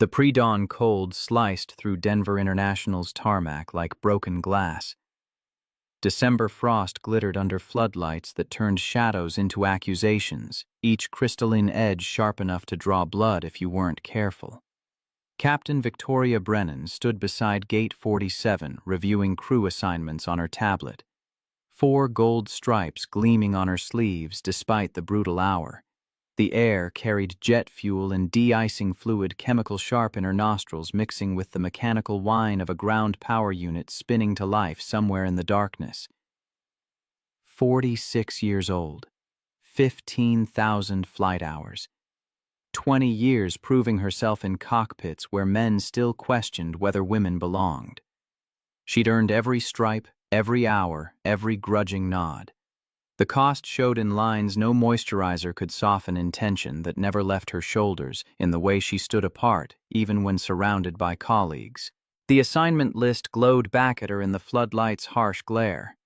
The pre-dawn cold sliced through Denver International's tarmac like broken glass. December frost glittered under floodlights that turned shadows into accusations, each crystalline edge sharp enough to draw blood if you weren't careful. Captain Victoria Brennan stood beside Gate 47, reviewing crew assignments on her tablet. 4 gold stripes gleaming on her sleeves despite the brutal hour. The air carried jet fuel and de-icing fluid chemical sharp in her nostrils, mixing with the mechanical whine of a ground power unit spinning to life somewhere in the darkness. 46 years old. 15,000 flight hours. 20 years proving herself in cockpits where men still questioned whether women belonged. She'd earned every stripe, every hour, every grudging nod. The cost showed in lines no moisturizer could soften in tension that never left her shoulders, in the way she stood apart, even when surrounded by colleagues. The assignment list glowed back at her in the floodlight's harsh glare.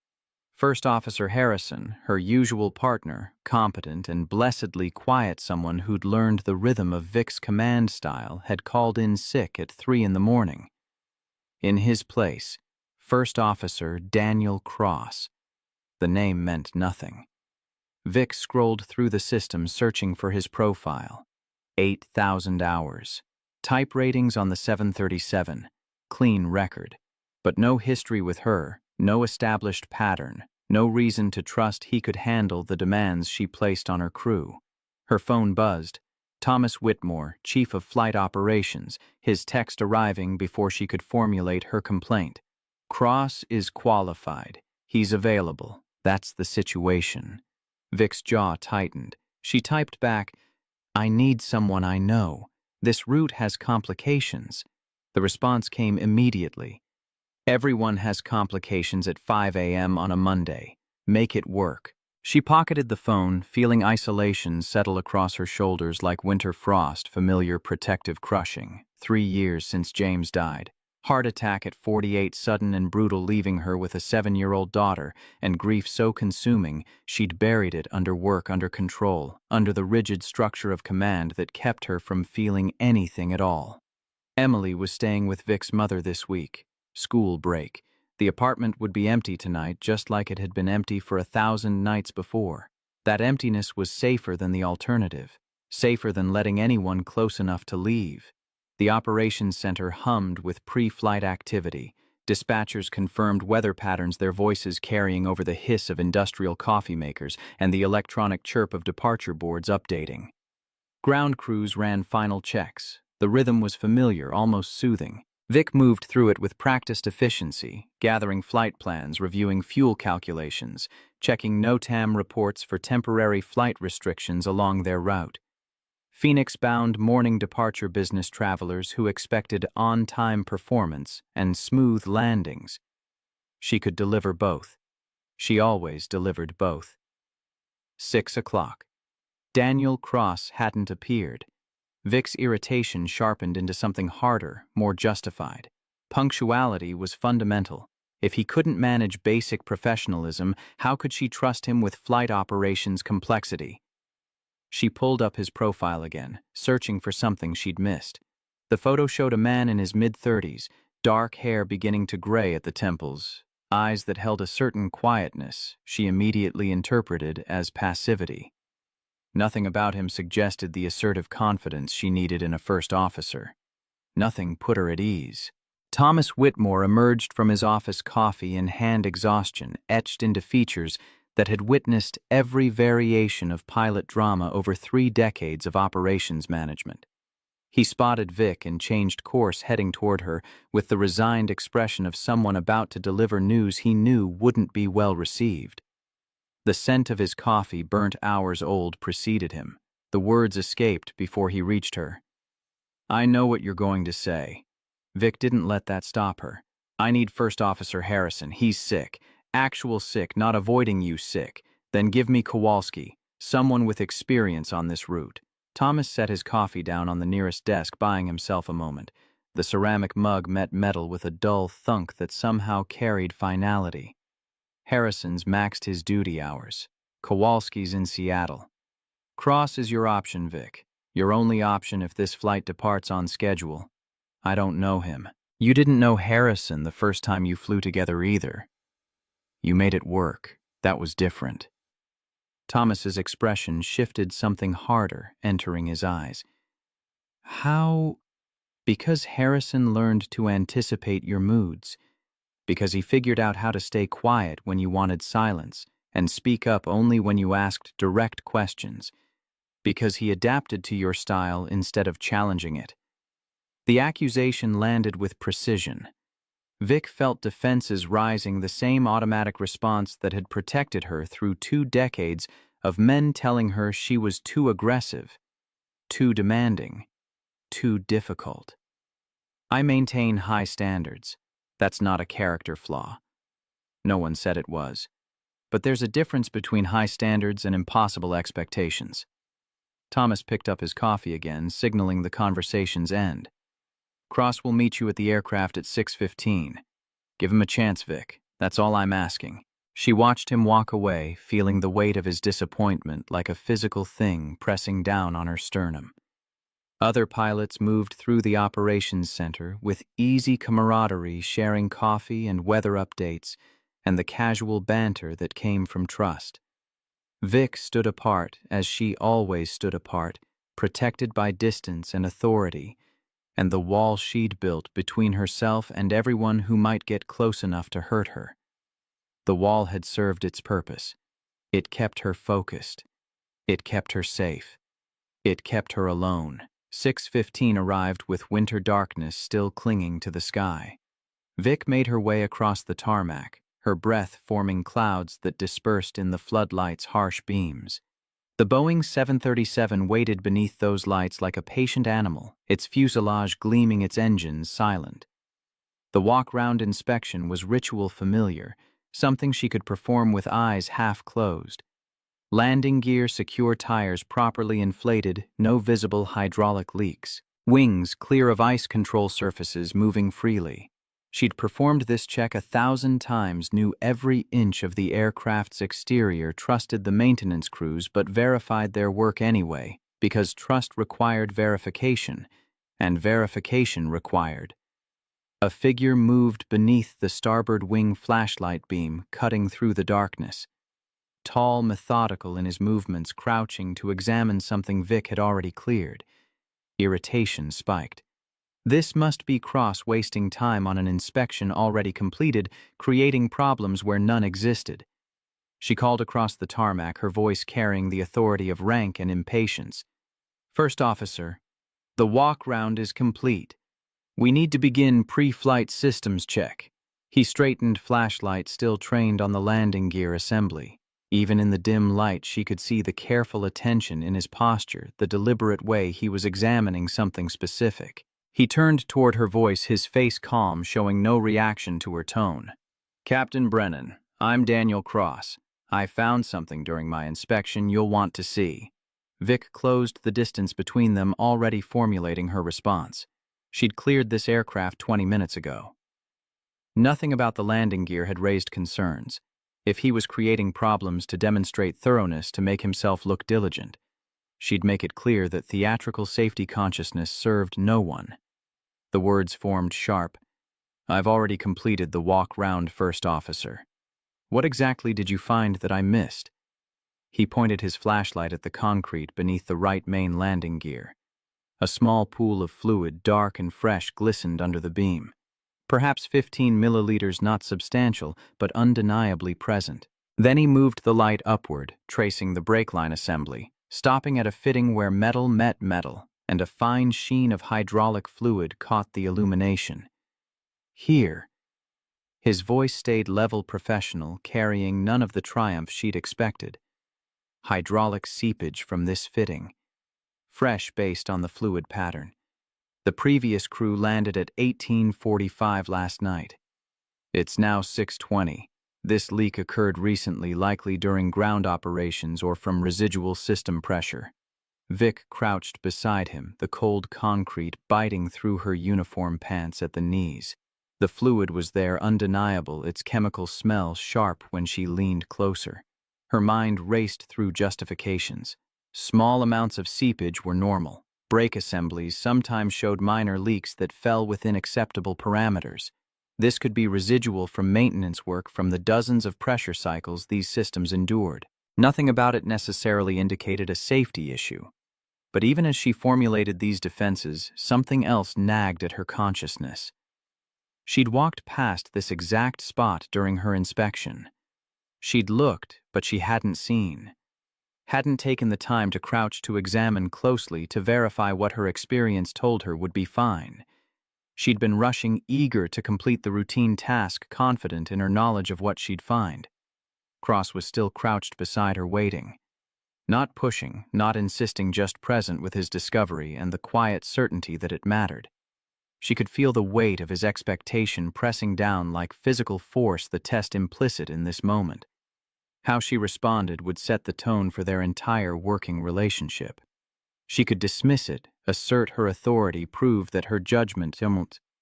First Officer Harrison, her usual partner, competent and blessedly quiet someone who'd learned the rhythm of Vic's command style, had called in sick at 3 in the morning. In his place, First Officer Daniel Cross. The name meant nothing. Vic scrolled through the system searching for his profile. 8,000 hours. Type ratings on the 737. Clean record. But no history with her, no established pattern, no reason to trust he could handle the demands she placed on her crew. Her phone buzzed. Thomas Whitmore, Chief of Flight Operations, his text arriving before she could formulate her complaint. Cross is qualified. He's available. That's the situation. Vic's jaw tightened. She typed back, "I need someone I know. This route has complications." The response came immediately. "Everyone has complications at 5 a.m. on a Monday. Make it work." She pocketed the phone, feeling isolation settle across her shoulders like winter frost, familiar protective crushing. 3 years since James died. Heart attack at 48, sudden and brutal, leaving her with a 7-year-old daughter, and grief so consuming she'd buried it under work, under control, under the rigid structure of command that kept her from feeling anything at all. Emily was staying with Vic's mother this week. School break. The apartment would be empty tonight, just like it had been empty for 1,000 nights before. That emptiness was safer than the alternative, safer than letting anyone close enough to leave. The operations center hummed with pre-flight activity. Dispatchers confirmed weather patterns, their voices carrying over the hiss of industrial coffee makers and the electronic chirp of departure boards updating. Ground crews ran final checks. The rhythm was familiar, almost soothing. Vic moved through it with practiced efficiency, gathering flight plans, reviewing fuel calculations, checking NOTAM reports for temporary flight restrictions along their route. Phoenix-bound morning departure business travelers who expected on-time performance and smooth landings. She could deliver both. She always delivered both. 6 o'clock. Daniel Cross hadn't appeared. Vic's irritation sharpened into something harder, more justified. Punctuality was fundamental. If he couldn't manage basic professionalism, how could she trust him with flight operations complexity? She pulled up his profile again, searching for something she'd missed. The photo showed a man in his mid-30s, dark hair beginning to gray at the temples, eyes that held a certain quietness she immediately interpreted as passivity. Nothing about him suggested the assertive confidence she needed in a first officer. Nothing put her at ease. Thomas Whitmore emerged from his office, coffee and hand exhaustion etched into features that had witnessed every variation of pilot drama over 3 decades of operations management. He spotted Vic and changed course, heading toward her with the resigned expression of someone about to deliver news he knew wouldn't be well received. The scent of his coffee, burnt hours old, preceded him. The words escaped before he reached her. "I know what you're going to say." Vic didn't let that stop her. "I need First Officer Harrison. He's sick. Actual sick, not avoiding you sick. Then give me Kowalski, someone with experience on this route." Thomas set his coffee down on the nearest desk, buying himself a moment. The ceramic mug met metal with a dull thunk that somehow carried finality. "Harrison's maxed his duty hours. Kowalski's in Seattle." "Cross is your option, Vic. Your only option if this flight departs on schedule. I don't know him. You didn't know Harrison the first time you flew together either. You made it work. That was different. Thomas's expression shifted, something harder entering his eyes. How? Because Harrison learned to anticipate your moods. Because he figured out how to stay quiet when you wanted silence and speak up only when you asked direct questions. Because he adapted to your style instead of challenging it. The accusation landed with precision. Vic felt defenses rising, the same automatic response that had protected her through 2 decades of men telling her she was too aggressive, too demanding, too difficult. I maintain high standards. That's not a character flaw. No one said it was. But there's a difference between high standards and impossible expectations. Thomas picked up his coffee again, signaling the conversation's end. Cross will meet you at the aircraft at 6:15. Give him a chance, Vic. That's all I'm asking. She watched him walk away, feeling the weight of his disappointment like a physical thing pressing down on her sternum. Other pilots moved through the operations center with easy camaraderie, sharing coffee and weather updates and the casual banter that came from trust. Vic stood apart, as she always stood apart, protected by distance and authority, and the wall she'd built between herself and everyone who might get close enough to hurt her. The wall had served its purpose. It kept her focused. It kept her safe. It kept her alone. 6:15 arrived with winter darkness still clinging to the sky. Vic made her way across the tarmac, her breath forming clouds that dispersed in the floodlight's harsh beams. The Boeing 737 waited beneath those lights like a patient animal, its fuselage gleaming, its engines silent. The walk-round inspection was ritual familiar, something she could perform with eyes half closed. Landing gear, secure, tires properly inflated, no visible hydraulic leaks. Wings clear of ice control surfaces moving freely. She'd performed this check 1,000 times, knew every inch of the aircraft's exterior, trusted the maintenance crews, but verified their work anyway, because trust required verification, and verification required. A figure moved beneath the starboard wing flashlight beam, cutting through the darkness. Tall, methodical in his movements, crouching to examine something Vic had already cleared. Irritation spiked. This must be Cross wasting time on an inspection already completed, creating problems where none existed. She called across the tarmac, her voice carrying the authority of rank and impatience. "First officer, the walk-round is complete. We need to begin pre-flight systems check." He straightened, flashlight still trained on the landing gear assembly. Even in the dim light, she could see the careful attention in his posture, the deliberate way he was examining something specific. He turned toward her, voice, his face calm, showing no reaction to her tone. "Captain Brennan, I'm Daniel Cross. I found something during my inspection you'll want to see." Vic closed the distance between them, already formulating her response. She'd cleared this aircraft 20 minutes ago. Nothing about the landing gear had raised concerns. If he was creating problems to demonstrate thoroughness, to make himself look diligent, she'd make it clear that theatrical safety consciousness served no one. The words formed sharp. "I've already completed the walk-round, first officer. What exactly did you find that I missed?" He pointed his flashlight at the concrete beneath the right main landing gear. A small pool of fluid, dark and fresh, glistened under the beam. Perhaps 15 milliliters, not substantial, but undeniably present. Then he moved the light upward, tracing the brake line assembly, stopping at a fitting where metal met metal, and a fine sheen of hydraulic fluid caught the illumination. "Here." His voice stayed level, professional, carrying none of the triumph she'd expected. "Hydraulic seepage from this fitting. Fresh based on the fluid pattern. The previous crew landed at 18:45 last night. It's now 6:20. This leak occurred recently, likely during ground operations or from residual system pressure." Vic crouched beside him, the cold concrete biting through her uniform pants at the knees. The fluid was there, undeniable, its chemical smell sharp when she leaned closer. Her mind raced through justifications. Small amounts of seepage were normal. Brake assemblies sometimes showed minor leaks that fell within acceptable parameters. This could be residual from maintenance work from the dozens of pressure cycles these systems endured. Nothing about it necessarily indicated a safety issue. But even as she formulated these defenses, something else nagged at her consciousness. She'd walked past this exact spot during her inspection. She'd looked, but she hadn't seen. Hadn't taken the time to crouch to examine closely to verify what her experience told her would be fine. She'd been rushing, eager to complete the routine task, confident in her knowledge of what she'd find. Cross was still crouched beside her, waiting. Not pushing, not insisting, just present with his discovery and the quiet certainty that it mattered. She could feel the weight of his expectation pressing down like physical force, the test implicit in this moment. How she responded would set the tone for their entire working relationship. She could dismiss it, assert her authority, prove that her judgment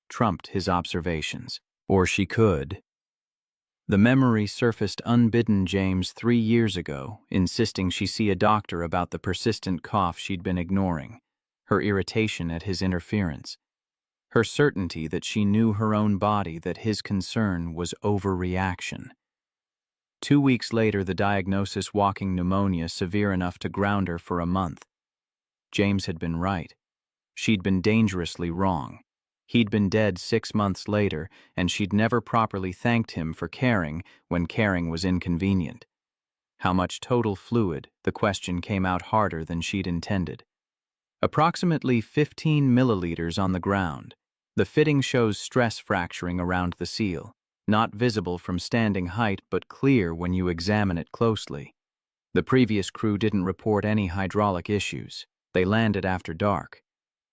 trumped his observations. Or she could. The memory surfaced unbidden. James 3 years ago, insisting she see a doctor about the persistent cough she'd been ignoring, her irritation at his interference, her certainty that she knew her own body, that his concern was overreaction. 2 weeks later, the diagnosis: walking pneumonia, severe enough to ground her for a month. James had been right. She'd been dangerously wrong. He'd been dead 6 months later, and she'd never properly thanked him for caring when caring was inconvenient. How much total fluid? The question came out harder than she'd intended. Approximately 15 milliliters on the ground. The fitting shows stress fracturing around the seal, not visible from standing height but clear when you examine it closely. The previous crew didn't report any hydraulic issues. They landed after dark.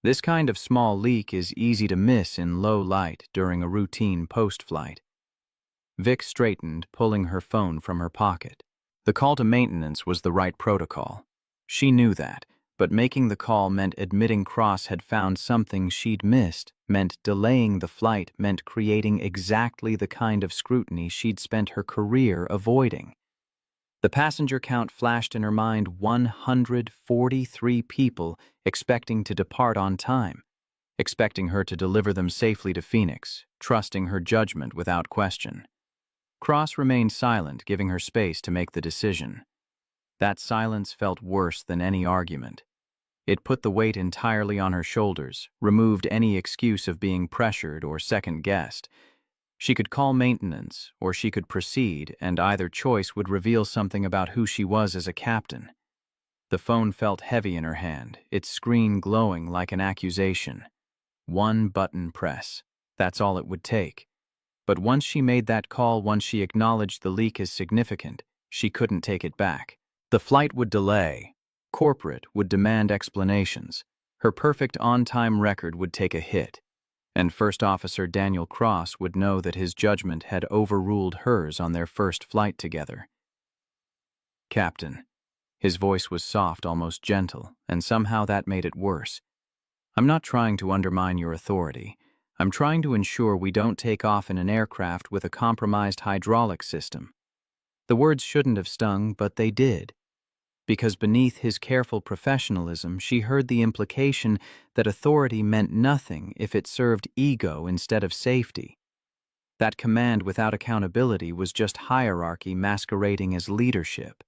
This kind of small leak is easy to miss in low light during a routine post-flight. Vic straightened, pulling her phone from her pocket. The call to maintenance was the right protocol. She knew that, but making the call meant admitting Cross had found something she'd missed, meant delaying the flight, meant creating exactly the kind of scrutiny she'd spent her career avoiding. The passenger count flashed in her mind: 143 people expecting to depart on time, expecting her to deliver them safely to Phoenix, trusting her judgment without question. Cross remained silent, giving her space to make the decision. That silence felt worse than any argument. It put the weight entirely on her shoulders, removed any excuse of being pressured or second-guessed. She could call maintenance, or she could proceed, and either choice would reveal something about who she was as a captain. The phone felt heavy in her hand, its screen glowing like an accusation. One button press. That's all it would take. But once she made that call, once she acknowledged the leak as significant, she couldn't take it back. The flight would delay. Corporate would demand explanations. Her perfect on-time record would take a hit. And First Officer Daniel Cross would know that his judgment had overruled hers on their first flight together. "Captain." His voice was soft, almost gentle, and somehow that made it worse. "I'm not trying to undermine your authority. I'm trying to ensure we don't take off in an aircraft with a compromised hydraulic system." The words shouldn't have stung, but they did. Because beneath his careful professionalism, she heard the implication that authority meant nothing if it served ego instead of safety. That command without accountability was just hierarchy masquerading as leadership.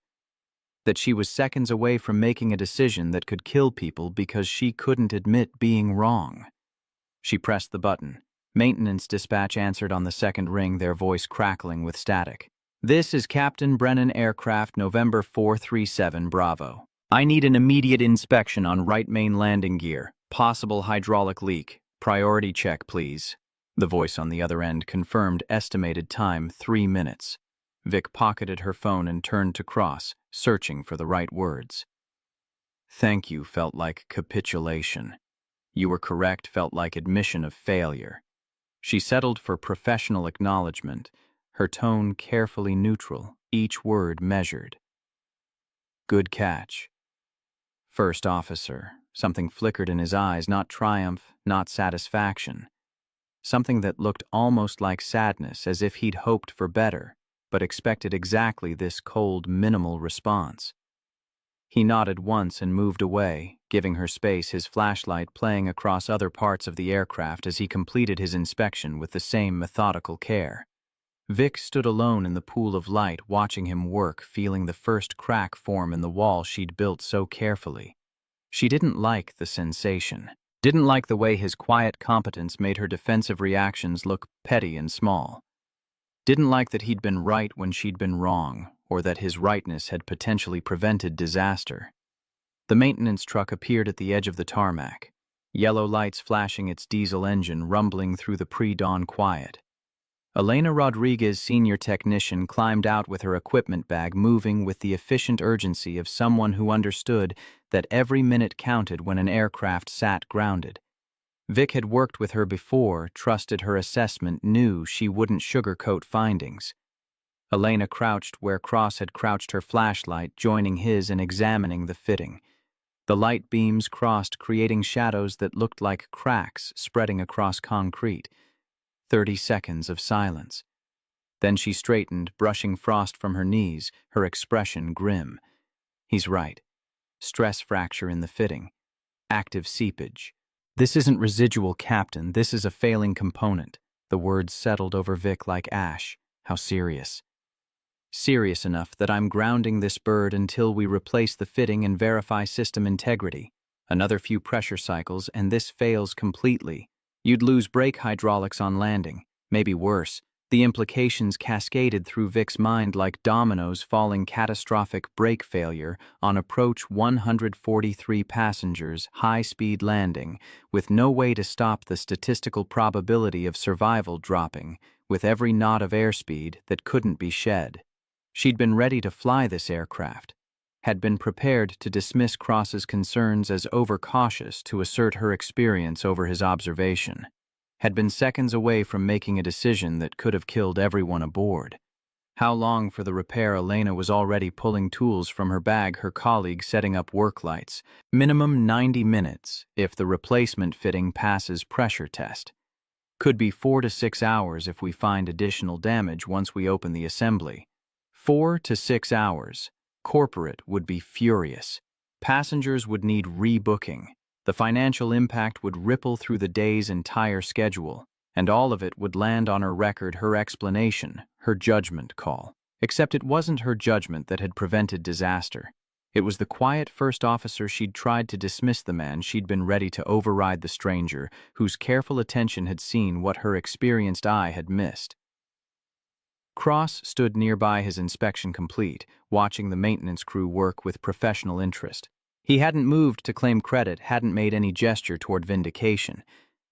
That she was seconds away from making a decision that could kill people because she couldn't admit being wrong. She pressed the button. Maintenance dispatch answered on the second ring, their voice crackling with static. "This is Captain Brennan Aircraft, November 437 Bravo. I need an immediate inspection on right main landing gear. Possible hydraulic leak. Priority check, please." The voice on the other end confirmed estimated time 3 minutes. Vic pocketed her phone and turned to Cross, searching for the right words. "Thank you" felt like capitulation. "You were correct" felt like admission of failure. She settled for professional acknowledgement, her tone carefully neutral, each word measured. "Good catch." "First Officer." Something flickered in his eyes, not triumph, not satisfaction. Something that looked almost like sadness, as if he'd hoped for better, but expected exactly this cold, minimal response. He nodded once and moved away, giving her space, his flashlight playing across other parts of the aircraft as he completed his inspection with the same methodical care. Vic stood alone in the pool of light, watching him work, feeling the first crack form in the wall she'd built so carefully. She didn't like the sensation, didn't like the way his quiet competence made her defensive reactions look petty and small. Didn't like that he'd been right when she'd been wrong, or that his rightness had potentially prevented disaster. The maintenance truck appeared at the edge of the tarmac, yellow lights flashing its diesel engine rumbling through the pre-dawn quiet. Elena Rodriguez, senior technician, climbed out with her equipment bag, moving with the efficient urgency of someone who understood that every minute counted when an aircraft sat grounded. Vic had worked with her before, trusted her assessment, knew she wouldn't sugarcoat findings. Elena crouched where Cross had crouched, her flashlight joining his and examining the fitting. The light beams crossed, creating shadows that looked like cracks spreading across concrete. 30 seconds of silence. Then she straightened, brushing frost from her knees, her expression grim. He's right. Stress fracture in the fitting. Active seepage. This isn't residual, Captain. This is a failing component. The words settled over Vic like ash. How serious? Serious enough that I'm grounding this bird until we replace the fitting and verify system integrity. Another few pressure cycles and this fails completely. You'd lose brake hydraulics on landing. Maybe worse. The implications cascaded through Vic's mind like dominoes falling. Catastrophic brake failure on approach, 143 passengers, high-speed landing, with no way to stop the statistical probability of survival dropping, with every knot of airspeed that couldn't be shed. She'd been ready to fly this aircraft, had been prepared to dismiss Cross's concerns as overcautious, to assert her experience over his observation, had been seconds away from making a decision that could have killed everyone aboard. How long for the repair? Elena was already pulling tools from her bag, her colleague setting up work lights. Minimum 90 minutes if the replacement fitting passes pressure test. Could be 4 to 6 hours if we find additional damage once we open the assembly. 4 to 6 hours. Corporate would be furious. Passengers would need rebooking. The financial impact would ripple through the day's entire schedule, and all of it would land on her record, her explanation, her judgment call. Except it wasn't her judgment that had prevented disaster. It was the quiet first officer. She'd tried to dismiss the man. She'd been ready to override the stranger, whose careful attention had seen what her experienced eye had missed. Cross stood nearby, his inspection complete, watching the maintenance crew work with professional interest. He hadn't moved to claim credit, hadn't made any gesture toward vindication,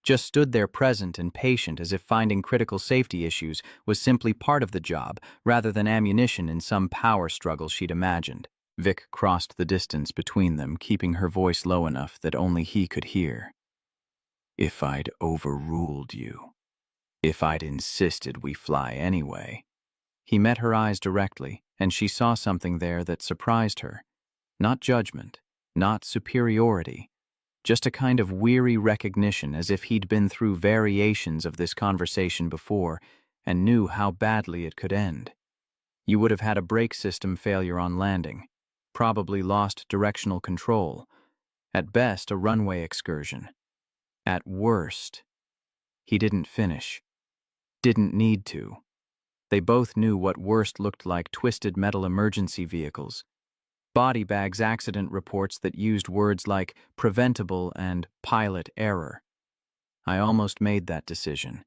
just stood there present and patient, as if finding critical safety issues was simply part of the job, rather than ammunition in some power struggle she'd imagined. Vic crossed the distance between them, keeping her voice low enough that only he could hear. If I'd overruled you, if I'd insisted we fly anyway. He met her eyes directly, and she saw something there that surprised her. Not judgment, not superiority, just a kind of weary recognition, as if he'd been through variations of this conversation before and knew how badly it could end. You would have had a brake system failure on landing, probably lost directional control, at best a runway excursion. At worst, he didn't finish. Didn't need to. They both knew what worst looked like: twisted metal emergency vehicles, body bags, accident reports that used words like preventable and pilot error. I almost made that decision.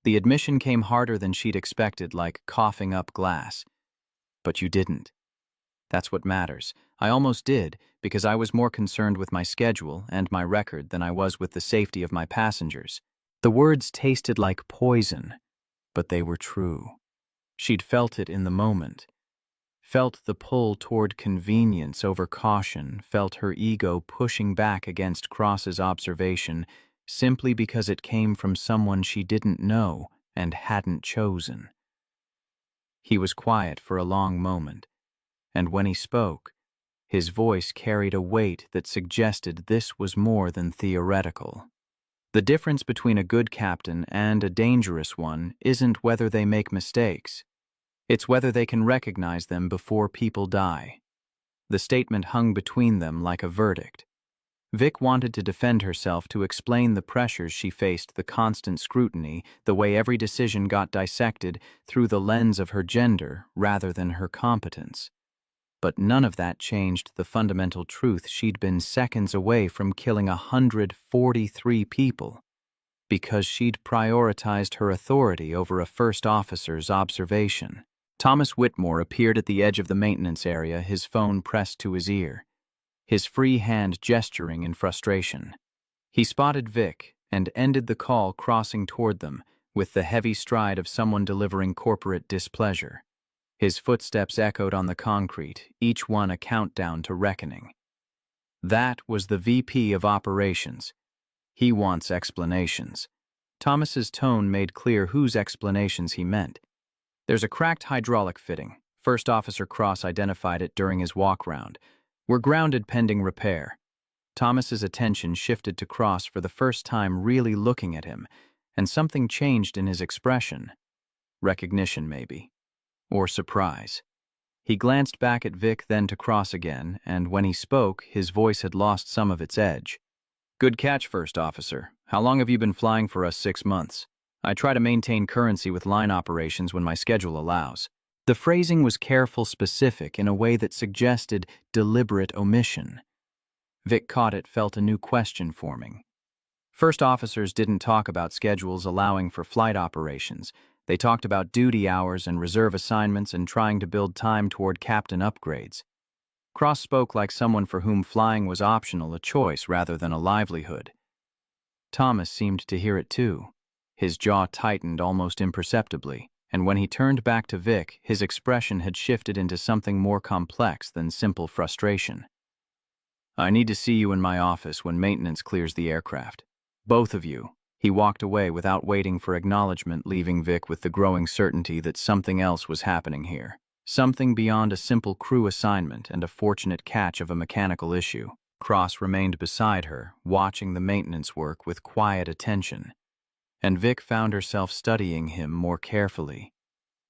The admission came harder than she'd expected, like coughing up glass. But you didn't. That's what matters. I almost did, because I was more concerned with my schedule and my record than I was with the safety of my passengers. The words tasted like poison, but they were true. She'd felt it in the moment. Felt the pull toward convenience over caution, felt her ego pushing back against Cross's observation simply because it came from someone she didn't know and hadn't chosen. He was quiet for a long moment, and when he spoke, his voice carried a weight that suggested this was more than theoretical. The difference between a good captain and a dangerous one isn't whether they make mistakes. It's whether they can recognize them before people die. The statement hung between them like a verdict. Vic wanted to defend herself, to explain the pressures she faced, the constant scrutiny, the way every decision got dissected through the lens of her gender rather than her competence. But none of that changed the fundamental truth: she'd been seconds away from killing 143 people because she'd prioritized her authority over a first officer's observation. Thomas Whitmore appeared at the edge of the maintenance area, his phone pressed to his ear, his free hand gesturing in frustration. He spotted Vic and ended the call, crossing toward them with the heavy stride of someone delivering corporate displeasure. His footsteps echoed on the concrete, each one a countdown to reckoning. That was the VP of Operations. He wants explanations. Thomas's tone made clear whose explanations he meant. There's a cracked hydraulic fitting. First Officer Cross identified it during his walk-round. We're grounded pending repair. Thomas's attention shifted to Cross for the first time, really looking at him, and something changed in his expression. Recognition, maybe. Or surprise. He glanced back at Vic, then to Cross again, and when he spoke, his voice had lost some of its edge. Good catch, First Officer. How long have you been flying for us? 6 months. I try to maintain currency with line operations when my schedule allows. The phrasing was careful, specific, in a way that suggested deliberate omission. Vic caught it, felt a new question forming. First officers didn't talk about schedules allowing for flight operations. They talked about duty hours and reserve assignments and trying to build time toward captain upgrades. Cross spoke like someone for whom flying was optional, a choice rather than a livelihood. Thomas seemed to hear it too. His jaw tightened almost imperceptibly, and when he turned back to Vic, his expression had shifted into something more complex than simple frustration. I need to see you in my office when maintenance clears the aircraft. Both of you. He walked away without waiting for acknowledgement, leaving Vic with the growing certainty that something else was happening here. Something beyond a simple crew assignment and a fortunate catch of a mechanical issue. Cross remained beside her, watching the maintenance work with quiet attention, and Vic found herself studying him more carefully.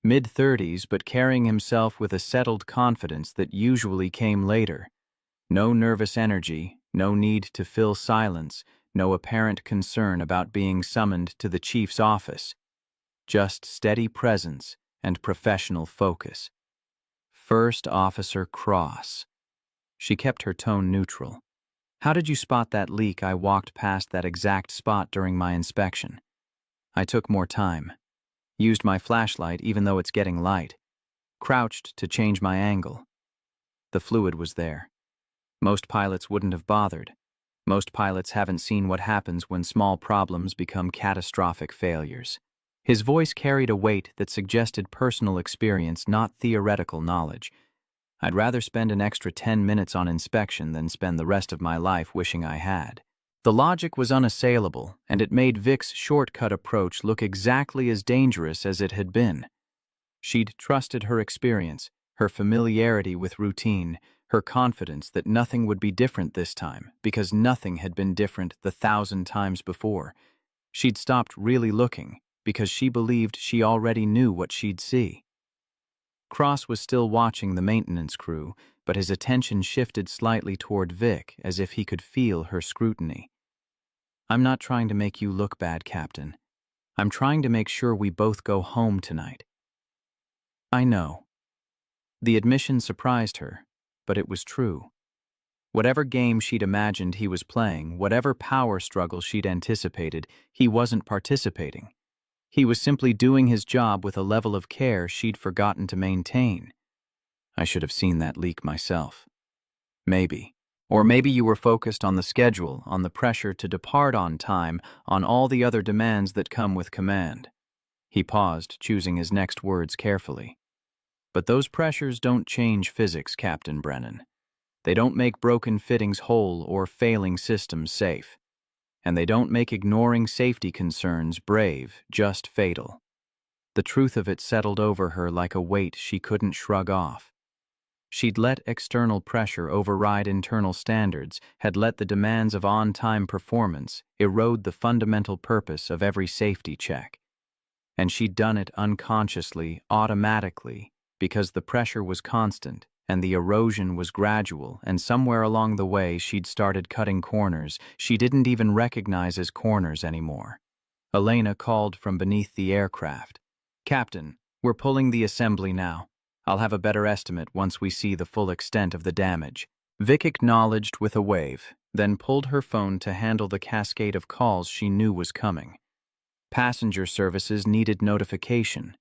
Mid-30s, but carrying himself with a settled confidence that usually came later. No nervous energy, no need to fill silence, no apparent concern about being summoned to the chief's office. Just steady presence and professional focus. First Officer Cross. She kept her tone neutral. How did you spot that leak? I walked past that exact spot during my inspection. I took more time. Used my flashlight even though it's getting light. Crouched to change my angle. The fluid was there. Most pilots wouldn't have bothered. Most pilots haven't seen what happens when small problems become catastrophic failures. His voice carried a weight that suggested personal experience, not theoretical knowledge. I'd rather spend an extra 10 minutes on inspection than spend the rest of my life wishing I had. The logic was unassailable, and it made Vic's shortcut approach look exactly as dangerous as it had been. She'd trusted her experience, her familiarity with routine, her confidence that nothing would be different this time, because nothing had been different the 1,000 times before. She'd stopped really looking, because she believed she already knew what she'd see. Cross was still watching the maintenance crew, but his attention shifted slightly toward Vic, as if he could feel her scrutiny. I'm not trying to make you look bad, Captain. I'm trying to make sure we both go home tonight. I know. The admission surprised her, but it was true. Whatever game she'd imagined he was playing, whatever power struggle she'd anticipated, he wasn't participating. He was simply doing his job with a level of care she'd forgotten to maintain. I should have seen that leak myself. Maybe. Or maybe you were focused on the schedule, on the pressure to depart on time, on all the other demands that come with command. He paused, choosing his next words carefully. But those pressures don't change physics, Captain Brennan. They don't make broken fittings whole or failing systems safe. And they don't make ignoring safety concerns brave, just fatal. The truth of it settled over her like a weight she couldn't shrug off. She'd let external pressure override internal standards, had let the demands of on-time performance erode the fundamental purpose of every safety check. And she'd done it unconsciously, automatically, because the pressure was constant and the erosion was gradual, and somewhere along the way she'd started cutting corners she didn't even recognize as corners anymore. Elena called from beneath the aircraft. "Captain, we're pulling the assembly now. I'll have a better estimate once we see the full extent of the damage." Vic acknowledged with a wave, then pulled her phone to handle the cascade of calls she knew was coming. Passenger services needed notification.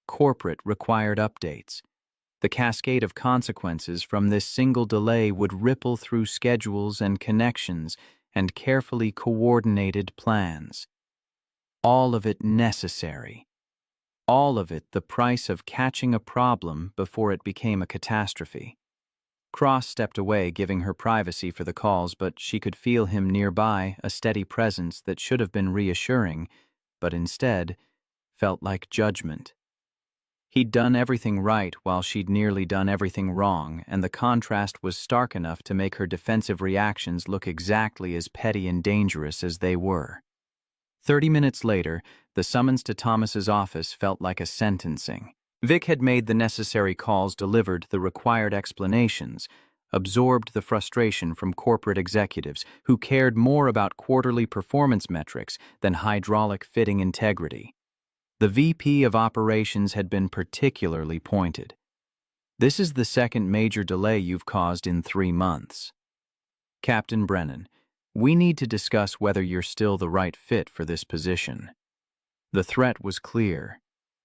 Corporate required updates. The cascade of consequences from this single delay would ripple through schedules and connections and carefully coordinated plans. All of it necessary. All of it the price of catching a problem before it became a catastrophe. Cross stepped away, giving her privacy for the calls, but she could feel him nearby, a steady presence that should have been reassuring, but instead felt like judgment. He'd done everything right while she'd nearly done everything wrong, and the contrast was stark enough to make her defensive reactions look exactly as petty and dangerous as they were. 30 minutes later, the summons to Thomas's office felt like a sentencing. Vic had made the necessary calls, delivered the required explanations, absorbed the frustration from corporate executives who cared more about quarterly performance metrics than hydraulic fitting integrity. The VP of Operations had been particularly pointed. "This is the second major delay you've caused in 3 months. Captain Brennan, we need to discuss whether you're still the right fit for this position." The threat was clear.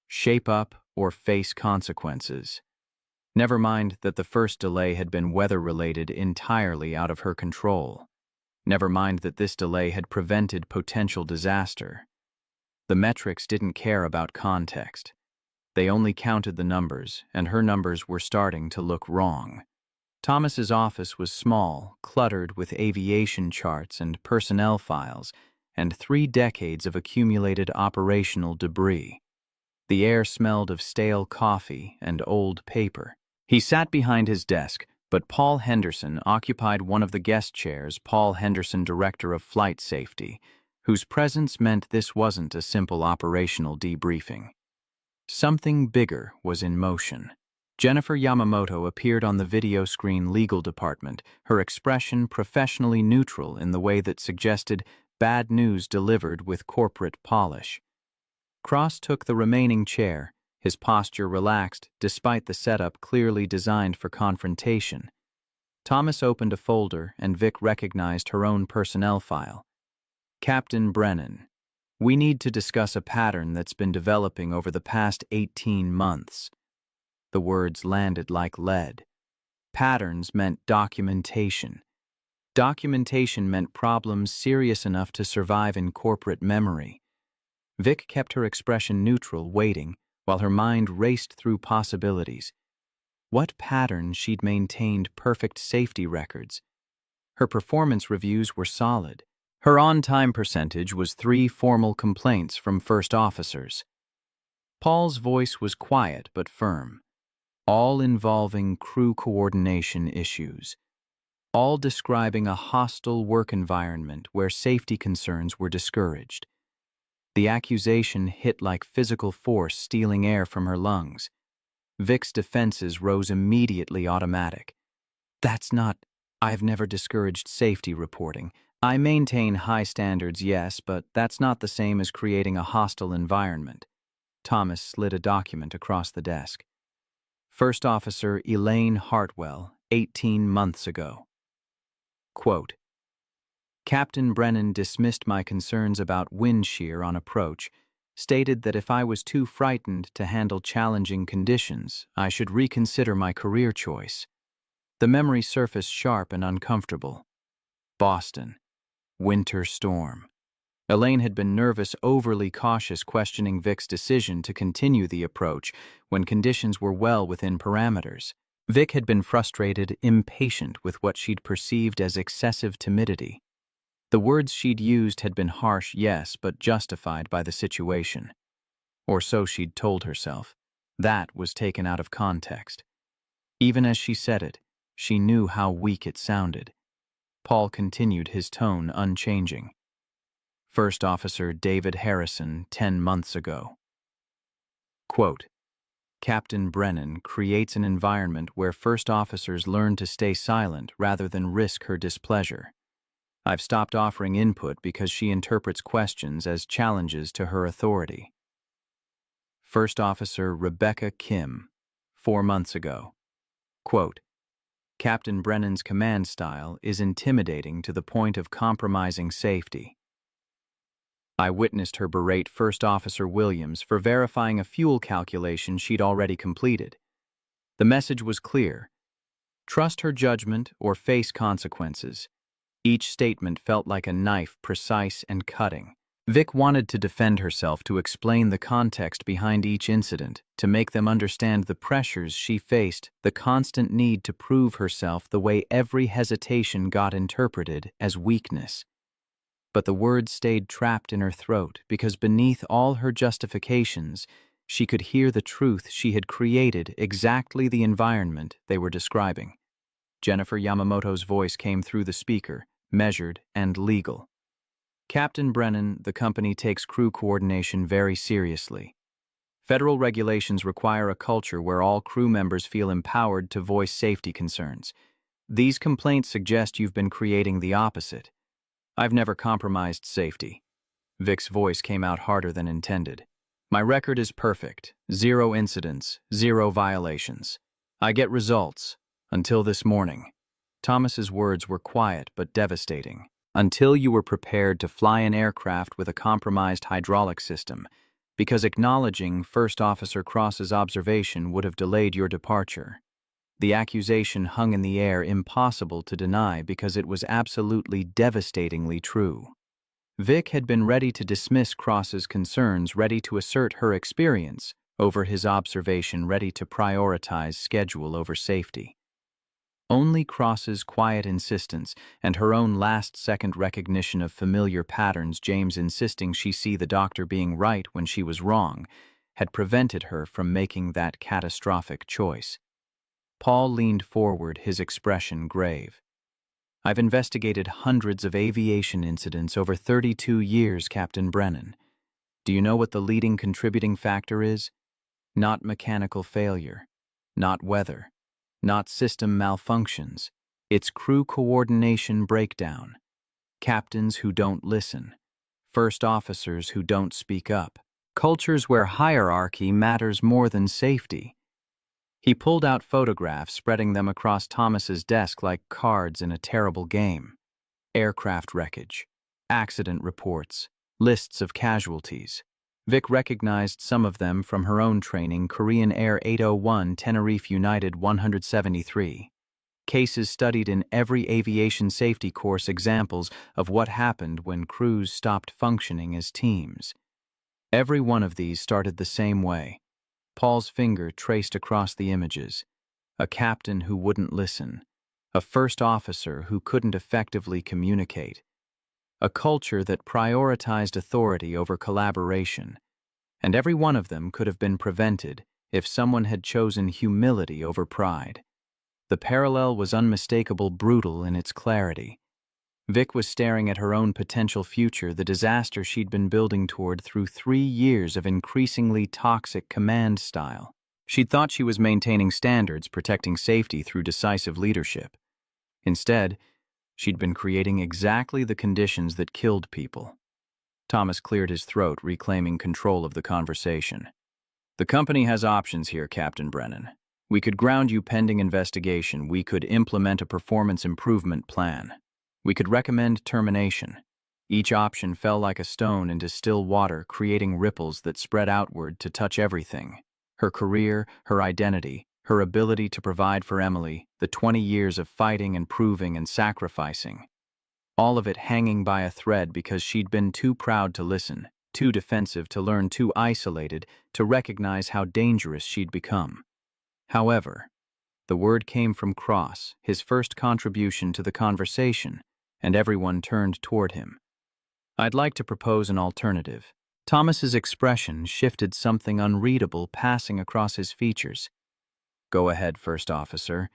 Shape up or face consequences. Never mind that the first delay had been weather-related, entirely out of her control. Never mind that this delay had prevented potential disaster. The metrics didn't care about context. They only counted the numbers, and her numbers were starting to look wrong. Thomas's office was small, cluttered with aviation charts and personnel files, and 3 decades of accumulated operational debris. The air smelled of stale coffee and old paper. He sat behind his desk, but Paul Henderson occupied one of the guest chairs, Paul Henderson, Director of Flight Safety, whose presence meant this wasn't a simple operational debriefing. Something bigger was in motion. Jennifer Yamamoto appeared on the video screen legal department, her expression professionally neutral in the way that suggested bad news delivered with corporate polish. Cross took the remaining chair, his posture relaxed despite the setup clearly designed for confrontation. Thomas opened a folder and Vic recognized her own personnel file. "Captain Brennan, we need to discuss a pattern that's been developing over the past 18 months. The words landed like lead. Patterns meant documentation. Documentation meant problems serious enough to survive in corporate memory. Vic kept her expression neutral, waiting, while her mind raced through possibilities. What pattern she'd maintained perfect safety records? Her performance reviews were solid. Her on-time percentage was 3 formal complaints from first officers. Paul's voice was quiet but firm, all involving crew coordination issues, all describing a hostile work environment where safety concerns were discouraged. The accusation hit like physical force stealing air from her lungs. Vic's defenses rose immediately automatic. "That's not... I've never discouraged safety reporting. I maintain high standards, yes, but that's not the same as creating a hostile environment." Thomas slid a document across the desk. "First Officer Elaine Hartwell, 18 months ago." Quote, "Captain Brennan dismissed my concerns about wind shear on approach, stated that if I was too frightened to handle challenging conditions, I should reconsider my career choice." The memory surfaced sharp and uncomfortable. Boston. Winter storm. Elaine had been nervous, overly cautious, questioning Vic's decision to continue the approach when conditions were well within parameters. Vic had been frustrated, impatient with what she'd perceived as excessive timidity. The words she'd used had been harsh, yes, but justified by the situation. Or so she'd told herself. That was taken out of context. Even as she said it, she knew how weak it sounded. Paul continued, his tone unchanging. "First Officer David Harrison, 10 months ago." Quote, Captain Brennan creates an environment where first officers learn to stay silent rather than risk her displeasure. I've stopped offering input because she interprets questions as challenges to her authority. First Officer Rebecca Kim, 4 months ago. Quote, Captain Brennan's command style is intimidating to the point of compromising safety. I witnessed her berate First Officer Williams for verifying a fuel calculation she'd already completed. The message was clear. Trust her judgment or face consequences. Each statement felt like a knife, precise and cutting. Vic wanted to defend herself, to explain the context behind each incident, to make them understand the pressures she faced, the constant need to prove herself, the way every hesitation got interpreted as weakness. But the words stayed trapped in her throat because beneath all her justifications, she could hear the truth. She had created exactly the environment they were describing. Jennifer Yamamoto's voice came through the speaker, measured and legal. Captain Brennan, the company takes crew coordination very seriously. Federal regulations require a culture where all crew members feel empowered to voice safety concerns. These complaints suggest you've been creating the opposite. I've never compromised safety. Vic's voice came out harder than intended. My record is perfect. 0 incidents, 0 violations. I get results. Until this morning. Thomas's words were quiet but devastating. Until you were prepared to fly an aircraft with a compromised hydraulic system, because acknowledging First Officer Cross's observation would have delayed your departure. The accusation hung in the air, impossible to deny because it was absolutely devastatingly true. Vic had been ready to dismiss Cross's concerns, ready to assert her experience over his observation, ready to prioritize schedule over safety. Only Cross's quiet insistence and her own last-second recognition of familiar patterns, James insisting she see the doctor being right when she was wrong, had prevented her from making that catastrophic choice. Paul leaned forward, his expression grave. I've investigated hundreds of aviation incidents over 32 years, Captain Brennan. Do you know what the leading contributing factor is? Not mechanical failure, not weather. Not system malfunctions. It's crew coordination breakdown. Captains who don't listen. First officers who don't speak up. Cultures where hierarchy matters more than safety. He pulled out photographs, spreading them across Thomas's desk like cards in a terrible game. Aircraft wreckage. Accident reports. Lists of casualties. Vic recognized some of them from her own training. Korean Air 801, Tenerife United 173. Cases studied in every aviation safety course, examples of what happened when crews stopped functioning as teams. Every one of these started the same way. Paul's finger traced across the images. A captain who wouldn't listen. A first officer who couldn't effectively communicate. A culture that prioritized authority over collaboration, and every one of them could have been prevented if someone had chosen humility over pride. The parallel was unmistakable, brutal in its clarity. Vic was staring at her own potential future, the disaster she'd been building toward through 3 years of increasingly toxic command style. She'd thought she was maintaining standards, protecting safety through decisive leadership. Instead, she'd been creating exactly the conditions that killed people. Thomas cleared his throat, reclaiming control of the conversation. The company has options here, Captain Brennan. We could ground you pending investigation. We could implement a performance improvement plan. We could recommend termination. Each option fell like a stone into still water, creating ripples that spread outward to touch everything. Her career, her identity, her ability to provide for Emily, the 20 years of fighting and proving and sacrificing. All of it hanging by a thread because she'd been too proud to listen, too defensive to learn, too isolated to recognize how dangerous she'd become. However, the word came from Cross, his first contribution to the conversation, and everyone turned toward him. I'd like to propose an alternative. Thomas's expression shifted, something unreadable passing across his features. Go ahead, First Officer.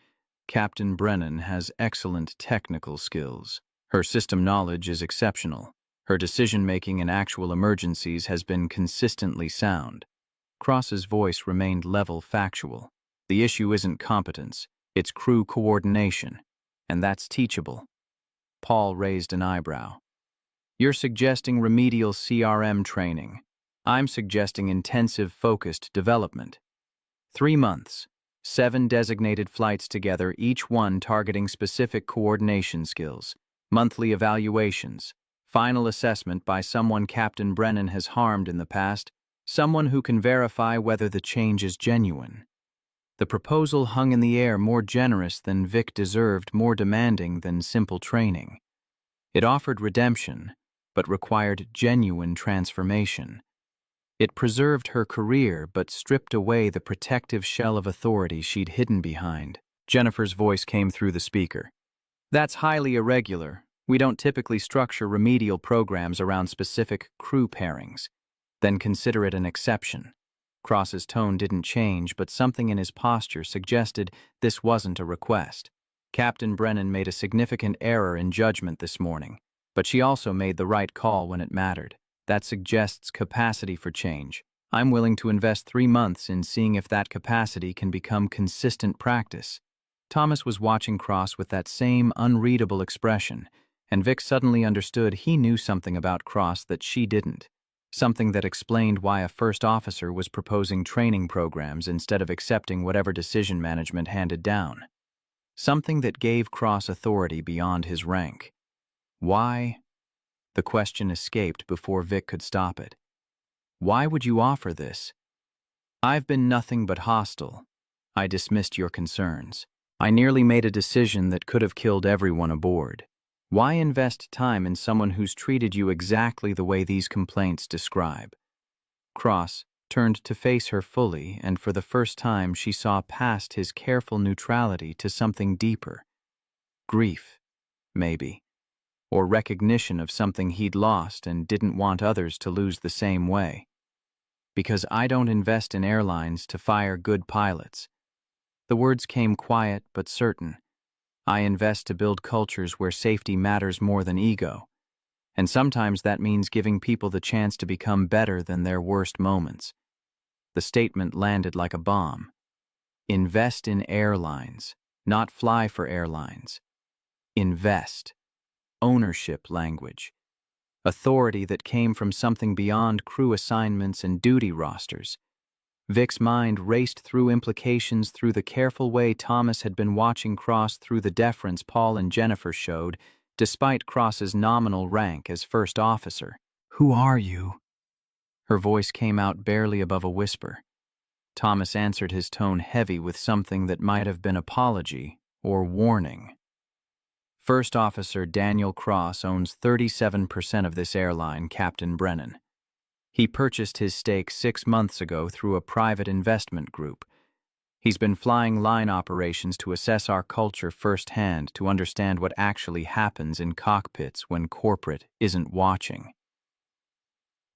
Captain Brennan has excellent technical skills. Her system knowledge is exceptional. Her decision-making in actual emergencies has been consistently sound. Cross's voice remained level factual. The issue isn't competence, it's crew coordination, and that's teachable. Paul raised an eyebrow. You're suggesting remedial CRM training. I'm suggesting intensive, focused development. 3 months, 7 designated flights together, each one targeting specific coordination skills, monthly evaluations, final assessment by someone Captain Brennan has harmed in the past, someone who can verify whether the change is genuine. The proposal hung in the air, more generous than Vic deserved, more demanding than simple training. It offered redemption, but required genuine transformation. It preserved her career, but stripped away the protective shell of authority she'd hidden behind. Jennifer's voice came through the speaker. That's highly irregular. We don't typically structure remedial programs around specific crew pairings. Then consider it an exception. Cross's tone didn't change, but something in his posture suggested this wasn't a request. Captain Brennan made a significant error in judgment this morning, but she also made the right call when it mattered. That suggests capacity for change. I'm willing to invest 3 months in seeing if that capacity can become consistent practice. Thomas was watching Cross with that same unreadable expression, and Vic suddenly understood he knew something about Cross that she didn't. Something that explained why a first officer was proposing training programs instead of accepting whatever decision management handed down. Something that gave Cross authority beyond his rank. Why? The question escaped before Vic could stop it. Why would you offer this? I've been nothing but hostile. I dismissed your concerns. I nearly made a decision that could have killed everyone aboard. Why invest time in someone who's treated you exactly the way these complaints describe? Cross turned to face her fully, and for the first time she saw past his careful neutrality to something deeper. Grief, maybe. Or recognition of something he'd lost and didn't want others to lose the same way. Because I don't invest in airlines to fire good pilots. The words came quiet but certain. I invest to build cultures where safety matters more than ego. And sometimes that means giving people the chance to become better than their worst moments. The statement landed like a bomb. Invest in airlines, not fly for airlines. Invest. Ownership language. Authority that came from something beyond crew assignments and duty rosters. Vic's mind raced through implications through the careful way Thomas had been watching Cross, through the deference Paul and Jennifer showed, despite Cross's nominal rank as first officer. Who are you? Her voice came out barely above a whisper. Thomas answered, his tone heavy with something that might have been apology or warning. First Officer Daniel Cross owns 37% of this airline, Captain Brennan. He purchased his stake 6 months ago through a private investment group. He's been flying line operations to assess our culture firsthand, to understand what actually happens in cockpits when corporate isn't watching.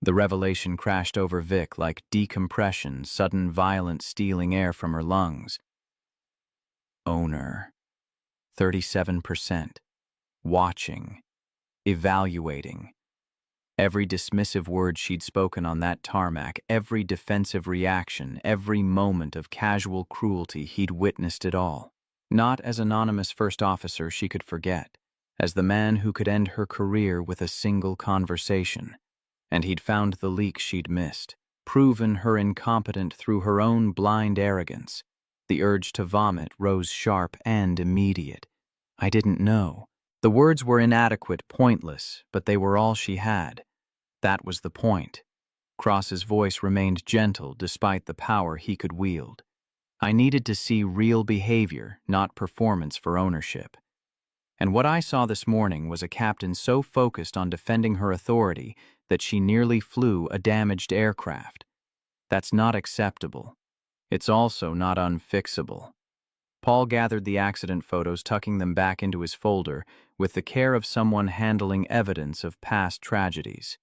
The revelation crashed over Vic like decompression, sudden violent stealing air from her lungs. Owner. 37%. Watching. Evaluating. Every dismissive word she'd spoken on that tarmac, every defensive reaction, every moment of casual cruelty, he'd witnessed it all. Not as anonymous first officer she could forget, as the man who could end her career with a single conversation. And he'd found the leak she'd missed, proven her incompetent through her own blind arrogance. The urge to vomit rose sharp and immediate. I didn't know. The words were inadequate, pointless, but they were all she had. That was the point. Cross's voice remained gentle despite the power he could wield. I needed to see real behavior, not performance for ownership. And what I saw this morning was a captain so focused on defending her authority that she nearly flew a damaged aircraft. That's not acceptable. It's also not unfixable. Paul gathered the accident photos, tucking them back into his folder with the care of someone handling evidence of past tragedies.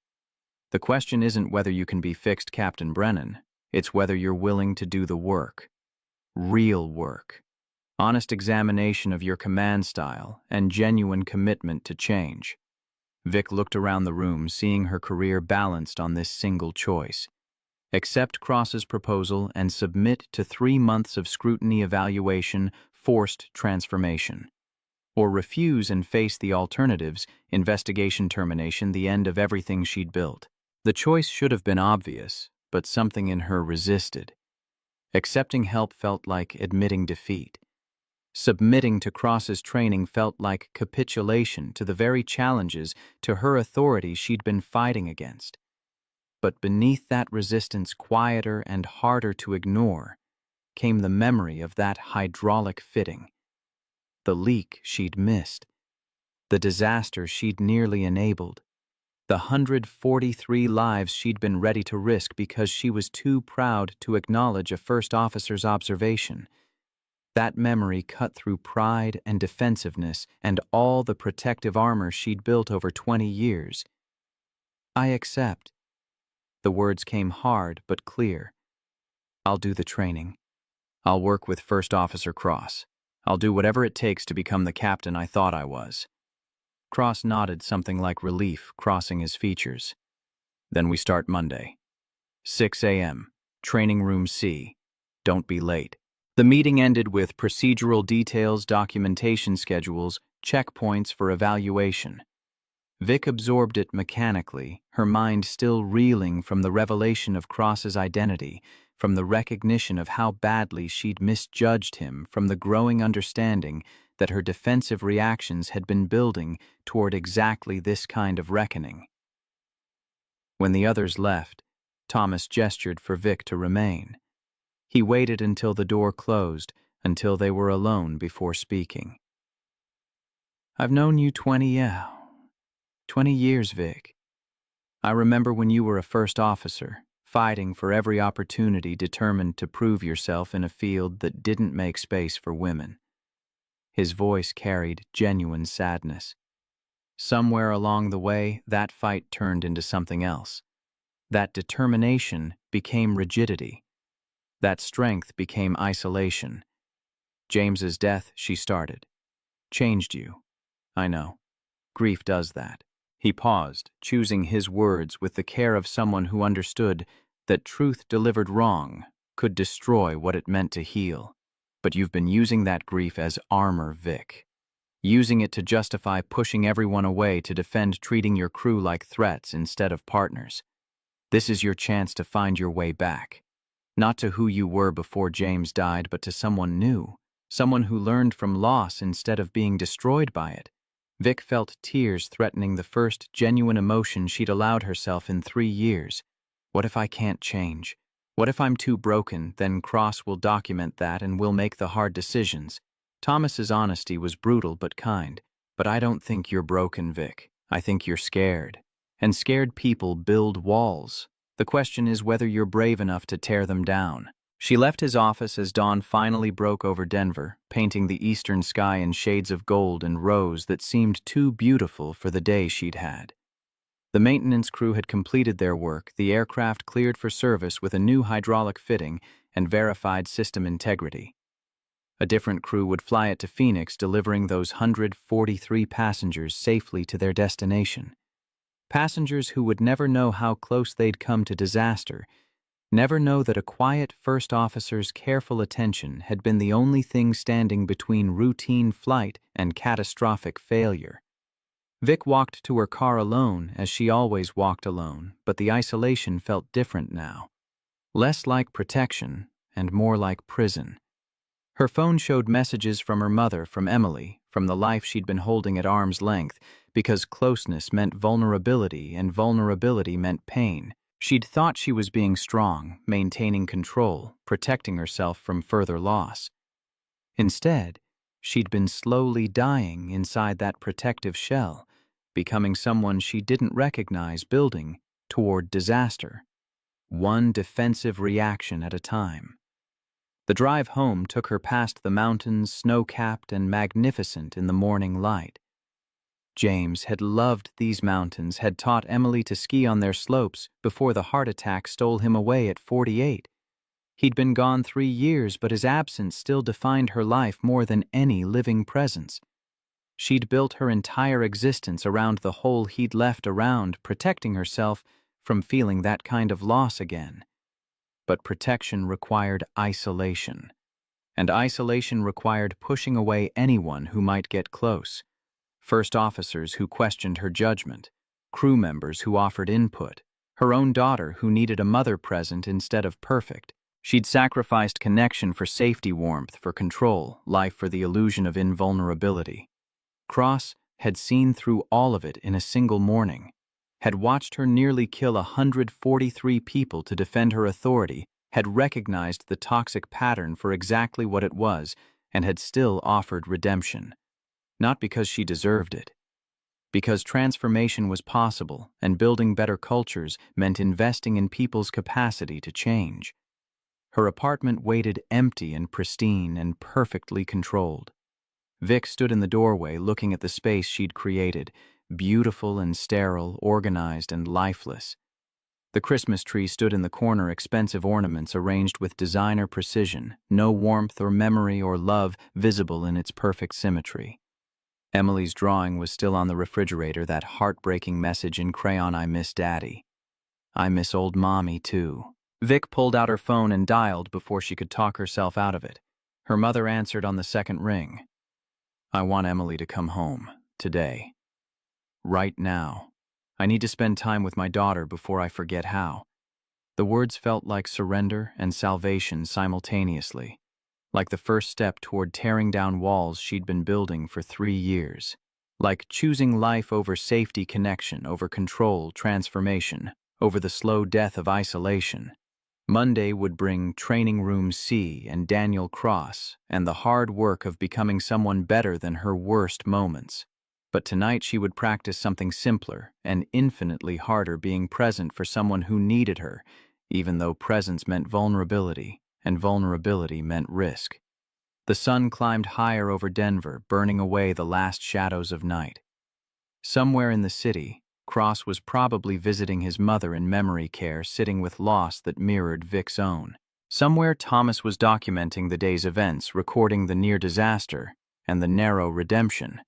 The question isn't whether you can be fixed, Captain Brennan. It's whether you're willing to do the work. Real work. Honest examination of your command style and genuine commitment to change. Vic looked around the room, seeing her career balanced on this single choice. Accept Cross's proposal and submit to 3 months of scrutiny evaluation, forced transformation. Or refuse and face the alternatives, investigation termination, the end of everything she'd built. The choice should have been obvious, but something in her resisted. Accepting help felt like admitting defeat. Submitting to Cross's training felt like capitulation to the very challenges to her authority she'd been fighting against. But beneath that resistance, quieter and harder to ignore, came the memory of that hydraulic fitting. The leak she'd missed. The disaster she'd nearly enabled. The 143 lives she'd been ready to risk because she was too proud to acknowledge a first officer's observation. That memory cut through pride and defensiveness and all the protective armor she'd built over 20 years. I accept. The words came hard but clear. I'll do the training. I'll work with First Officer Cross. I'll do whatever it takes to become the captain I thought I was. Cross nodded, something like relief crossing his features. Then we start Monday. 6 a.m., Training Room C. Don't be late. The meeting ended with procedural details, documentation schedules, checkpoints for evaluation. Vic absorbed it mechanically, her mind still reeling from the revelation of Cross's identity, from the recognition of how badly she'd misjudged him, from the growing understanding that her defensive reactions had been building toward exactly this kind of reckoning. When the others left, Thomas gestured for Vic to remain. He waited until the door closed, until they were alone before speaking. I've known you 20 years, Vic. I remember when you were a first officer, fighting for every opportunity, determined to prove yourself in a field that didn't make space for women. His voice carried genuine sadness. Somewhere along the way, that fight turned into something else. That determination became rigidity. That strength became isolation. James's death, she started, changed you. I know. Grief does that. He paused, choosing his words with the care of someone who understood that truth delivered wrong could destroy what it meant to heal. But you've been using that grief as armor, Vic. Using it to justify pushing everyone away, to defend treating your crew like threats instead of partners. This is your chance to find your way back. Not to who you were before James died, but to someone new. Someone who learned from loss instead of being destroyed by it. Vic felt tears threatening the first genuine emotion she'd allowed herself in 3 years. What if I can't change? What if I'm too broken? Then Cross will document that and we'll make the hard decisions. Thomas's honesty was brutal but kind. But I don't think you're broken, Vic. I think you're scared. And scared people build walls. The question is whether you're brave enough to tear them down. She left his office as dawn finally broke over Denver, painting the eastern sky in shades of gold and rose that seemed too beautiful for the day she'd had. The maintenance crew had completed their work, the aircraft cleared for service with a new hydraulic fitting and verified system integrity. A different crew would fly it to Phoenix, delivering those 143 passengers safely to their destination. Passengers who would never know how close they'd come to disaster, never know that a quiet first officer's careful attention had been the only thing standing between routine flight and catastrophic failure. Vic walked to her car alone, as she always walked alone, but the isolation felt different now. Less like protection and more like prison. Her phone showed messages from her mother, from Emily, from the life she'd been holding at arm's length, because closeness meant vulnerability and vulnerability meant pain. She'd thought she was being strong, maintaining control, protecting herself from further loss. Instead, she'd been slowly dying inside that protective shell, becoming someone she didn't recognize, building toward disaster, one defensive reaction at a time. The drive home took her past the mountains, snow-capped and magnificent in the morning light. James had loved these mountains, had taught Emily to ski on their slopes before the heart attack stole him away at 48. He'd been gone 3 years, but his absence still defined her life more than any living presence. She'd built her entire existence around the hole he'd left around, protecting herself from feeling that kind of loss again. But protection required isolation. And isolation required pushing away anyone who might get close. First officers who questioned her judgment, crew members who offered input, her own daughter who needed a mother present instead of perfect. She'd sacrificed connection for safety, warmth for control, life for the illusion of invulnerability. Cross had seen through all of it in a single morning, had watched her nearly kill 143 people to defend her authority, had recognized the toxic pattern for exactly what it was, and had still offered redemption. Not because she deserved it. Because transformation was possible, and building better cultures meant investing in people's capacity to change. Her apartment waited empty and pristine and perfectly controlled. Vic stood in the doorway looking at the space she'd created, beautiful and sterile, organized and lifeless. The Christmas tree stood in the corner, expensive ornaments arranged with designer precision, no warmth or memory or love visible in its perfect symmetry. Emily's drawing was still on the refrigerator, that heartbreaking message in crayon, "I miss Daddy. I miss old Mommy, too." Vic pulled out her phone and dialed before she could talk herself out of it. Her mother answered on the second ring. "I want Emily to come home, today. Right now. I need to spend time with my daughter before I forget how." The words felt like surrender and salvation simultaneously, like the first step toward tearing down walls she'd been building for 3 years. Like choosing life over safety, connection over control, transformation over the slow death of isolation. Monday would bring Training Room C and Daniel Cross and the hard work of becoming someone better than her worst moments. But tonight she would practice something simpler and infinitely harder, being present for someone who needed her, even though presence meant vulnerability, and vulnerability meant risk. The sun climbed higher over Denver, burning away the last shadows of night. Somewhere in the city, Cross was probably visiting his mother in memory care, sitting with loss that mirrored Vic's own. Somewhere Thomas was documenting the day's events, recording the near disaster and the narrow redemption.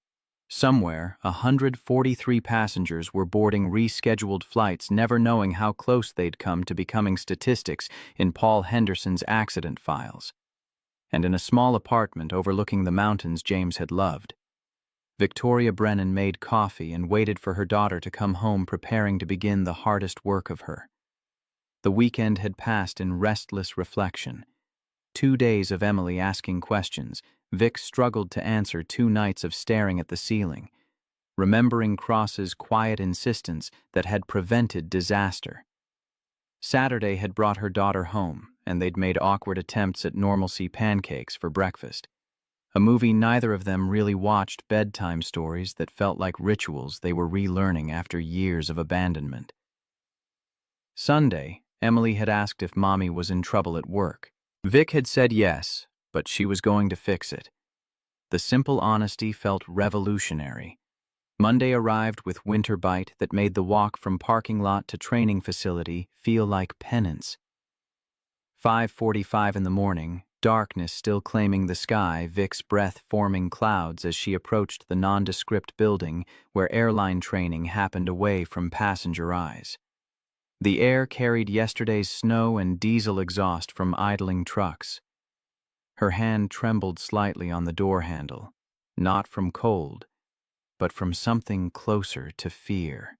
Somewhere, 143 passengers were boarding rescheduled flights, never knowing how close they'd come to becoming statistics in Paul Henderson's accident files. And in a small apartment overlooking the mountains James had loved, Victoria Brennan made coffee and waited for her daughter to come home, preparing to begin the hardest work of her. The weekend had passed in restless reflection. 2 days of Emily asking questions, Vic struggled to answer, 2 nights of staring at the ceiling, remembering Cross's quiet insistence that had prevented disaster. Saturday had brought her daughter home, and they'd made awkward attempts at normalcy pancakes for breakfast. A movie neither of them really watched, bedtime stories that felt like rituals they were relearning after years of abandonment. Sunday, Emily had asked if Mommy was in trouble at work. Vic had said yes, but she was going to fix it. The simple honesty felt revolutionary. Monday arrived with winter bite that made the walk from parking lot to training facility feel like penance. 5:45 in the morning, darkness still claiming the sky, Vic's breath forming clouds as she approached the nondescript building where airline training happened away from passenger eyes. The air carried yesterday's snow and diesel exhaust from idling trucks. Her hand trembled slightly on the door handle, not from cold, but from something closer to fear.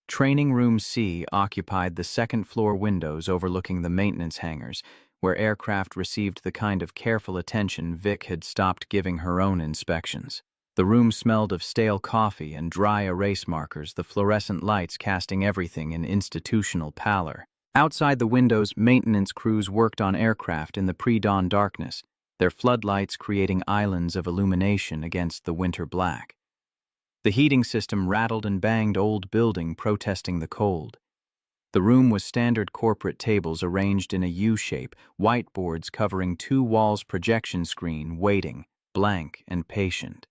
Training Room C occupied the second-floor windows overlooking the maintenance hangars, where aircraft received the kind of careful attention Vic had stopped giving her own inspections. The room smelled of stale coffee and dry erase markers, the fluorescent lights casting everything in institutional pallor. Outside the windows, maintenance crews worked on aircraft in the pre-dawn darkness, their floodlights creating islands of illumination against the winter black. The heating system rattled and banged, old building protesting the cold. The room was standard corporate tables arranged in a U-shape, whiteboards covering 2 walls, projection screen, waiting, blank and patient.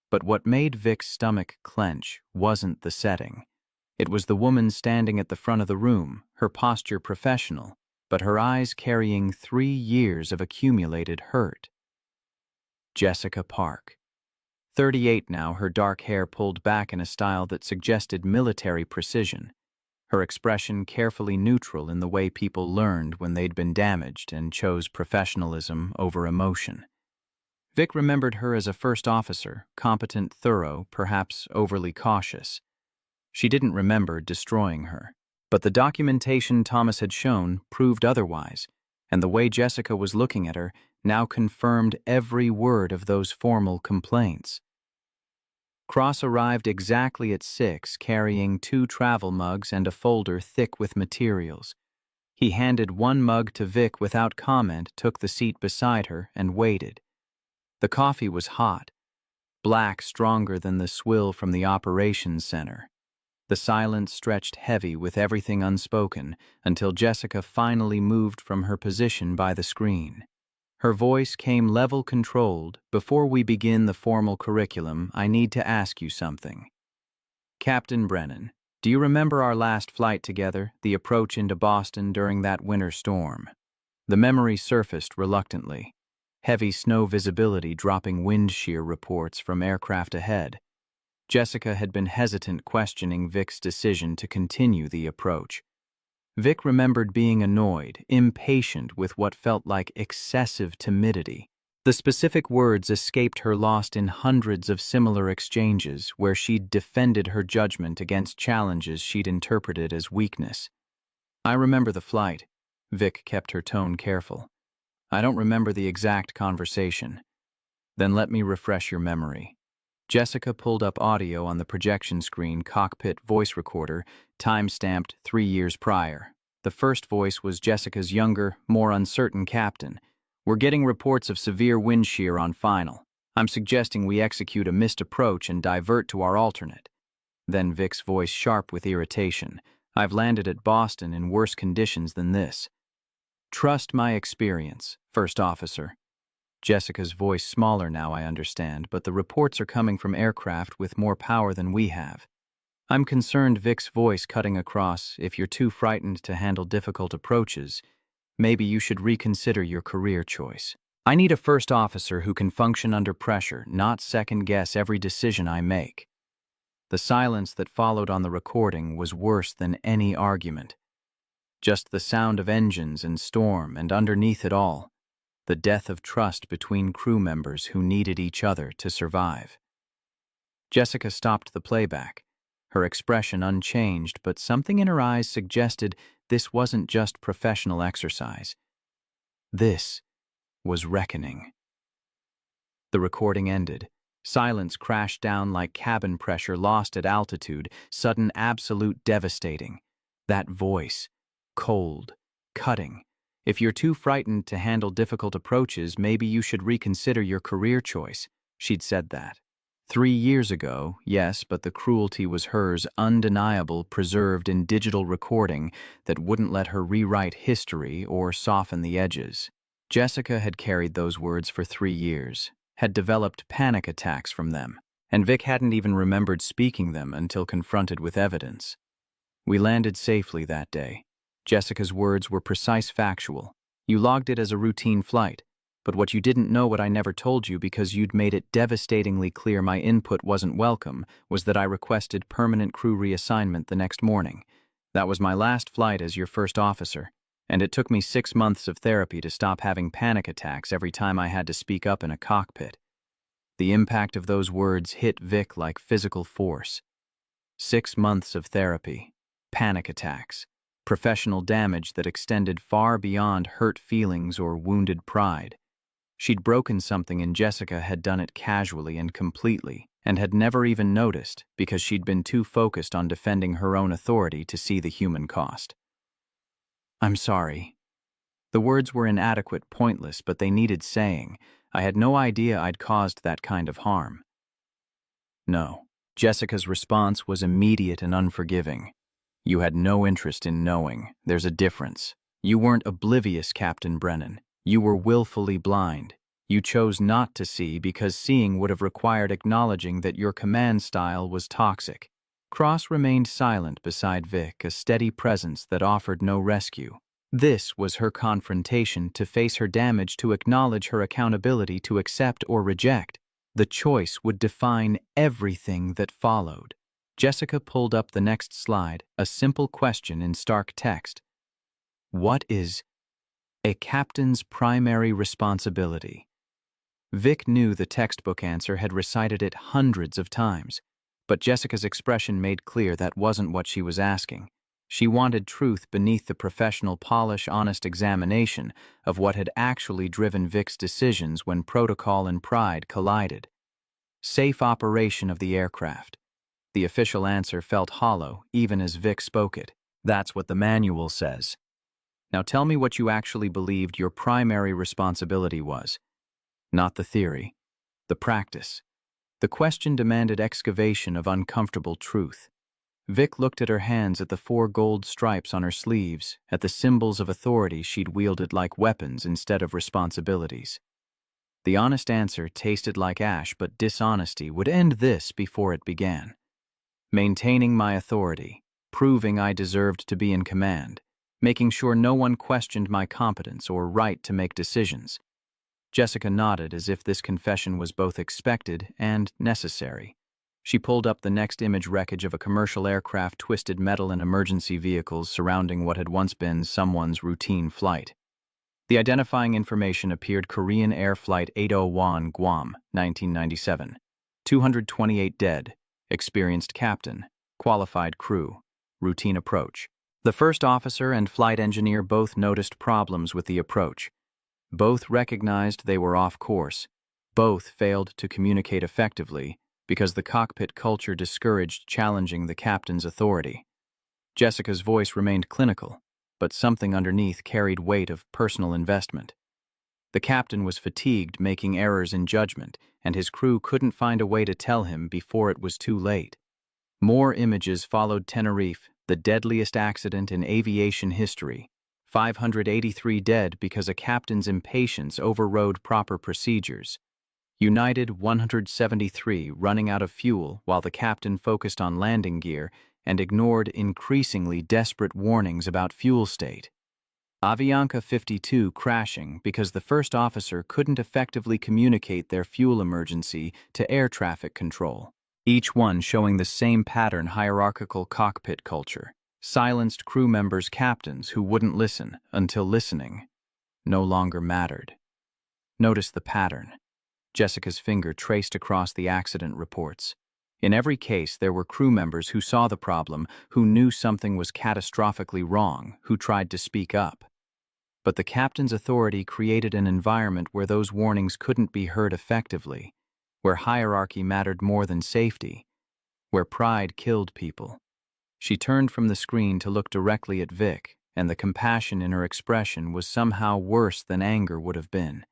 But what made Vic's stomach clench wasn't the setting. It was the woman standing at the front of the room, her posture professional, but her eyes carrying 3 years of accumulated hurt. Jessica Park. 38 now, her dark hair pulled back in a style that suggested military precision. her expression carefully neutral in the way people learned when they'd been damaged and chose professionalism over emotion. Vic remembered her as a first officer, competent, thorough, perhaps overly cautious. She didn't remember destroying her. But the documentation Thomas had shown proved otherwise, and the way Jessica was looking at her now confirmed every word of those formal complaints. Cross arrived exactly at 6, carrying 2 travel mugs and a folder thick with materials. He handed one mug to Vic without comment, took the seat beside her, and waited. The coffee was hot, black, stronger than the swill from the operations center. The silence stretched heavy with everything unspoken until Jessica finally moved from her position by the screen. Her voice came level controlled. "Before we begin the formal curriculum, I need to ask you something. Captain Brennan, do you remember our last flight together, the approach into Boston during that winter storm?" The memory surfaced reluctantly. Heavy snow visibility dropping wind shear reports from aircraft ahead. Jessica had been hesitant, questioning Vic's decision to continue the approach. Vic remembered being annoyed, impatient with what felt like excessive timidity. The specific words escaped her, lost in hundreds of similar exchanges where she'd defended her judgment against challenges she'd interpreted as weakness. "I remember the flight." Vic kept her tone careful. "I don't remember the exact conversation." "Then let me refresh your memory." Jessica pulled up audio on the projection screen, cockpit voice recorder, time-stamped 3 years prior. The first voice was Jessica's younger, more uncertain captain. "We're getting reports of severe wind shear on final. I'm suggesting we execute a missed approach and divert to our alternate." Then Vic's voice sharp with irritation. "I've landed at Boston in worse conditions than this. Trust my experience, first officer." Jessica's voice smaller now, "I understand, but the reports are coming from aircraft with more power than we have." "I'm concerned," Vic's voice cutting across, "if you're too frightened to handle difficult approaches, maybe you should reconsider your career choice. I need a first officer who can function under pressure, not second-guess every decision I make." The silence that followed on the recording was worse than any argument. Just the sound of engines and storm, and underneath it all, the death of trust between crew members who needed each other to survive. Jessica stopped the playback, her expression unchanged, but something in her eyes suggested this wasn't just professional exercise. This was reckoning. The recording ended. Silence crashed down like cabin pressure lost at altitude, sudden, absolute, devastating. That voice, cold, cutting. "If you're too frightened to handle difficult approaches, maybe you should reconsider your career choice." She'd said that 3 years ago, yes, but the cruelty was hers, undeniable, preserved in digital recording that wouldn't let her rewrite history or soften the edges. Jessica had carried those words for 3 years, had developed panic attacks from them, and Vic hadn't even remembered speaking them until confronted with evidence. "We landed safely that day." Jessica's words were precise, factual. "You logged it as a routine flight, but what you didn't know, what I never told you because you'd made it devastatingly clear my input wasn't welcome, was that I requested permanent crew reassignment the next morning. That was my last flight as your first officer, and it took me 6 months of therapy to stop having panic attacks every time I had to speak up in a cockpit." The impact of those words hit Vic like physical force. 6 months of therapy, panic attacks, professional damage that extended far beyond hurt feelings or wounded pride. She'd broken something, and Jessica had done it casually and completely, and had never even noticed because she'd been too focused on defending her own authority to see the human cost. "I'm sorry." The words were inadequate, pointless, but they needed saying. "I had no idea I'd caused that kind of harm." "No." Jessica's response was immediate and unforgiving. "You had no interest in knowing. There's a difference. You weren't oblivious, Captain Brennan. You were willfully blind. You chose not to see because seeing would have required acknowledging that your command style was toxic." Cross remained silent beside Vic, a steady presence that offered no rescue. This was her confrontation, to face her damage, to acknowledge her accountability, to accept or reject. The choice would define everything that followed. Jessica pulled up the next slide, a simple question in stark text. What is a captain's primary responsibility? Vic knew the textbook answer, had recited it hundreds of times, but Jessica's expression made clear that wasn't what she was asking. She wanted truth beneath the professional polish, honest examination of what had actually driven Vic's decisions when protocol and pride collided. Safe operation of the aircraft. The official answer felt hollow, even as Vic spoke it. That's what the manual says. Now tell me what you actually believed your primary responsibility was. Not the theory, the practice. The question demanded excavation of uncomfortable truth. Vic looked at her hands, at the 4 gold stripes on her sleeves, at the symbols of authority she'd wielded like weapons instead of responsibilities. The honest answer tasted like ash, but dishonesty would end this before it began. Maintaining my authority, proving I deserved to be in command, making sure no one questioned my competence or right to make decisions. Jessica nodded as if this confession was both expected and necessary. She pulled up the next image, wreckage of a commercial aircraft, twisted metal, and emergency vehicles surrounding what had once been someone's routine flight. The identifying information appeared: Korean Air Flight 801, Guam, 1997. 228 dead, experienced captain, qualified crew, routine approach. The first officer and flight engineer both noticed problems with the approach. Both recognized they were off course. Both failed to communicate effectively because the cockpit culture discouraged challenging the captain's authority. Jessica's voice remained clinical, but something underneath carried weight of personal investment. The captain was fatigued making errors in judgment, and his crew couldn't find a way to tell him before it was too late. More images followed. Tenerife, the deadliest accident in aviation history. 583 dead because a captain's impatience overrode proper procedures. United, 173 running out of fuel while the captain focused on landing gear and ignored increasingly desperate warnings about fuel state. Avianca 52 crashing because the first officer couldn't effectively communicate their fuel emergency to air traffic control. Each one showing the same pattern: hierarchical cockpit culture. Silenced crew members, captains who wouldn't listen until listening no longer mattered. Notice the pattern. Jessica's finger traced across the accident reports. In every case, there were crew members who saw the problem, who knew something was catastrophically wrong, who tried to speak up. But the captain's authority created an environment where those warnings couldn't be heard effectively, where hierarchy mattered more than safety, where pride killed people. She turned from the screen to look directly at Vic, and the compassion in her expression was somehow worse than anger would have been.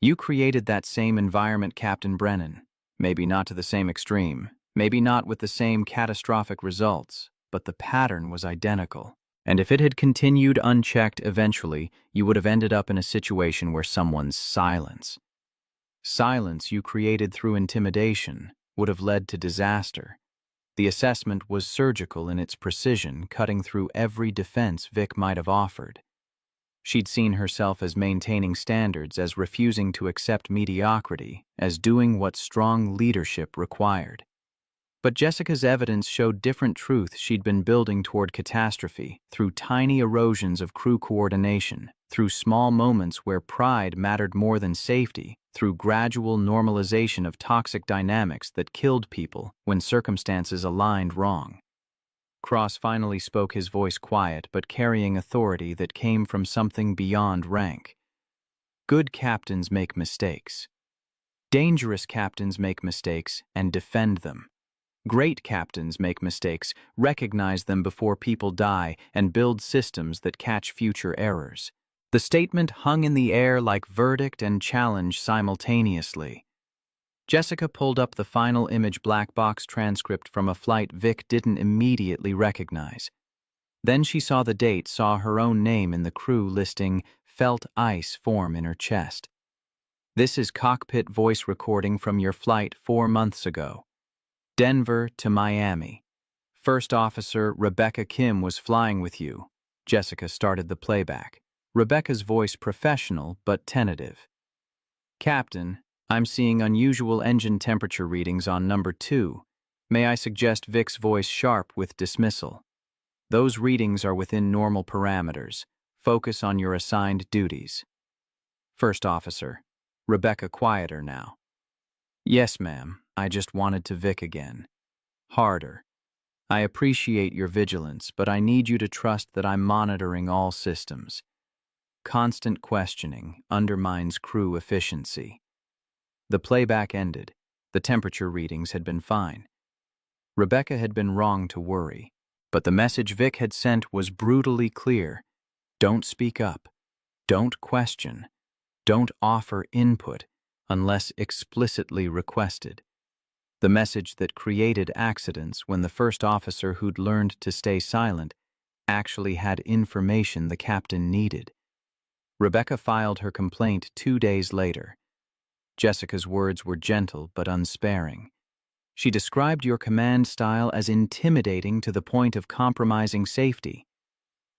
You created that same environment, Captain Brennan. Maybe not to the same extreme, maybe not with the same catastrophic results, but the pattern was identical. And if it had continued unchecked, eventually, you would have ended up in a situation where someone's silence you created through intimidation would have led to disaster. The assessment was surgical in its precision, cutting through every defense Vic might have offered. She'd seen herself as maintaining standards, as refusing to accept mediocrity, as doing what strong leadership required. But Jessica's evidence showed different truth. She'd been building toward catastrophe through tiny erosions of crew coordination, through small moments where pride mattered more than safety, through gradual normalization of toxic dynamics that killed people when circumstances aligned wrong. Cross finally spoke, his voice quiet but carrying authority that came from something beyond rank. Good captains make mistakes. Dangerous captains make mistakes and defend them. Great captains make mistakes, recognize them before people die, and build systems that catch future errors. The statement hung in the air like verdict and challenge simultaneously. Jessica pulled up the final image, black box transcript from a flight Vic didn't immediately recognize. Then she saw the date, saw her own name in the crew listing, felt ice form in her chest. This is cockpit voice recording from your flight 4 months ago. Denver to Miami. First Officer Rebecca Kim was flying with you. Jessica started the playback. Rebecca's voice professional but tentative. Captain, I'm seeing unusual engine temperature readings on number 2. May I suggest Vic's voice sharp with dismissal? Those readings are within normal parameters. Focus on your assigned duties. First officer. Rebecca quieter now. Yes, ma'am. I just wanted to Vic again. Harder. I appreciate your vigilance, but I need you to trust that I'm monitoring all systems. Constant questioning undermines crew efficiency. The playback ended. The temperature readings had been fine. Rebecca had been wrong to worry, but the message Vic had sent was brutally clear. Don't speak up. Don't question. Don't offer input unless explicitly requested. The message that created accidents when the first officer who'd learned to stay silent actually had information the captain needed. Rebecca filed her complaint 2 days later. Jessica's words were gentle but unsparing. She described your command style as intimidating to the point of compromising safety.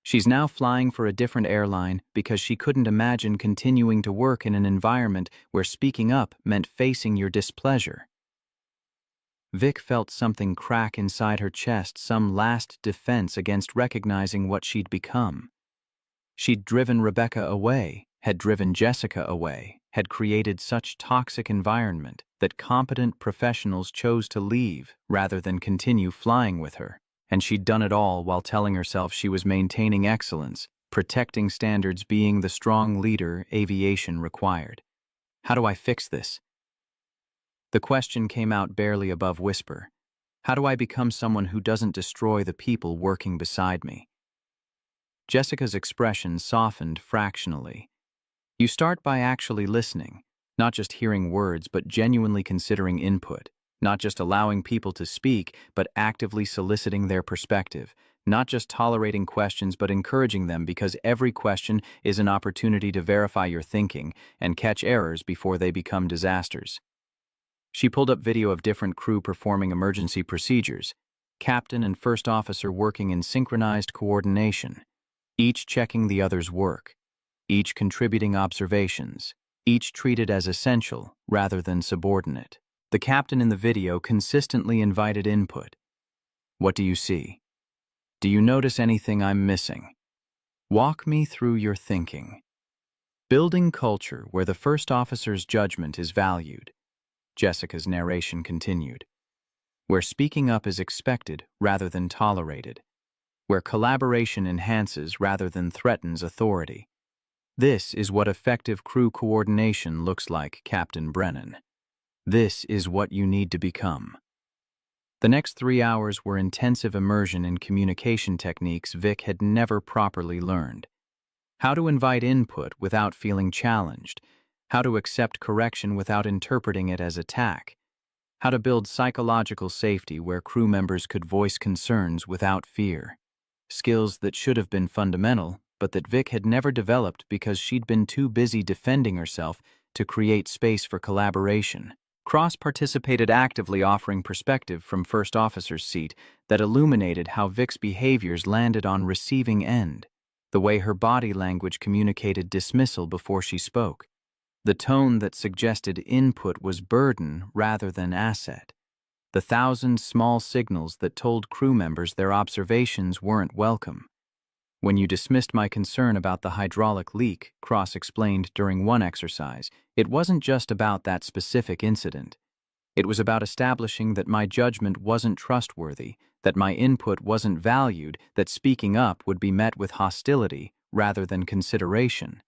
She's now flying for a different airline because she couldn't imagine continuing to work in an environment where speaking up meant facing your displeasure. Vic felt something crack inside her chest, some last defense against recognizing what she'd become. She'd driven Rebecca away, had driven Jessica away, had created such toxic environment that competent professionals chose to leave rather than continue flying with her. And she'd done it all while telling herself she was maintaining excellence, protecting standards, being the strong leader aviation required. How do I fix this? The question came out barely above whisper. How do I become someone who doesn't destroy the people working beside me? Jessica's expression softened fractionally. You start by actually listening, not just hearing words, but genuinely considering input, not just allowing people to speak, but actively soliciting their perspective, not just tolerating questions, but encouraging them, because every question is an opportunity to verify your thinking and catch errors before they become disasters. She pulled up video of different crew performing emergency procedures, captain and first officer working in synchronized coordination, each checking the other's work, each contributing observations, each treated as essential rather than subordinate. The captain in the video consistently invited input. What do you see? Do you notice anything I'm missing? Walk me through your thinking. Building culture where the first officer's judgment is valued. Jessica's narration continued. Where speaking up is expected rather than tolerated. Where collaboration enhances rather than threatens authority. This is what effective crew coordination looks like, Captain Brennan. This is what you need to become. The next 3 hours were intensive immersion in communication techniques Vic had never properly learned. How to invite input without feeling challenged. How to accept correction without interpreting it as attack. How to build psychological safety where crew members could voice concerns without fear. Skills that should have been fundamental, but that Vic had never developed because she'd been too busy defending herself to create space for collaboration. Cross participated actively, offering perspective from first officer's seat that illuminated how Vic's behaviors landed on receiving end. The way her body language communicated dismissal before she spoke. The tone that suggested input was burden rather than asset. The 1,000 small signals that told crew members their observations weren't welcome. When you dismissed my concern about the hydraulic leak, Cross explained during one exercise, it wasn't just about that specific incident. It was about establishing that my judgment wasn't trustworthy, that my input wasn't valued, that speaking up would be met with hostility rather than consideration.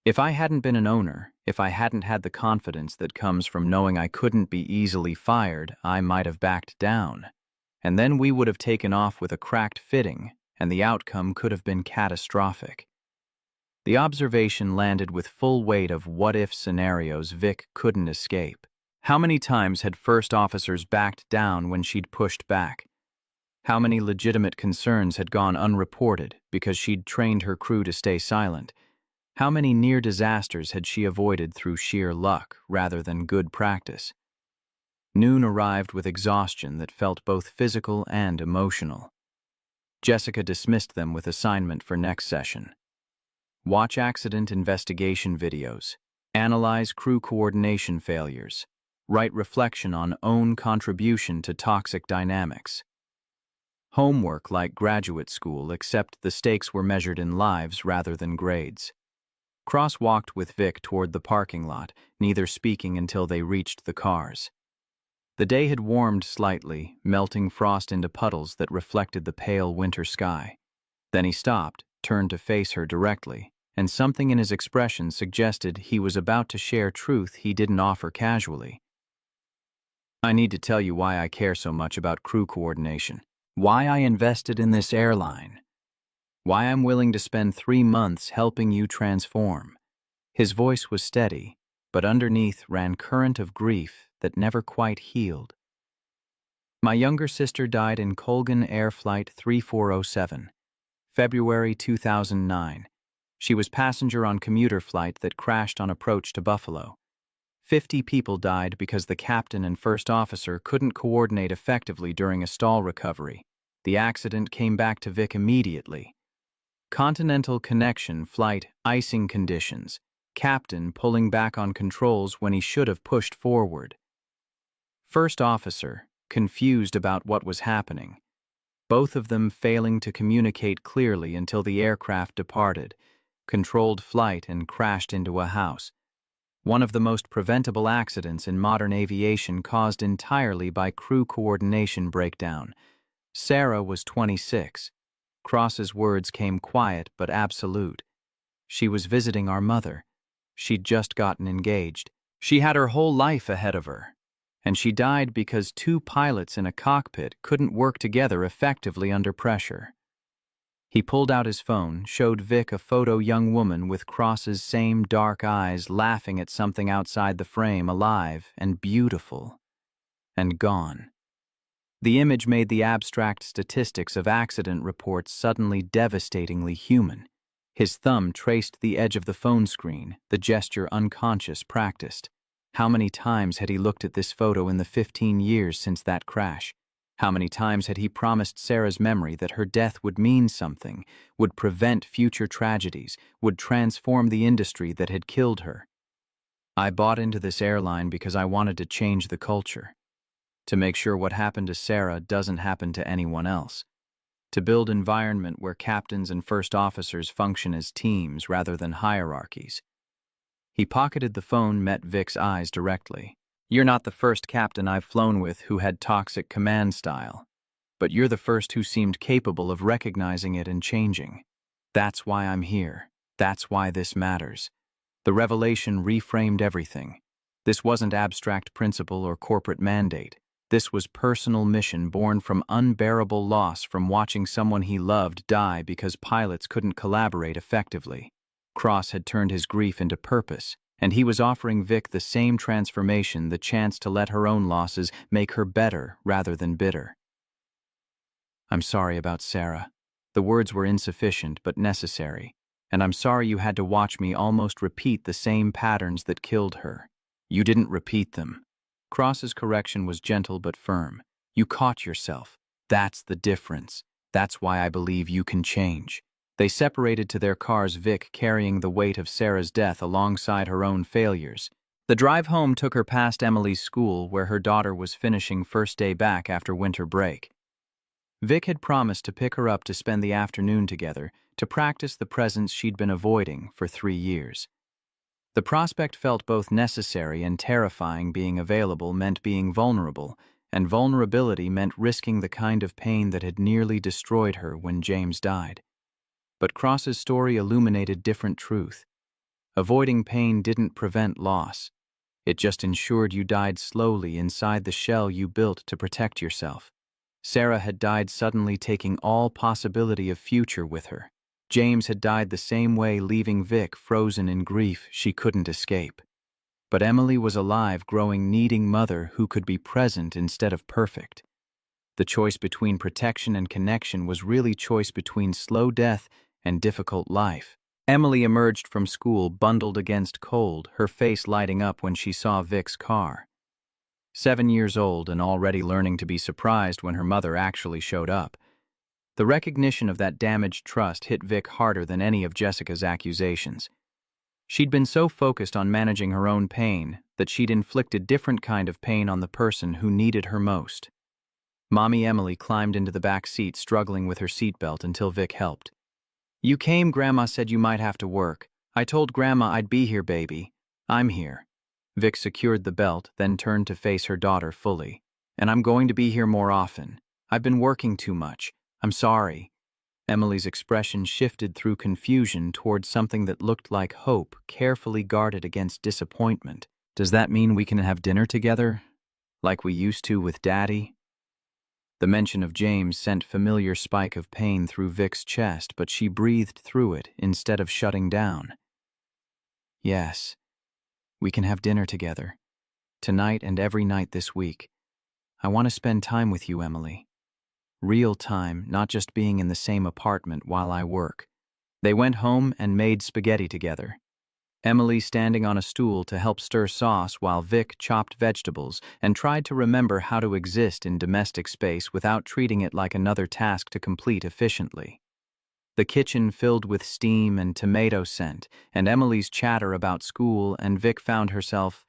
If I hadn't been an owner, if I hadn't had the confidence that comes from knowing I couldn't be easily fired, I might have backed down. And then we would have taken off with a cracked fitting, and the outcome could have been catastrophic. The observation landed with full weight of what-if scenarios Vic couldn't escape. How many times had first officers backed down when she'd pushed back? How many legitimate concerns had gone unreported because she'd trained her crew to stay silent? How many near disasters had she avoided through sheer luck rather than good practice? Noon arrived with exhaustion that felt both physical and emotional. Jessica dismissed them with assignment for next session. Watch accident investigation videos. Analyze crew coordination failures. Write reflection on own contribution to toxic dynamics. Homework like graduate school, except the stakes were measured in lives rather than grades. Cross walked with Vic toward the parking lot, neither speaking until they reached the cars. The day had warmed slightly, melting frost into puddles that reflected the pale winter sky. Then he stopped, turned to face her directly, and something in his expression suggested he was about to share truth he didn't offer casually. I need to tell you why I care so much about crew coordination, why I invested in this airline, why I'm willing to spend 3 months helping you transform. His voice was steady, but underneath ran current of grief that never quite healed. My younger sister died in Colgan Air Flight 3407, February 2009. She was passenger on commuter flight that crashed on approach to Buffalo. 50 people died because the captain and first officer couldn't coordinate effectively during a stall recovery. The accident came back to Vic immediately. Continental connection, flight, icing conditions, captain pulling back on controls when he should have pushed forward. First officer, confused about what was happening. Both of them failing to communicate clearly until the aircraft departed, controlled flight and crashed into a house. One of the most preventable accidents in modern aviation caused entirely by crew coordination breakdown. Sarah was 26. Cross's words came quiet but absolute. She was visiting our mother. She'd just gotten engaged. She had her whole life ahead of her. And she died because 2 pilots in a cockpit couldn't work together effectively under pressure. He pulled out his phone, showed Vic a photo young woman with Cross's same dark eyes laughing at something outside the frame, alive and beautiful. And gone. The image made the abstract statistics of accident reports suddenly devastatingly human. His thumb traced the edge of the phone screen, the gesture unconscious practiced. How many times had he looked at this photo in the 15 years since that crash? How many times had he promised Sarah's memory that her death would mean something, would prevent future tragedies, would transform the industry that had killed her? I bought into this airline because I wanted to change the culture. To make sure what happened to Sarah doesn't happen to anyone else. To build an environment where captains and first officers function as teams rather than hierarchies. He pocketed the phone, met Vic's eyes directly. You're not the first captain I've flown with who had toxic command style, but you're the first who seemed capable of recognizing it and changing. That's why I'm here. That's why this matters. The revelation reframed everything. This wasn't abstract principle or corporate mandate. This was personal mission born from unbearable loss from watching someone he loved die because pilots couldn't collaborate effectively. Cross had turned his grief into purpose, and he was offering Vic the same transformation, the chance to let her own losses make her better rather than bitter. I'm sorry about Sarah. The words were insufficient but necessary, and I'm sorry you had to watch me almost repeat the same patterns that killed her. You didn't repeat them. Cross's correction was gentle but firm. You caught yourself. That's the difference. That's why I believe you can change. They separated to their cars, Vic carrying the weight of Sarah's death alongside her own failures. The drive home took her past Emily's school, where her daughter was finishing first day back after winter break. Vic had promised to pick her up to spend the afternoon together, to practice the presence she'd been avoiding for 3 years. The prospect felt both necessary and terrifying. Being available meant being vulnerable, and vulnerability meant risking the kind of pain that had nearly destroyed her when James died. But Cross's story illuminated different truth. Avoiding pain didn't prevent loss. It just ensured you died slowly inside the shell you built to protect yourself. Sarah had died suddenly, taking all possibility of future with her. James had died the same way, leaving Vic frozen in grief she couldn't escape. But Emily was alive, growing, needing mother who could be present instead of perfect. The choice between protection and connection was really choice between slow death and difficult life. Emily emerged from school bundled against cold, her face lighting up when she saw Vic's car. 7 years old and already learning to be surprised when her mother actually showed up. The recognition of that damaged trust hit Vic harder than any of Jessica's accusations. She'd been so focused on managing her own pain that she'd inflicted different kind of pain on the person who needed her most. Mommy Emily climbed into the back seat, struggling with her seatbelt until Vic helped. "You came, Grandma said you might have to work. I told Grandma I'd be here, baby. I'm here." Vic secured the belt, then turned to face her daughter fully. "And I'm going to be here more often. I've been working too much. I'm sorry." Emily's expression shifted through confusion toward something that looked like hope, carefully guarded against disappointment. "Does that mean we can have dinner together? Like we used to with Daddy?" The mention of James sent familiar spike of pain through Vic's chest, but she breathed through it instead of shutting down. "Yes, we can have dinner together. Tonight and every night this week. I want to spend time with you, Emily. Real time, not just being in the same apartment while I work." They went home and made spaghetti together. Emily standing on a stool to help stir sauce while Vic chopped vegetables and tried to remember how to exist in domestic space without treating it like another task to complete efficiently. The kitchen filled with steam and tomato scent, and Emily's chatter about school, and Vic found herself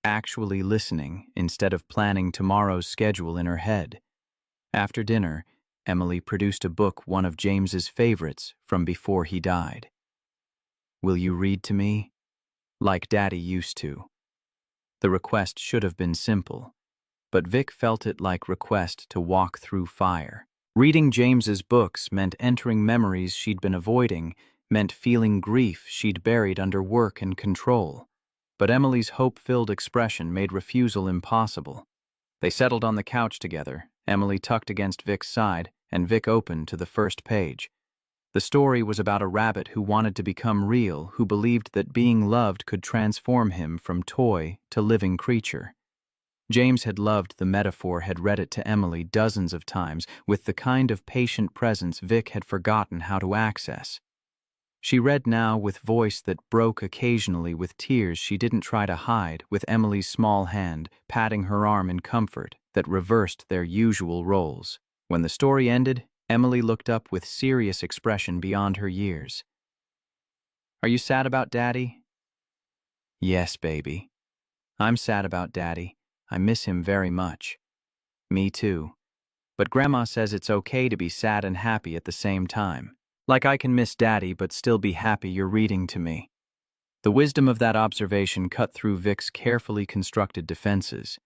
actually listening instead of planning tomorrow's schedule in her head. After dinner, Emily produced a book, one of James's favorites from before he died. "Will you read to me? Like Daddy used to." The request should have been simple, but Vic felt it like request to walk through fire. Reading James's books meant entering memories she'd been avoiding, meant feeling grief she'd buried under work and control. But Emily's hope-filled expression made refusal impossible. They settled on the couch together, Emily tucked against Vic's side, and Vic opened to the first page. The story was about a rabbit who wanted to become real, who believed that being loved could transform him from toy to living creature. James had loved the metaphor, had read it to Emily dozens of times, with the kind of patient presence Vic had forgotten how to access. She read now with voice that broke occasionally, with tears she didn't try to hide, with Emily's small hand patting her arm in comfort that reversed their usual roles. When the story ended, Emily looked up with serious expression beyond her years. "Are you sad about Daddy?" "Yes, baby. I'm sad about Daddy. I miss him very much." "Me too. But Grandma says it's okay to be sad and happy at the same time. Like I can miss Daddy but still be happy you're reading to me." The wisdom of that observation cut through Vic's carefully constructed defenses.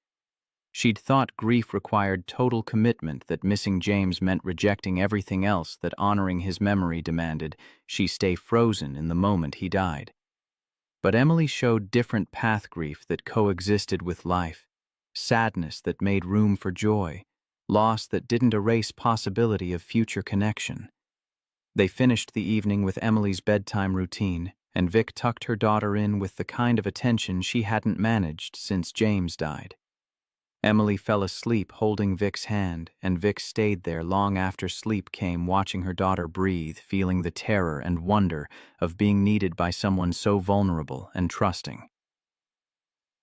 She'd thought grief required total commitment, that missing James meant rejecting everything else, that honoring his memory demanded she stay frozen in the moment he died. But Emily showed different path: grief that coexisted with life, sadness that made room for joy, loss that didn't erase possibility of future connection. They finished the evening with Emily's bedtime routine, and Vic tucked her daughter in with the kind of attention she hadn't managed since James died. Emily fell asleep holding Vic's hand, and Vic stayed there long after sleep came, watching her daughter breathe, feeling the terror and wonder of being needed by someone so vulnerable and trusting.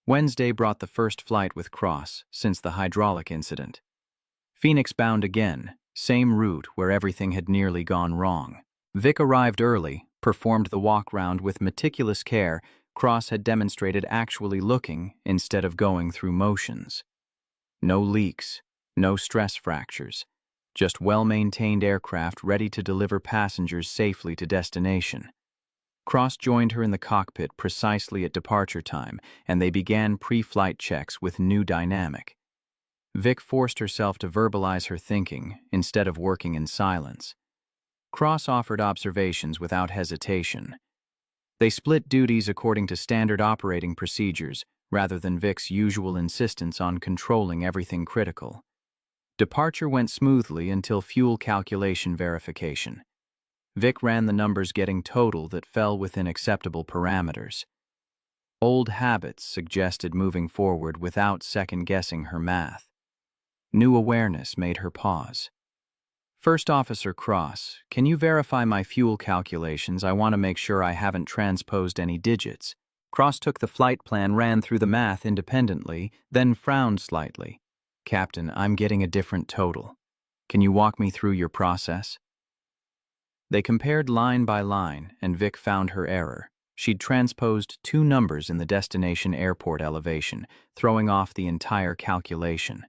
Wednesday brought the first flight with Cross since the hydraulic incident. Phoenix bound again, same route where everything had nearly gone wrong. Vic arrived early, performed the walk-round with meticulous care Cross had demonstrated, actually looking instead of going through motions. No leaks, no stress fractures, just well-maintained aircraft ready to deliver passengers safely to destination. Cross joined her in the cockpit precisely at departure time, and they began pre-flight checks with new dynamic. Vic forced herself to verbalize her thinking instead of working in silence. Cross offered observations without hesitation. They split duties according to standard operating procedures, rather than Vic's usual insistence on controlling everything critical. Departure went smoothly until fuel calculation verification. Vic ran the numbers, getting total that fell within acceptable parameters. Old habits suggested moving forward without second-guessing her math. New awareness made her pause. "First Officer Cross, can you verify my fuel calculations? I want to make sure I haven't transposed any digits." Cross took the flight plan, ran through the math independently, then frowned slightly. "Captain, I'm getting a different total. Can you walk me through your process?" They compared line by line, and Vic found her error. She'd transposed two numbers in the destination airport elevation, throwing off the entire calculation.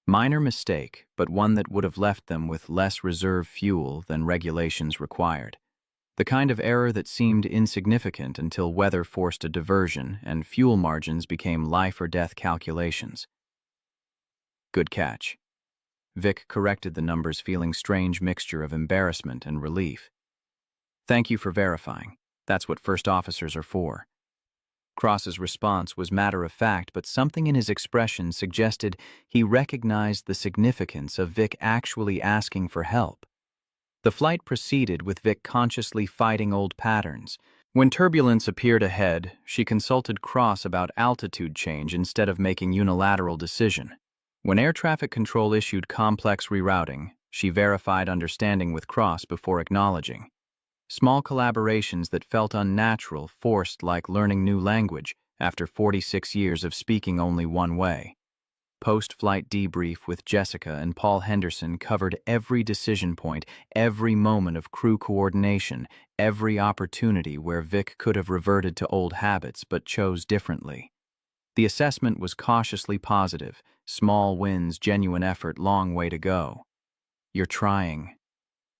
Minor mistake, but one that would have left them with less reserve fuel than regulations required. The kind of error that seemed insignificant until weather forced a diversion and fuel margins became life-or-death calculations. Good catch. Vic corrected the numbers, feeling strange mixture of embarrassment and relief. Thank you for verifying. That's what first officers are for. Cross's response was matter-of-fact, but something in his expression suggested he recognized the significance of Vic actually asking for help. The flight proceeded with Vic consciously fighting old patterns. When turbulence appeared ahead, she consulted Cross about altitude change instead of making unilateral decision. When air traffic control issued complex rerouting, she verified understanding with Cross before acknowledging. Small collaborations that felt unnatural, forced like learning new language after 46 years of speaking only one way. Post-flight debrief with Jessica and Paul Henderson covered every decision point, every moment of crew coordination, every opportunity where Vic could have reverted to old habits but chose differently. The assessment was cautiously positive. Small wins, genuine effort, long way to go. You're trying.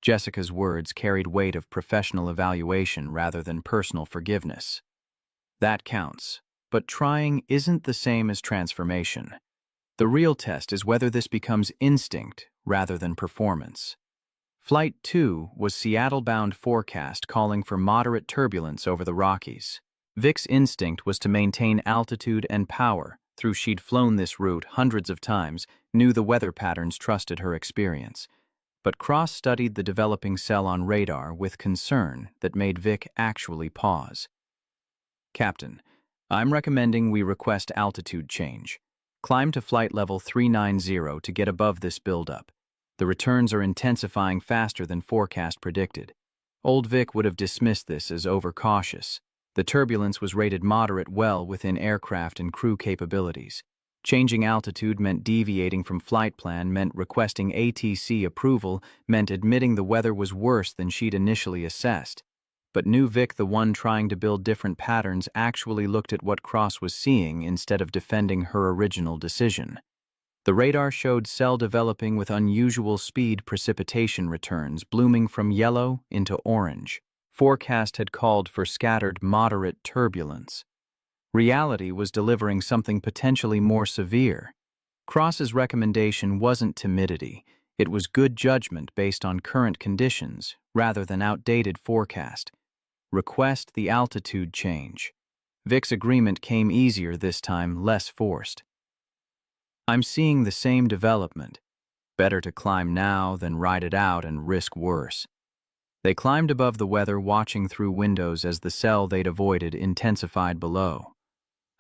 Jessica's words carried weight of professional evaluation rather than personal forgiveness. That counts, but trying isn't the same as transformation. The real test is whether this becomes instinct rather than performance. Flight 2 was Seattle-bound forecast calling for moderate turbulence over the Rockies. Vic's instinct was to maintain altitude and power, through she'd flown this route hundreds of times, knew the weather patterns, trusted her experience. But Cross studied the developing cell on radar with concern that made Vic actually pause. Captain, I'm recommending we request altitude change. Climb to flight level 390 to get above this buildup. The returns are intensifying faster than forecast predicted. Old Vic would have dismissed this as overcautious. The turbulence was rated moderate, well within aircraft and crew capabilities. Changing altitude meant deviating from flight plan, meant requesting ATC approval, meant admitting the weather was worse than she'd initially assessed. But new Vic, the one trying to build different patterns, actually looked at what Cross was seeing instead of defending her original decision. The radar showed cell developing with unusual speed, precipitation returns blooming from yellow into orange. Forecast had called for scattered, moderate turbulence. Reality was delivering something potentially more severe. Cross's recommendation wasn't timidity. It was good judgment based on current conditions rather than outdated forecast. Request the altitude change. Vic's agreement came easier this time, less forced. I'm seeing the same development. Better to climb now than ride it out and risk worse. They climbed above the weather, watching through windows as the cell they'd avoided intensified below.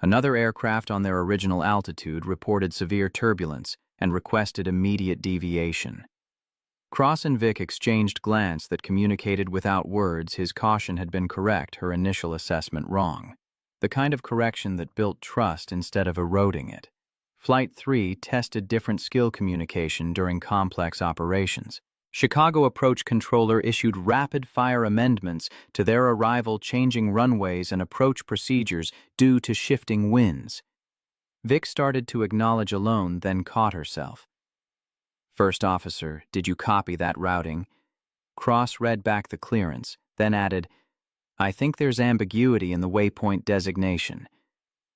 Another aircraft on their original altitude reported severe turbulence and requested immediate deviation. Cross and Vic exchanged glance that communicated without words his caution had been correct, her initial assessment wrong. The kind of correction that built trust instead of eroding it. Flight 3 tested different skill communication during complex operations. Chicago approach controller issued rapid-fire amendments to their arrival, changing runways and approach procedures due to shifting winds. Vic started to acknowledge alone, then caught herself. First officer, did you copy that routing? Cross read back the clearance, then added, I think there's ambiguity in the waypoint designation.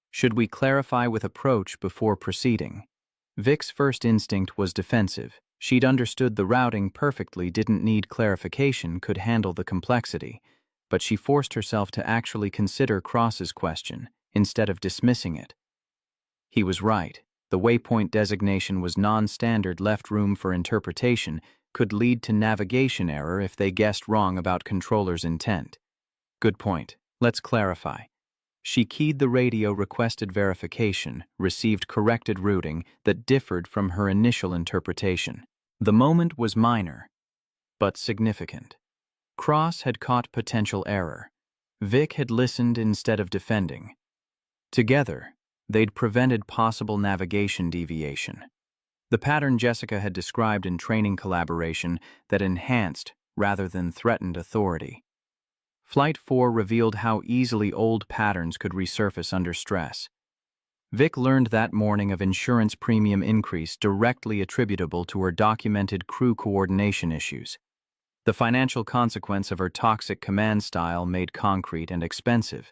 Should we clarify with approach before proceeding? Vic's first instinct was defensive. She'd understood the routing perfectly, didn't need clarification, could handle the complexity. But she forced herself to actually consider Cross's question, instead of dismissing it. He was right. The waypoint designation was non-standard, left room for interpretation, could lead to navigation error if they guessed wrong about controller's intent. Good point. Let's clarify. She keyed the radio, requested verification, received corrected routing that differed from her initial interpretation. The moment was minor, but significant. Cross had caught potential error. Vic had listened instead of defending. Together, they'd prevented possible navigation deviation. The pattern Jessica had described in training collaboration that enhanced rather than threatened authority. Flight 4 revealed how easily old patterns could resurface under stress. Vic learned that morning of insurance premium increase directly attributable to her documented crew coordination issues. The financial consequence of her toxic command style made concrete and expensive.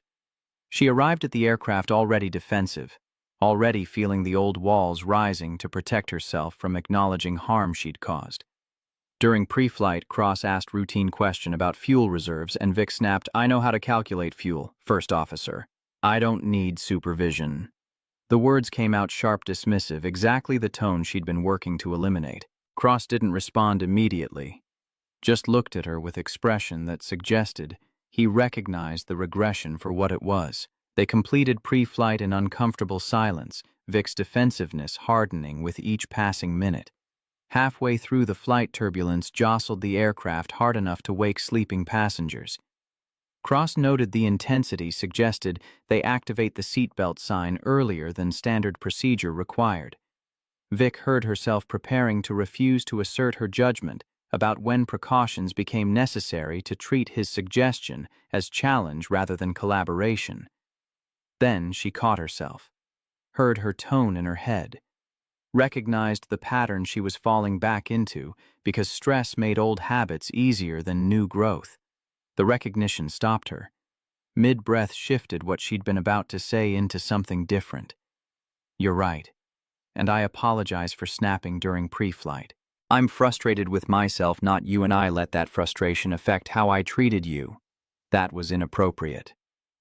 She arrived at the aircraft already defensive, already feeling the old walls rising to protect herself from acknowledging harm she'd caused. During pre-flight, Cross asked routine question about fuel reserves, and Vic snapped, "I know how to calculate fuel, first officer. I don't need supervision." The words came out sharp, dismissive, exactly the tone she'd been working to eliminate. Cross didn't respond immediately, just looked at her with expression that suggested he recognized the regression for what it was. They completed pre-flight in uncomfortable silence, Vic's defensiveness hardening with each passing minute. Halfway through, the flight turbulence jostled the aircraft hard enough to wake sleeping passengers. Cross noted the intensity suggested they activate the seatbelt sign earlier than standard procedure required. Vic heard herself preparing to refuse to assert her judgment about when precautions became necessary to treat his suggestion as challenge rather than collaboration. Then she caught herself, heard her tone in her head, recognized the pattern she was falling back into because stress made old habits easier than new growth. The recognition stopped her. Mid-breath shifted what she'd been about to say into something different. "You're right, and I apologize for snapping during pre-flight. I'm frustrated with myself, not you, and I let that frustration affect how I treated you. That was inappropriate."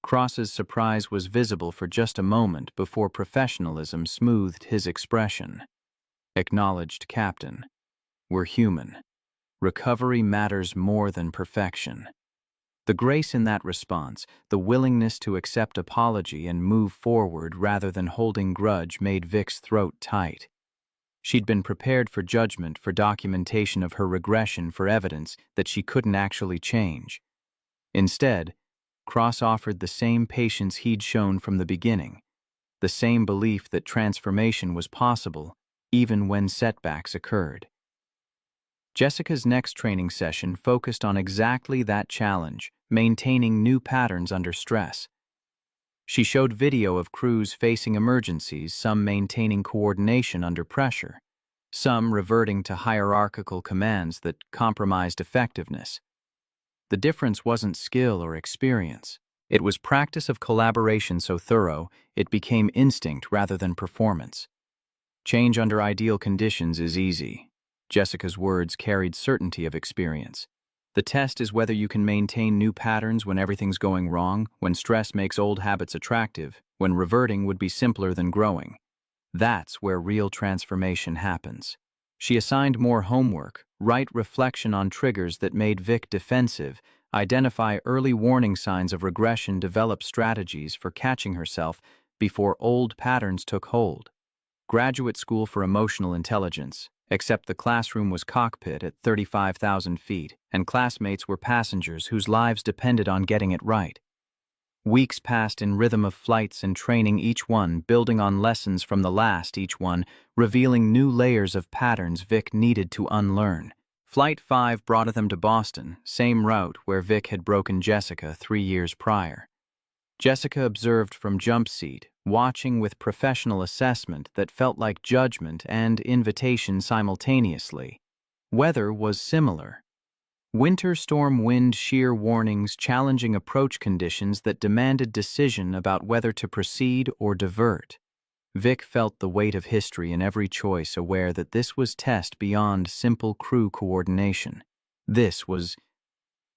Cross's surprise was visible for just a moment before professionalism smoothed his expression. "Acknowledged, Captain. We're human. Recovery matters more than perfection." The grace in that response, the willingness to accept apology and move forward rather than holding grudge, made Vic's throat tight. She'd been prepared for judgment, for documentation of her regression, for evidence that she couldn't actually change. Instead, Cross offered the same patience he'd shown from the beginning, the same belief that transformation was possible even when setbacks occurred. Jessica's next training session focused on exactly that challenge, maintaining new patterns under stress. She showed video of crews facing emergencies, some maintaining coordination under pressure, some reverting to hierarchical commands that compromised effectiveness. The difference wasn't skill or experience. It was practice of collaboration so thorough it became instinct rather than performance. Change under ideal conditions is easy. Jessica's words carried certainty of experience. The test is whether you can maintain new patterns when everything's going wrong, when stress makes old habits attractive, when reverting would be simpler than growing. That's where real transformation happens. She assigned more homework, write reflection on triggers that made Vic defensive, identify early warning signs of regression, develop strategies for catching herself before old patterns took hold. Graduate school for emotional intelligence, except the classroom was cockpit at 35,000 feet, and classmates were passengers whose lives depended on getting it right. Weeks passed in rhythm of flights and training, each one building on lessons from the last, each one revealing new layers of patterns Vic needed to unlearn. Flight 5 brought them to Boston, same route where Vic had broken Jessica 3 years prior. Jessica observed from jump seat, watching with professional assessment that felt like judgment and invitation simultaneously. Weather was similar. Winter storm wind shear warnings, challenging approach conditions that demanded decision about whether to proceed or divert. Vic felt the weight of history in every choice, aware that this was test beyond simple crew coordination. This was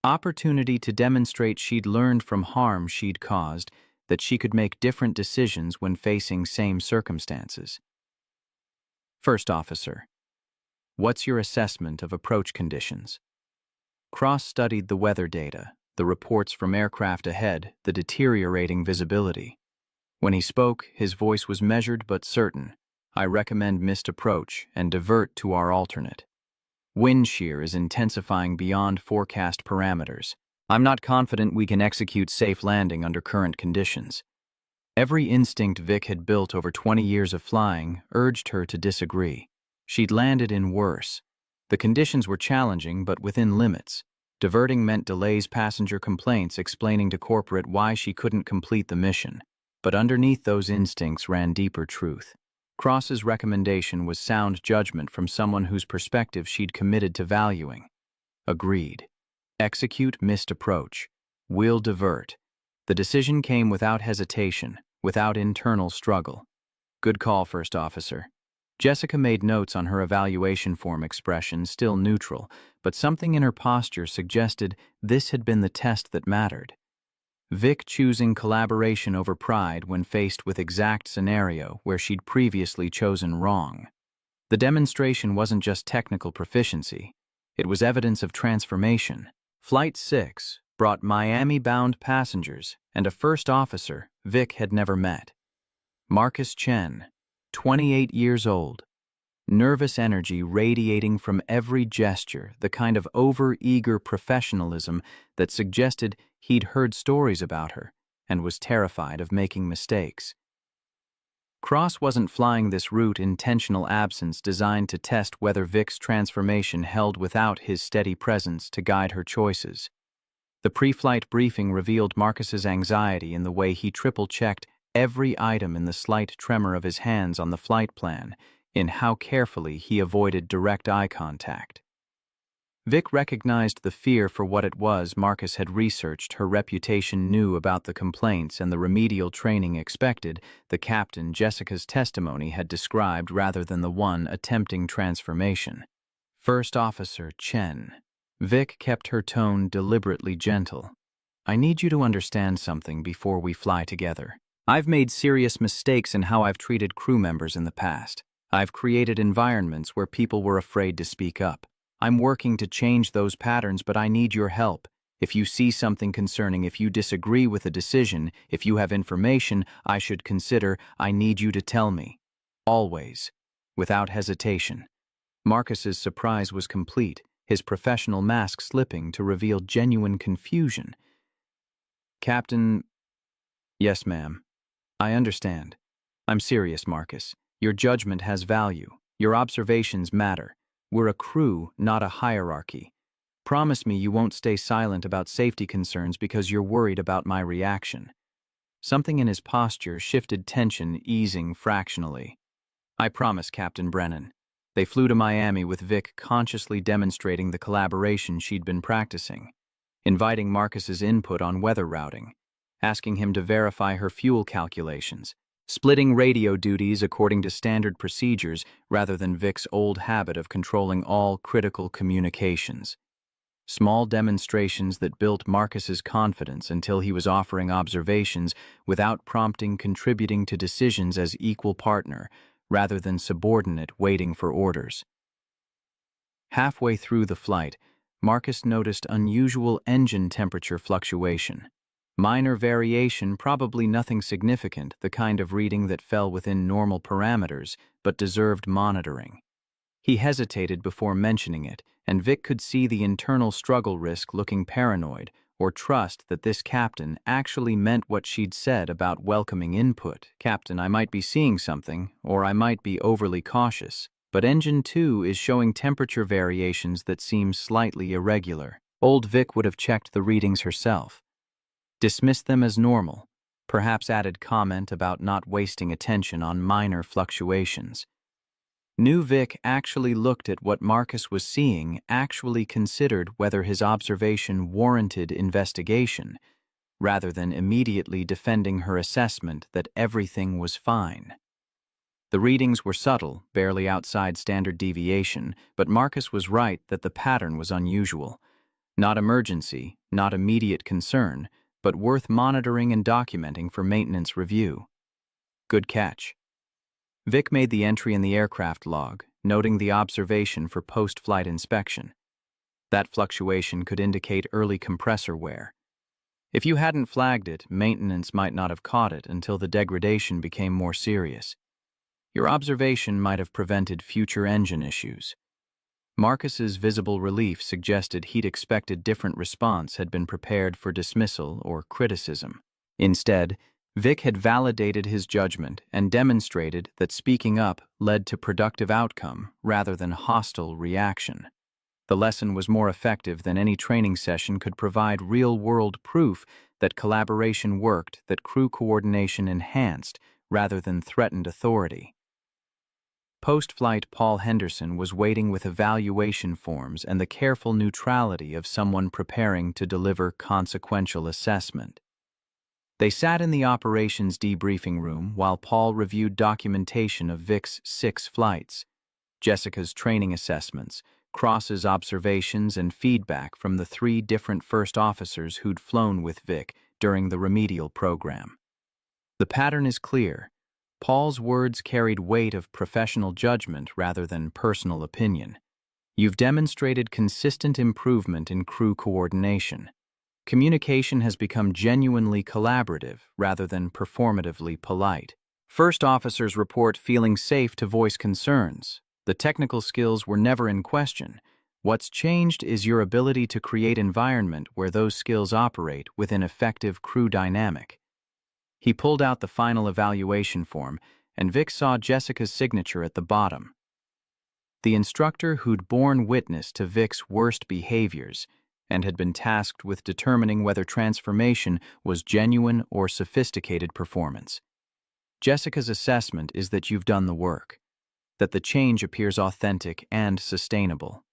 opportunity to demonstrate she'd learned from harm she'd caused, that she could make different decisions when facing same circumstances. First officer, what's your assessment of approach conditions? Cross studied the weather data, the reports from aircraft ahead, the deteriorating visibility. When he spoke, his voice was measured but certain. I recommend missed approach and divert to our alternate. Wind shear is intensifying beyond forecast parameters. I'm not confident we can execute safe landing under current conditions. Every instinct Vic had built over 20 years of flying urged her to disagree. She'd landed in worse. The conditions were challenging but within limits. Diverting meant delays, passenger complaints, explaining to corporate why she couldn't complete the mission. But underneath those instincts ran deeper truth. Cross's recommendation was sound judgment from someone whose perspective she'd committed to valuing. Agreed. Execute, missed approach. We'll divert. The decision came without hesitation, without internal struggle. Good call, First Officer. Jessica made notes on her evaluation form, expression still neutral, but something in her posture suggested this had been the test that mattered. Vic choosing collaboration over pride when faced with exact scenario where she'd previously chosen wrong. The demonstration wasn't just technical proficiency. It was evidence of transformation. Flight 6 brought Miami-bound passengers and a first officer Vic had never met. Marcus Chen, 28 years old. Nervous energy radiating from every gesture, the kind of over-eager professionalism that suggested he'd heard stories about her and was terrified of making mistakes. Cross wasn't flying this route intentional absence designed to test whether Vic's transformation held without his steady presence to guide her choices. The pre-flight briefing revealed Marcus's anxiety in the way he triple-checked every item in the slight tremor of his hands on the flight plan, in how carefully he avoided direct eye contact. Vic recognized the fear for what it was. Marcus had researched, her reputation, knew about the complaints and the remedial training expected. The captain, Jessica's testimony, had described rather than the one attempting transformation. First Officer Chen. Vic kept her tone deliberately gentle. I need you to understand something before we fly together. I've made serious mistakes in how I've treated crew members in the past. I've created environments where people were afraid to speak up. I'm working to change those patterns, but I need your help. If you see something concerning, if you disagree with a decision, if you have information I should consider, I need you to tell me. Always. Without hesitation. Marcus's surprise was complete, his professional mask slipping to reveal genuine confusion. Captain... Yes, ma'am. I understand. I'm serious, Marcus. Your judgment has value. Your observations matter. We're a crew, not a hierarchy. Promise me you won't stay silent about safety concerns because you're worried about my reaction. Something in his posture shifted tension, easing fractionally. I promise, Captain Brennan. They flew to Miami with Vic consciously demonstrating the collaboration she'd been practicing, inviting Marcus's input on weather routing, asking him to verify her fuel calculations, splitting radio duties according to standard procedures rather than Vic's old habit of controlling all critical communications. Small demonstrations that built Marcus's confidence until he was offering observations without prompting, contributing to decisions as equal partner rather than subordinate waiting for orders. Halfway through the flight, Marcus noticed unusual engine temperature fluctuation. Minor variation, probably nothing significant, the kind of reading that fell within normal parameters, but deserved monitoring. He hesitated before mentioning it, and Vic could see the internal struggle, risk looking paranoid, or trust that this captain actually meant what she'd said about welcoming input. Captain, I might be seeing something, or I might be overly cautious, but engine 2 is showing temperature variations that seem slightly irregular. Old Vic would have checked the readings herself. Dismissed them as normal, perhaps added comment about not wasting attention on minor fluctuations. New Vic actually looked at what Marcus was seeing, actually considered whether his observation warranted investigation, rather than immediately defending her assessment that everything was fine. The readings were subtle, barely outside standard deviation, but Marcus was right that the pattern was unusual. Not emergency, not immediate concern, but worth monitoring and documenting for maintenance review. Good catch. Vic made the entry in the aircraft log, noting the observation for post-flight inspection. That fluctuation could indicate early compressor wear. If you hadn't flagged it, maintenance might not have caught it until the degradation became more serious. Your observation might have prevented future engine issues. Marcus's visible relief suggested he'd expected different response had been prepared for dismissal or criticism. Instead, Vic had validated his judgment and demonstrated that speaking up led to productive outcome rather than hostile reaction. The lesson was more effective than any training session could provide real-world proof that collaboration worked, that crew coordination enhanced rather than threatened authority. Post-flight Paul Henderson was waiting with evaluation forms and the careful neutrality of someone preparing to deliver consequential assessment. They sat in the operations debriefing room while Paul reviewed documentation of Vic's 6 flights, Jessica's training assessments, Cross's observations, and feedback from the 3 different first officers who'd flown with Vic during the remedial program. The pattern is clear. Paul's words carried weight of professional judgment rather than personal opinion. You've demonstrated consistent improvement in crew coordination. Communication has become genuinely collaborative rather than performatively polite. First officers report feeling safe to voice concerns. The technical skills were never in question. What's changed is your ability to create an environment where those skills operate with an effective crew dynamic. He pulled out the final evaluation form, and Vic saw Jessica's signature at the bottom. The instructor who'd borne witness to Vic's worst behaviors and had been tasked with determining whether transformation was genuine or sophisticated performance. Jessica's assessment is that you've done the work, that the change appears authentic and sustainable.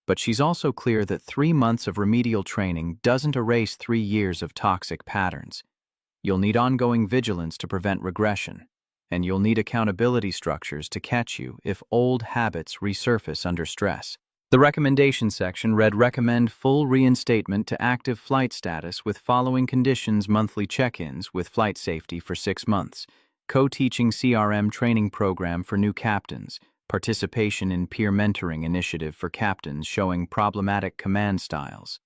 But she's also clear that 3 months of remedial training doesn't erase 3 years of toxic patterns. You'll need ongoing vigilance to prevent regression, and you'll need accountability structures to catch you if old habits resurface under stress. The recommendation section read, recommend full reinstatement to active flight status with following conditions: monthly check-ins with flight safety for 6 months, co-teaching CRM training program for new captains, participation in peer mentoring initiative for captains showing problematic command styles.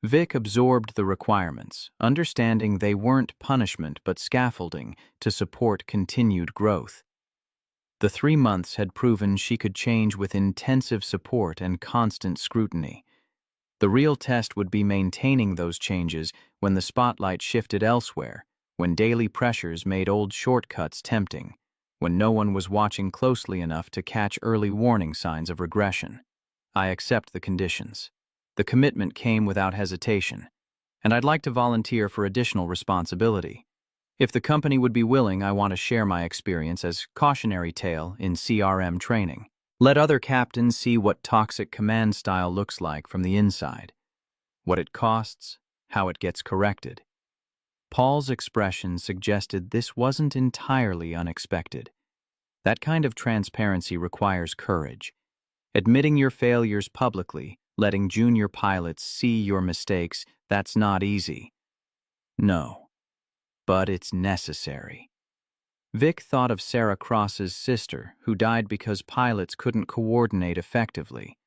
Vic absorbed the requirements, understanding they weren't punishment but scaffolding to support continued growth. The 3 months had proven she could change with intensive support and constant scrutiny. The real test would be maintaining those changes when the spotlight shifted elsewhere, when daily pressures made old shortcuts tempting, when no one was watching closely enough to catch early warning signs of regression. I accept the conditions. The commitment came without hesitation, and I'd like to volunteer for additional responsibility. If the company would be willing, I want to share my experience as cautionary tale in CRM training. Let other captains see what toxic command style looks like from the inside, what it costs, how it gets corrected. Paul's expression suggested this wasn't entirely unexpected. That kind of transparency requires courage. Admitting your failures publicly, letting junior pilots see your mistakes, that's not easy. No. But it's necessary. Vic thought of Sarah Cross's sister, who died because pilots couldn't coordinate effectively.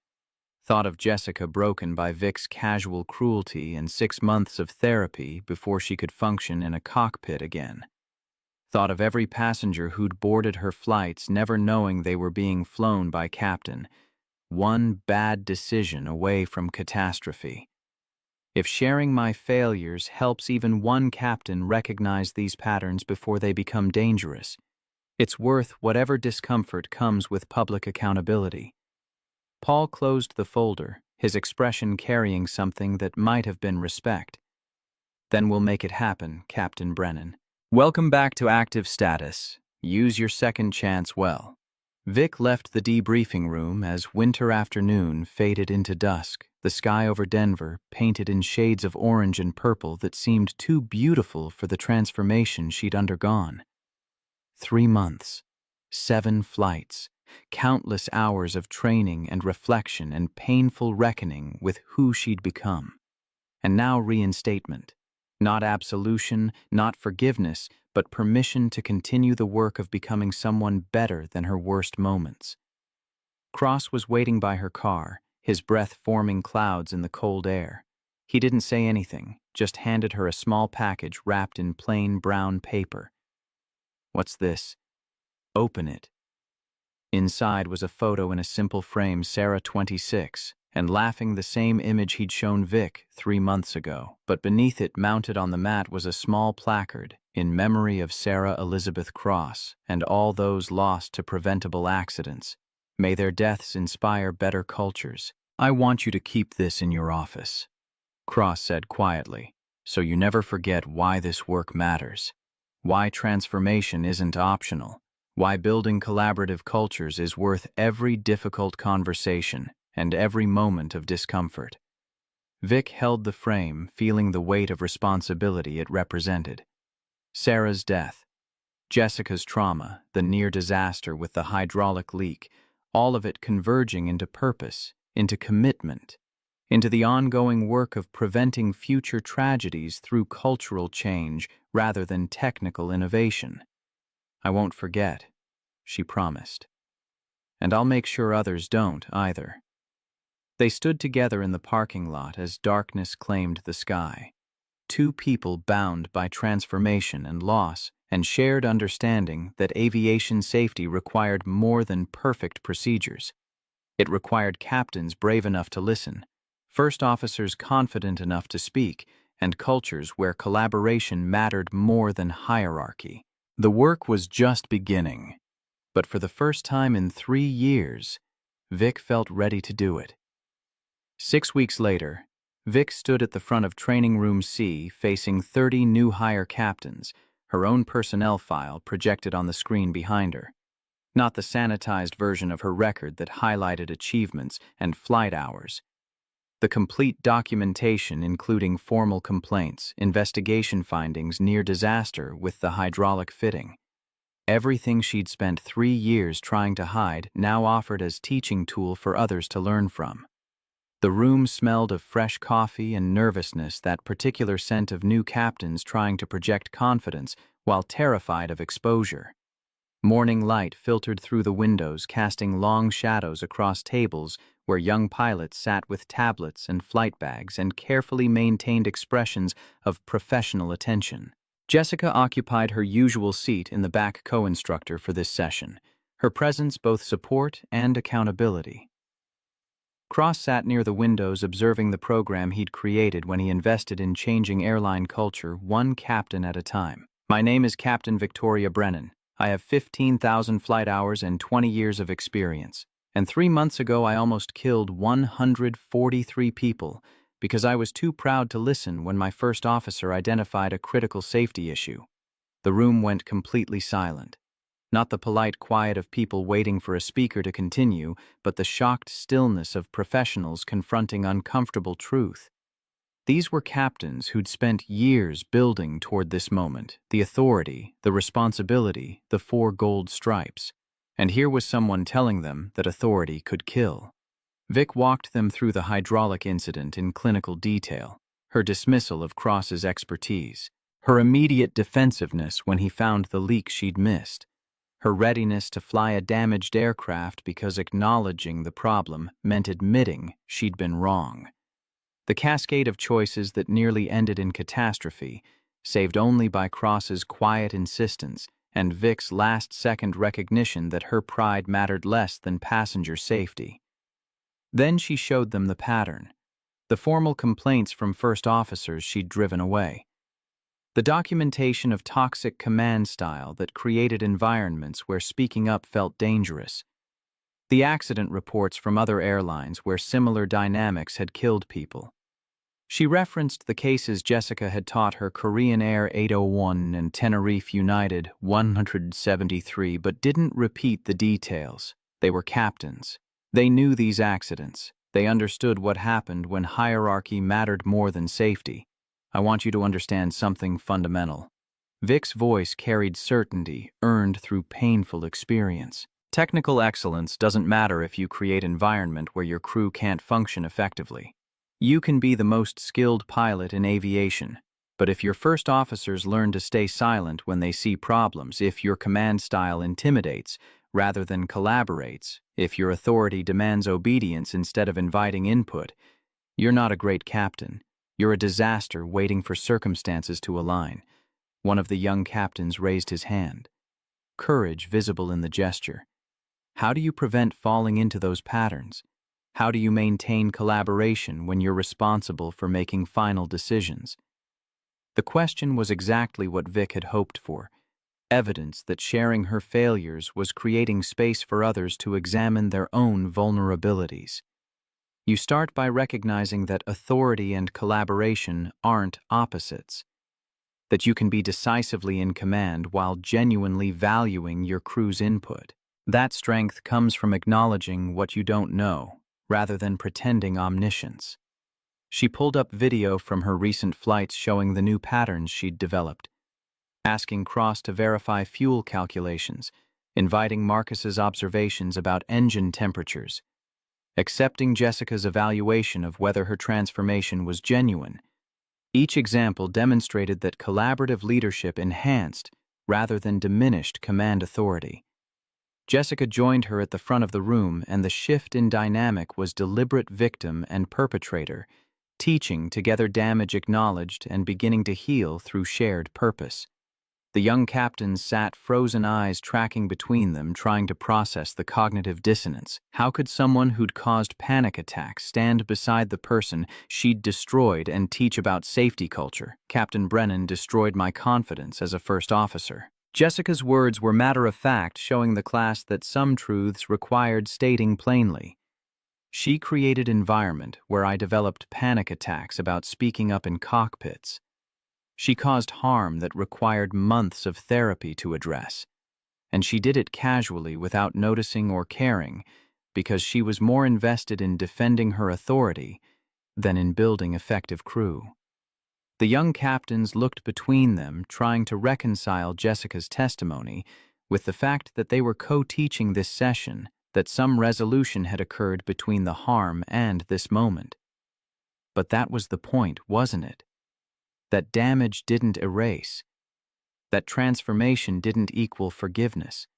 Thought of Jessica broken by Vic's casual cruelty and 6 months of therapy before she could function in a cockpit again. Thought of every passenger who'd boarded her flights never knowing they were being flown by captain, one bad decision away from catastrophe. If sharing my failures helps even one captain recognize these patterns before they become dangerous, it's worth whatever discomfort comes with public accountability. Paul closed the folder, his expression carrying something that might have been respect. Then we'll make it happen, Captain Brennan. Welcome back to active status. Use your second chance well. Vic left the debriefing room as winter afternoon faded into dusk, the sky over Denver painted in shades of orange and purple that seemed too beautiful for the transformation she'd undergone. 3 months, 7 flights, countless hours of training and reflection and painful reckoning with who she'd become. And now reinstatement. Not absolution, not forgiveness, but permission to continue the work of becoming someone better than her worst moments. Cross was waiting by her car, his breath forming clouds in the cold air. He didn't say anything, just handed her a small package wrapped in plain brown paper. What's this? Open it. Inside was a photo in a simple frame, Sarah 26, and laughing the same image he'd shown Vic 3 months ago. But beneath it, mounted on the mat, was a small placard in memory of Sarah Elizabeth Cross and all those lost to preventable accidents. May their deaths inspire better cultures. "I want you to keep this in your office," Cross said quietly, "so you never forget why this work matters, why transformation isn't optional, why building collaborative cultures is worth every difficult conversation and every moment of discomfort." Vic held the frame, feeling the weight of responsibility it represented. Sarah's death, Jessica's trauma, the near disaster with the hydraulic leak, all of it converging into purpose, into commitment, into the ongoing work of preventing future tragedies through cultural change rather than technical innovation. "I won't forget," she promised. "And I'll make sure others don't either." They stood together in the parking lot as darkness claimed the sky. Two people bound by transformation and loss and shared understanding that aviation safety required more than perfect procedures. It required captains brave enough to listen, first officers confident enough to speak, and cultures where collaboration mattered more than hierarchy. The work was just beginning, but for the first time in 3 years, Vic felt ready to do it. 6 weeks later, Vic stood at the front of Training Room C facing 30 new hire captains, her own personnel file projected on the screen behind her. Not the sanitized version of her record that highlighted achievements and flight hours. The complete documentation including formal complaints, investigation findings near disaster with the hydraulic fitting. Everything she'd spent 3 years trying to hide now offered as teaching tool for others to learn from. The room smelled of fresh coffee and nervousness, that particular scent of new captains trying to project confidence while terrified of exposure. Morning light filtered through the windows, casting long shadows across tables where young pilots sat with tablets and flight bags and carefully maintained expressions of professional attention. Jessica occupied her usual seat in the back co-instructor for this session, her presence both support and accountability. Cross sat near the windows observing the program he'd created when he invested in changing airline culture one captain at a time. "My name is Captain Victoria Brennan. I have 15,000 flight hours and 20 years of experience. And 3 months ago I almost killed 143 people because I was too proud to listen when my first officer identified a critical safety issue." The room went completely silent. Not the polite quiet of people waiting for a speaker to continue, but the shocked stillness of professionals confronting uncomfortable truth. These were captains who'd spent years building toward this moment, the authority, the responsibility, the 4 gold stripes. And here was someone telling them that authority could kill. Vic walked them through the hydraulic incident in clinical detail, her dismissal of Cross's expertise, her immediate defensiveness when he found the leak she'd missed, her readiness to fly a damaged aircraft because acknowledging the problem meant admitting she'd been wrong. The cascade of choices that nearly ended in catastrophe, saved only by Cross's quiet insistence and Vic's last-second recognition that her pride mattered less than passenger safety. Then she showed them the pattern, the formal complaints from first officers she'd driven away. The documentation of toxic command style that created environments where speaking up felt dangerous. The accident reports from other airlines where similar dynamics had killed people. She referenced the cases Jessica had taught her Korean Air 801 and Tenerife United 173, but didn't repeat the details. They were captains. They knew these accidents. They understood what happened when hierarchy mattered more than safety. "I want you to understand something fundamental." Vic's voice carried certainty earned through painful experience. Technical excellence doesn't matter if you create an environment where your crew can't function effectively. You can be the most skilled pilot in aviation, but if your first officers learn to stay silent when they see problems, if your command style intimidates rather than collaborates, if your authority demands obedience instead of inviting input, you're not a great captain. You're a disaster waiting for circumstances to align. One of the young captains raised his hand, courage visible in the gesture. How do you prevent falling into those patterns? How do you maintain collaboration when you're responsible for making final decisions? The question was exactly what Vic had hoped for, evidence that sharing her failures was creating space for others to examine their own vulnerabilities. You start by recognizing that authority and collaboration aren't opposites, that you can be decisively in command while genuinely valuing your crew's input. That strength comes from acknowledging what you don't know, rather than pretending omniscience. She pulled up video from her recent flights showing the new patterns she'd developed, asking Cross to verify fuel calculations, inviting Marcus's observations about engine temperatures, accepting Jessica's evaluation of whether her transformation was genuine. Each example demonstrated that collaborative leadership enhanced rather than diminished command authority. Jessica joined her at the front of the room, and the shift in dynamic was deliberate victim and perpetrator, teaching together damage acknowledged and beginning to heal through shared purpose. The young captains sat frozen eyes tracking between them, trying to process the cognitive dissonance. How could someone who'd caused panic attacks stand beside the person she'd destroyed and teach about safety culture? Captain Brennan destroyed my confidence as a first officer. Jessica's words were matter-of-fact, showing the class that some truths required stating plainly. She created an environment where I developed panic attacks about speaking up in cockpits. She caused harm that required months of therapy to address, and she did it casually without noticing or caring because she was more invested in defending her authority than in building effective crew. The young captains looked between them, trying to reconcile Jessica's testimony with the fact that they were co-teaching this session, that some resolution had occurred between the harm and this moment. But that was the point, wasn't it? That damage didn't erase, that transformation didn't equal forgiveness,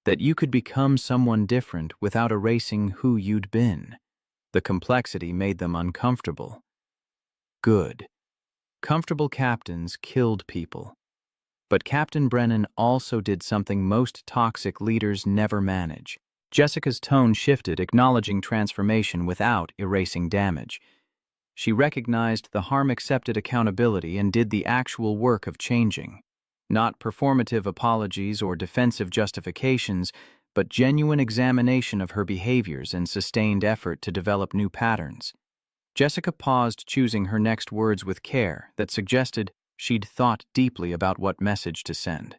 that you could become someone different without erasing who you'd been. The complexity made them uncomfortable. Good. Comfortable captains killed people. But Captain Brennan also did something most toxic leaders never manage. Jessica's tone shifted, acknowledging transformation without erasing damage. She recognized the harm, accepted accountability, and did the actual work of changing. Not performative apologies or defensive justifications, but genuine examination of her behaviors and sustained effort to develop new patterns. Jessica paused, choosing her next words with care that suggested she'd thought deeply about what message to send.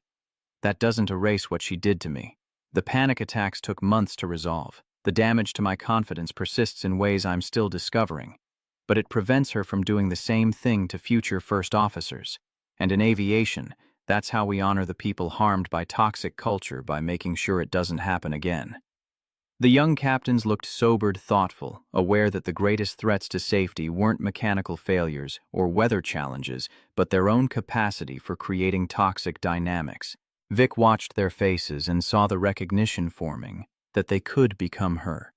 That doesn't erase what she did to me. The panic attacks took months to resolve. The damage to my confidence persists in ways I'm still discovering. But it prevents her from doing the same thing to future first officers. And in aviation, that's how we honor the people harmed by toxic culture, by making sure it doesn't happen again. The young captains looked sobered, thoughtful, aware that the greatest threats to safety weren't mechanical failures or weather challenges, but their own capacity for creating toxic dynamics. Vic watched their faces and saw the recognition forming that they could become her.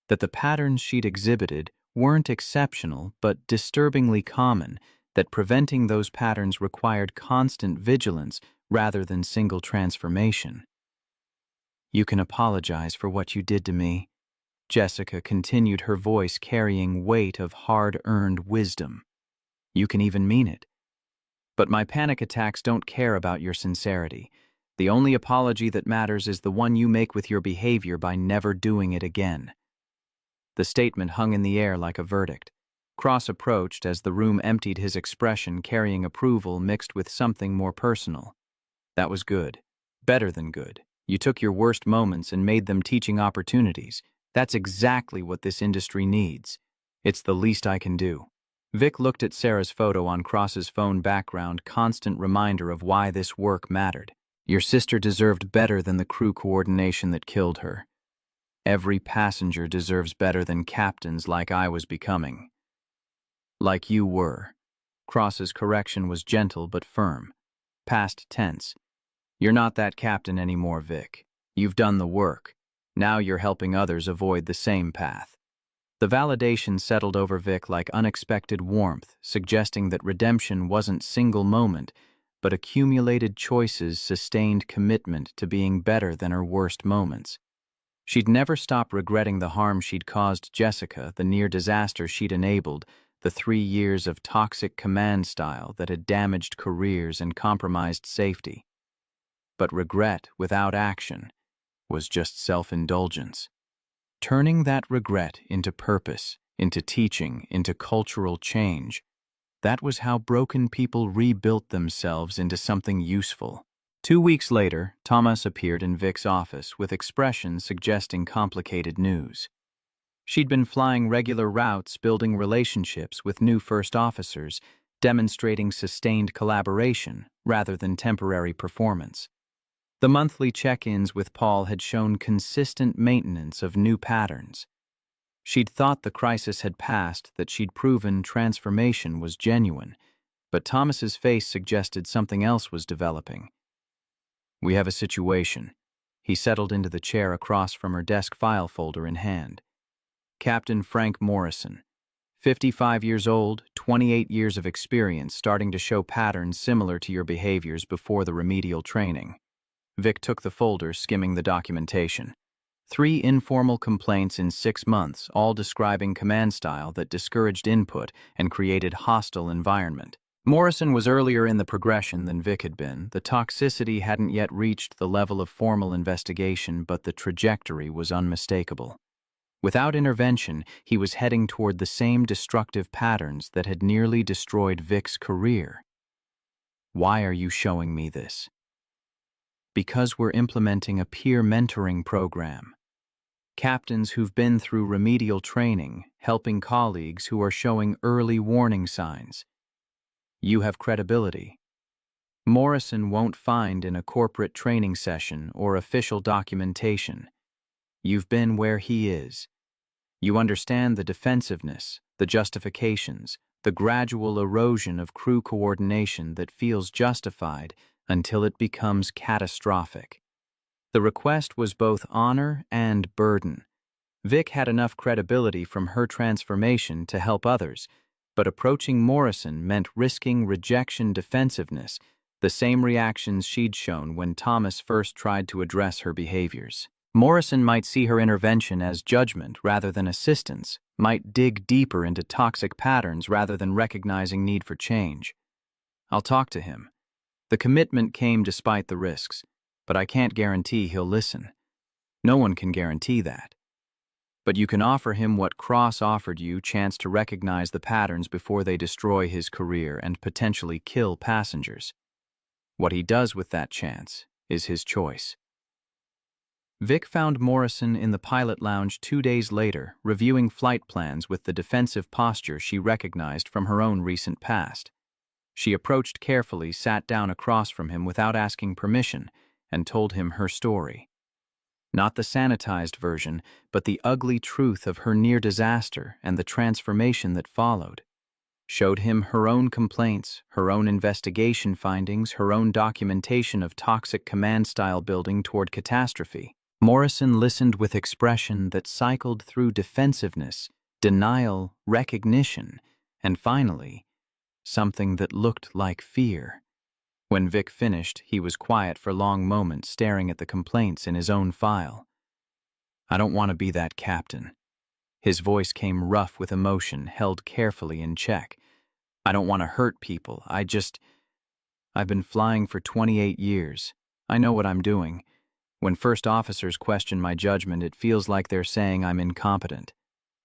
That the patterns she'd exhibited weren't exceptional but disturbingly common, that preventing those patterns required constant vigilance rather than single transformation. You can apologize for what you did to me. Jessica continued, her voice carrying weight of hard-earned wisdom. You can even mean it. But my panic attacks don't care about your sincerity. The only apology that matters is the one you make with your behavior by never doing it again. The statement hung in the air like a verdict. Cross approached as the room emptied, his expression carrying approval mixed with something more personal. That was good. Better than good. You took your worst moments and made them teaching opportunities. That's exactly what this industry needs. It's the least I can do. Vic looked at Sarah's photo on Cross's phone background, constant reminder of why this work mattered. Your sister deserved better than the crew coordination that killed her. Every passenger deserves better than captains like I was becoming. Like you were. Cross's correction was gentle but firm. Past tense. You're not that captain anymore, Vic. You've done the work. Now you're helping others avoid the same path. The validation settled over Vic like unexpected warmth, suggesting that redemption wasn't single moment, but accumulated choices, sustained commitment to being better than her worst moments. She'd never stop regretting the harm she'd caused Jessica, the near disaster she'd enabled, the 3 years of toxic command style that had damaged careers and compromised safety. But regret without action was just self-indulgence. turning that regret into purpose, into teaching, into cultural change. That was how broken people rebuilt themselves into something useful. 2 weeks later, Thomas appeared in Vic's office with expressions suggesting complicated news. She'd been flying regular routes, building relationships with new first officers, demonstrating sustained collaboration rather than temporary performance. The monthly check-ins with Paul had shown consistent maintenance of new patterns. She'd thought the crisis had passed, that she'd proven transformation was genuine, but Thomas's face suggested something else was developing. "We have a situation." He settled into the chair across from her desk, file folder in hand. "Captain Frank Morrison, 55 years old, 28 years of experience, starting to show patterns similar to your behaviors before the remedial training." Vic took the folder, skimming the documentation. 3 informal complaints in 6 months, all describing command style that discouraged input and created hostile environment. Morrison was earlier in the progression than Vic had been. The toxicity hadn't yet reached the level of formal investigation, but the trajectory was unmistakable. Without intervention, he was heading toward the same destructive patterns that had nearly destroyed Vic's career. "Why are you showing me this?" "Because we're implementing a peer mentoring program. Captains who've been through remedial training, helping colleagues who are showing early warning signs. You have credibility. Morrison won't find in a corporate training session or official documentation. You've been where he is. You understand the defensiveness, the justifications, the gradual erosion of crew coordination that feels justified until it becomes catastrophic." The request was both honor and burden. Vic had enough credibility from her transformation to help others, but approaching Morrison meant risking rejection defensiveness, the same reactions she'd shown when Thomas first tried to address her behaviors. Morrison might see her intervention as judgment rather than assistance, might dig deeper into toxic patterns rather than recognizing need for change. "I'll talk to him." The commitment came despite the risks, but I can't guarantee he'll listen. No one can guarantee that. But you can offer him what Cross offered you, chance to recognize the patterns before they destroy his career and potentially kill passengers. What he does with that chance is his choice. Vic found Morrison in the pilot lounge 2 days later, reviewing flight plans with the defensive posture she recognized from her own recent past. She approached carefully, sat down across from him without asking permission, and told him her story. Not the sanitized version, but the ugly truth of her near disaster and the transformation that followed. Showed him her own complaints, her own investigation findings, her own documentation of toxic command style building toward catastrophe. Morrison listened with expression that cycled through defensiveness, denial, recognition, and finally, something that looked like fear. When Vic finished, he was quiet for long moments, staring at the complaints in his own file. "I don't want to be that captain." His voice came rough with emotion, held carefully in check. "I don't want to hurt people. I've been flying for 28 years. I know what I'm doing. When first officers question my judgment, it feels like they're saying I'm incompetent."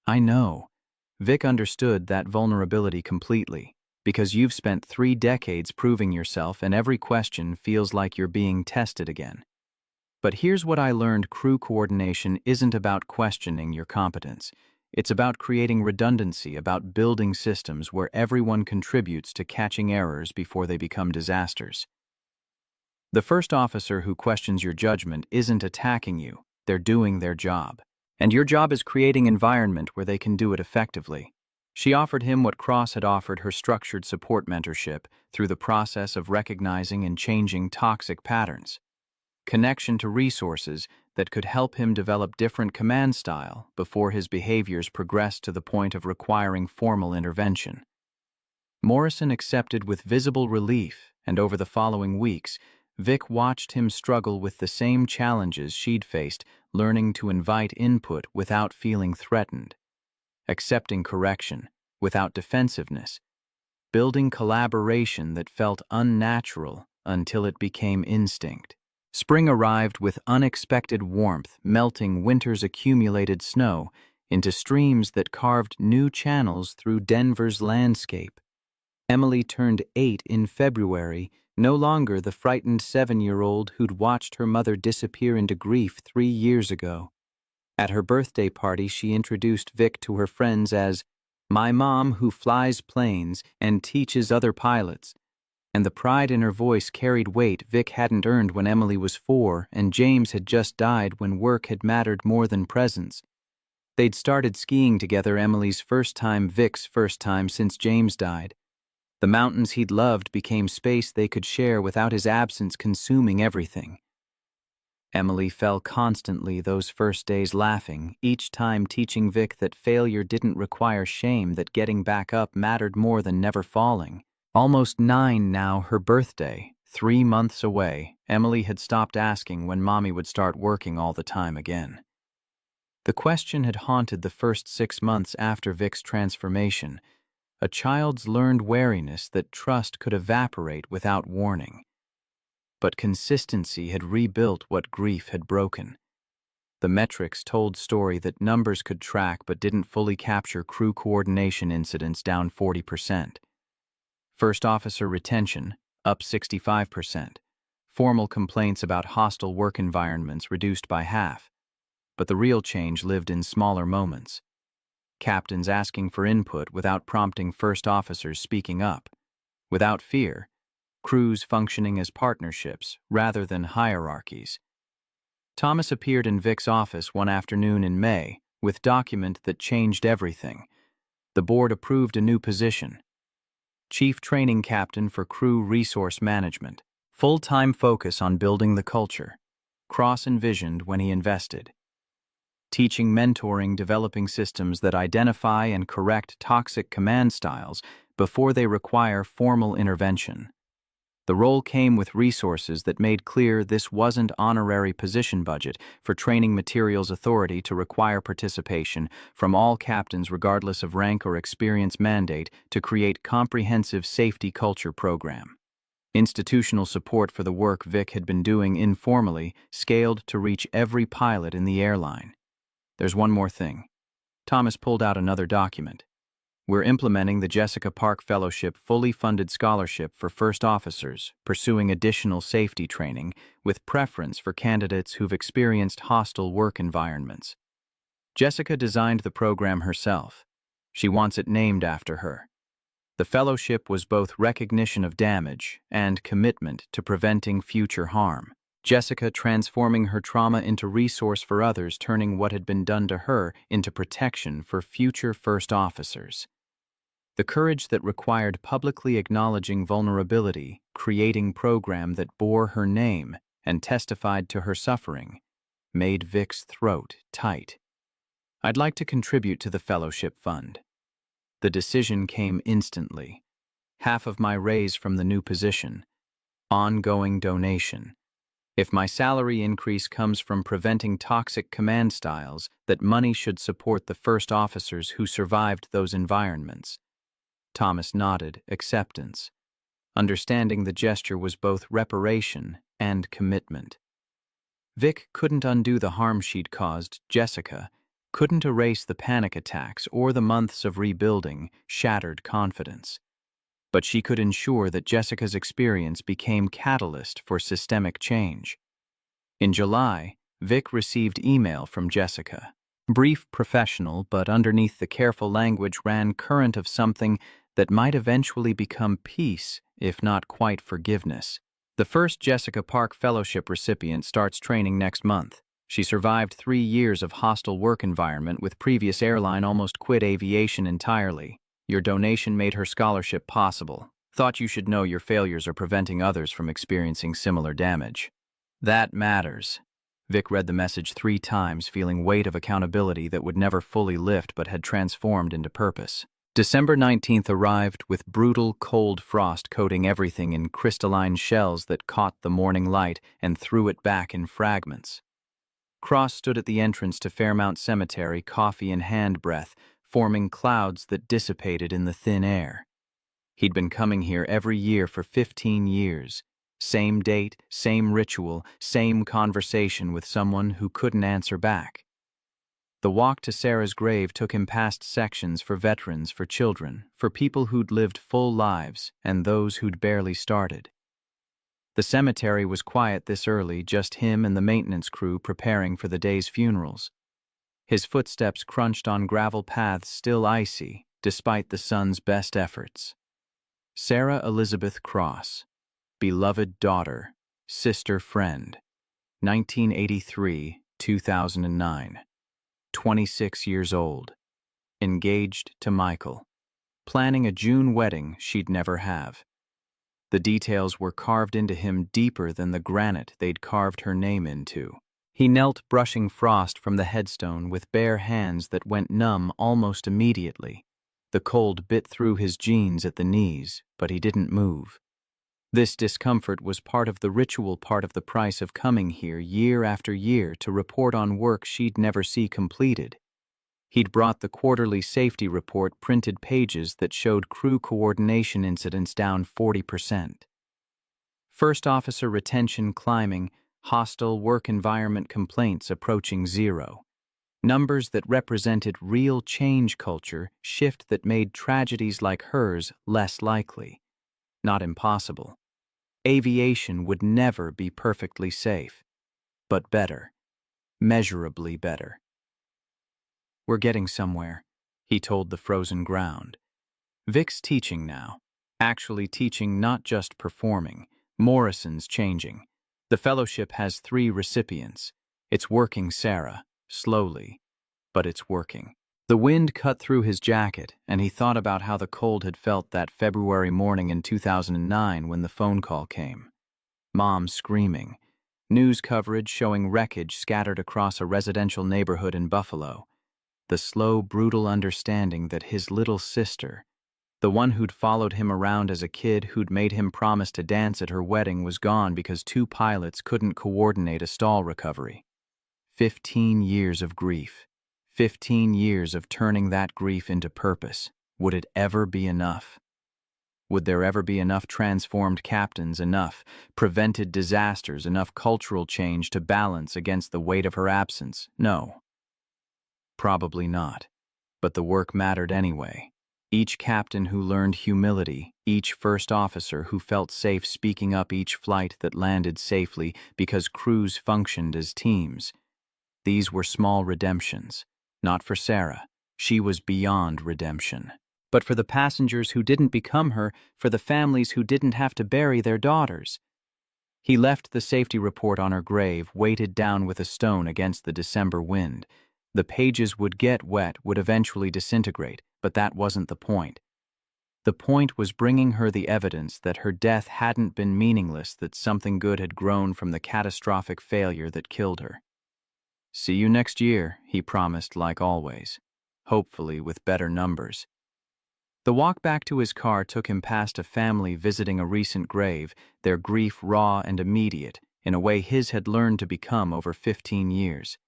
"I know." Vic understood that vulnerability completely, because you've spent 3 decades proving yourself and every question feels like you're being tested again. But here's what I learned: crew coordination isn't about questioning your competence. It's about creating redundancy, about building systems where everyone contributes to catching errors before they become disasters. The first officer who questions your judgment isn't attacking you, they're doing their job. And your job is creating an environment where they can do it effectively. She offered him what Cross had offered her: structured support mentorship through the process of recognizing and changing toxic patterns. Connection to resources that could help him develop different command style before his behaviors progressed to the point of requiring formal intervention. Morrison accepted with visible relief, and over the following weeks, Vic watched him struggle with the same challenges she'd faced, learning to invite input without feeling threatened, accepting correction without defensiveness, building collaboration that felt unnatural until it became instinct. Spring arrived with unexpected warmth, melting winter's accumulated snow into streams that carved new channels through Denver's landscape. Emily turned 8 in February, no longer the frightened 7-year-old who'd watched her mother disappear into grief 3 years ago. At her birthday party, she introduced Vic to her friends as "my mom who flies planes and teaches other pilots," and the pride in her voice carried weight Vic hadn't earned when Emily was 4 and James had just died when work had mattered more than presents. They'd started skiing together, Emily's first time, Vic's first time since James died. The mountains he'd loved became space they could share without his absence consuming everything. Emily fell constantly those first days, laughing, each time teaching Vic that failure didn't require shame, that getting back up mattered more than never falling. Almost 9 now, her birthday, 3 months away, Emily had stopped asking when Mommy would start working all the time again. The question had haunted the first 6 months after Vic's transformation, a child's learned wariness that trust could evaporate without warning. But consistency had rebuilt what grief had broken. The metrics told story that numbers could track but didn't fully capture. Crew coordination incidents down 40%. First officer retention up 65%. Formal complaints about hostile work environments reduced by half. But the real change lived in smaller moments. Captains asking for input without prompting, first officers speaking up. Without fear, crews functioning as partnerships rather than hierarchies. Thomas appeared in Vic's office one afternoon in May with document that changed everything. The board approved a new position. Chief Training Captain for Crew Resource Management. Full-time focus on building the culture. Cross envisioned when he invested. Teaching, mentoring, developing systems that identify and correct toxic command styles before they require formal intervention. The role came with resources that made clear this wasn't honorary position budget for training materials authority to require participation from all captains regardless of rank or experience, mandate to create comprehensive safety culture program. Institutional support for the work Vic had been doing informally scaled to reach every pilot in the airline. There's one more thing. Thomas pulled out another document. We're implementing the Jessica Park Fellowship, fully funded scholarship for first officers, pursuing additional safety training with preference for candidates who've experienced hostile work environments. Jessica designed the program herself. She wants it named after her. The fellowship was both recognition of damage and commitment to preventing future harm. Jessica transforming her trauma into resource for others, turning what had been done to her into protection for future first officers. The courage that required publicly acknowledging vulnerability, creating program that bore her name and testified to her suffering, made Vic's throat tight. I'd like to contribute to the fellowship fund. The decision came instantly. Half of my raise from the new position. Ongoing donation. If my salary increase comes from preventing toxic command styles, that money should support the first officers who survived those environments. Thomas nodded acceptance, understanding the gesture was both reparation and commitment. Vic couldn't undo the harm she'd caused Jessica, couldn't erase the panic attacks or the months of rebuilding shattered confidence. But she could ensure that Jessica's experience became catalyst for systemic change. In July, Vic received email from Jessica. Brief, professional, but underneath the careful language ran current of something that might eventually become peace, if not quite forgiveness. The first Jessica Park Fellowship recipient starts training next month. She survived 3 years of hostile work environment with previous airline, almost quit aviation entirely. Your donation made her scholarship possible. Thought you should know your failures are preventing others from experiencing similar damage. That matters. Vic read the message 3 times, feeling weight of accountability that would never fully lift but had transformed into purpose. December 19th arrived with brutal, cold frost coating everything in crystalline shells that caught the morning light and threw it back in fragments. Cross stood at the entrance to Fairmount Cemetery, coffee in hand breath, forming clouds that dissipated in the thin air. He'd been coming here every year for 15 years, Same date, same ritual, same conversation with someone who couldn't answer back. The walk to Sarah's grave took him past sections for veterans, for children, for people who'd lived full lives, and those who'd barely started. The cemetery was quiet this early, just him and the maintenance crew preparing for the day's funerals. His footsteps crunched on gravel paths still icy, despite the sun's best efforts. Sarah Elizabeth Cross, beloved daughter, sister friend, 1983-2009, 26 years old, engaged to Michael, planning a June wedding she'd never have. The details were carved into him deeper than the granite they'd carved her name into. He knelt brushing frost from the headstone with bare hands that went numb almost immediately. The cold bit through his jeans at the knees, but he didn't move. This discomfort was part of the ritual, part of the price of coming here year after year to report on work she'd never see completed. He'd brought the quarterly safety report, printed pages that showed crew coordination incidents down 40%. First officer retention climbing, hostile work environment complaints approaching zero. Numbers that represented real change culture, shift that made tragedies like hers less likely. Not impossible. Aviation would never be perfectly safe, but better, measurably better. "We're getting somewhere," he told the frozen ground. "Vic's teaching now. Actually teaching, not just performing. Morrison's changing. The fellowship has 3 recipients. It's working, Sarah. Slowly. But it's working." The wind cut through his jacket, and he thought about how the cold had felt that February morning in 2009 when the phone call came. Mom screaming. News coverage showing wreckage scattered across a residential neighborhood in Buffalo. The slow, brutal understanding that his little sister, the one who'd followed him around as a kid, who'd made him promise to dance at her wedding, was gone because 2 pilots couldn't coordinate a stall recovery. 15 years of grief. 15 years of turning that grief into purpose. Would it ever be enough? Would there ever be enough transformed captains, enough prevented disasters, enough cultural change to balance against the weight of her absence? No. Probably not. But the work mattered anyway. Each captain who learned humility, each first officer who felt safe speaking up, each flight that landed safely because crews functioned as teams. These were small redemptions. Not for Sarah. She was beyond redemption. But for the passengers who didn't become her, for the families who didn't have to bury their daughters. He left the safety report on her grave, weighted down with a stone against the December wind. The pages would get wet, would eventually disintegrate, but that wasn't the point. The point was bringing her the evidence that her death hadn't been meaningless, that something good had grown from the catastrophic failure that killed her. "See you next year," he promised, like always, hopefully with better numbers. The walk back to his car took him past a family visiting a recent grave, their grief raw and immediate, in a way his had learned to become over 15 years.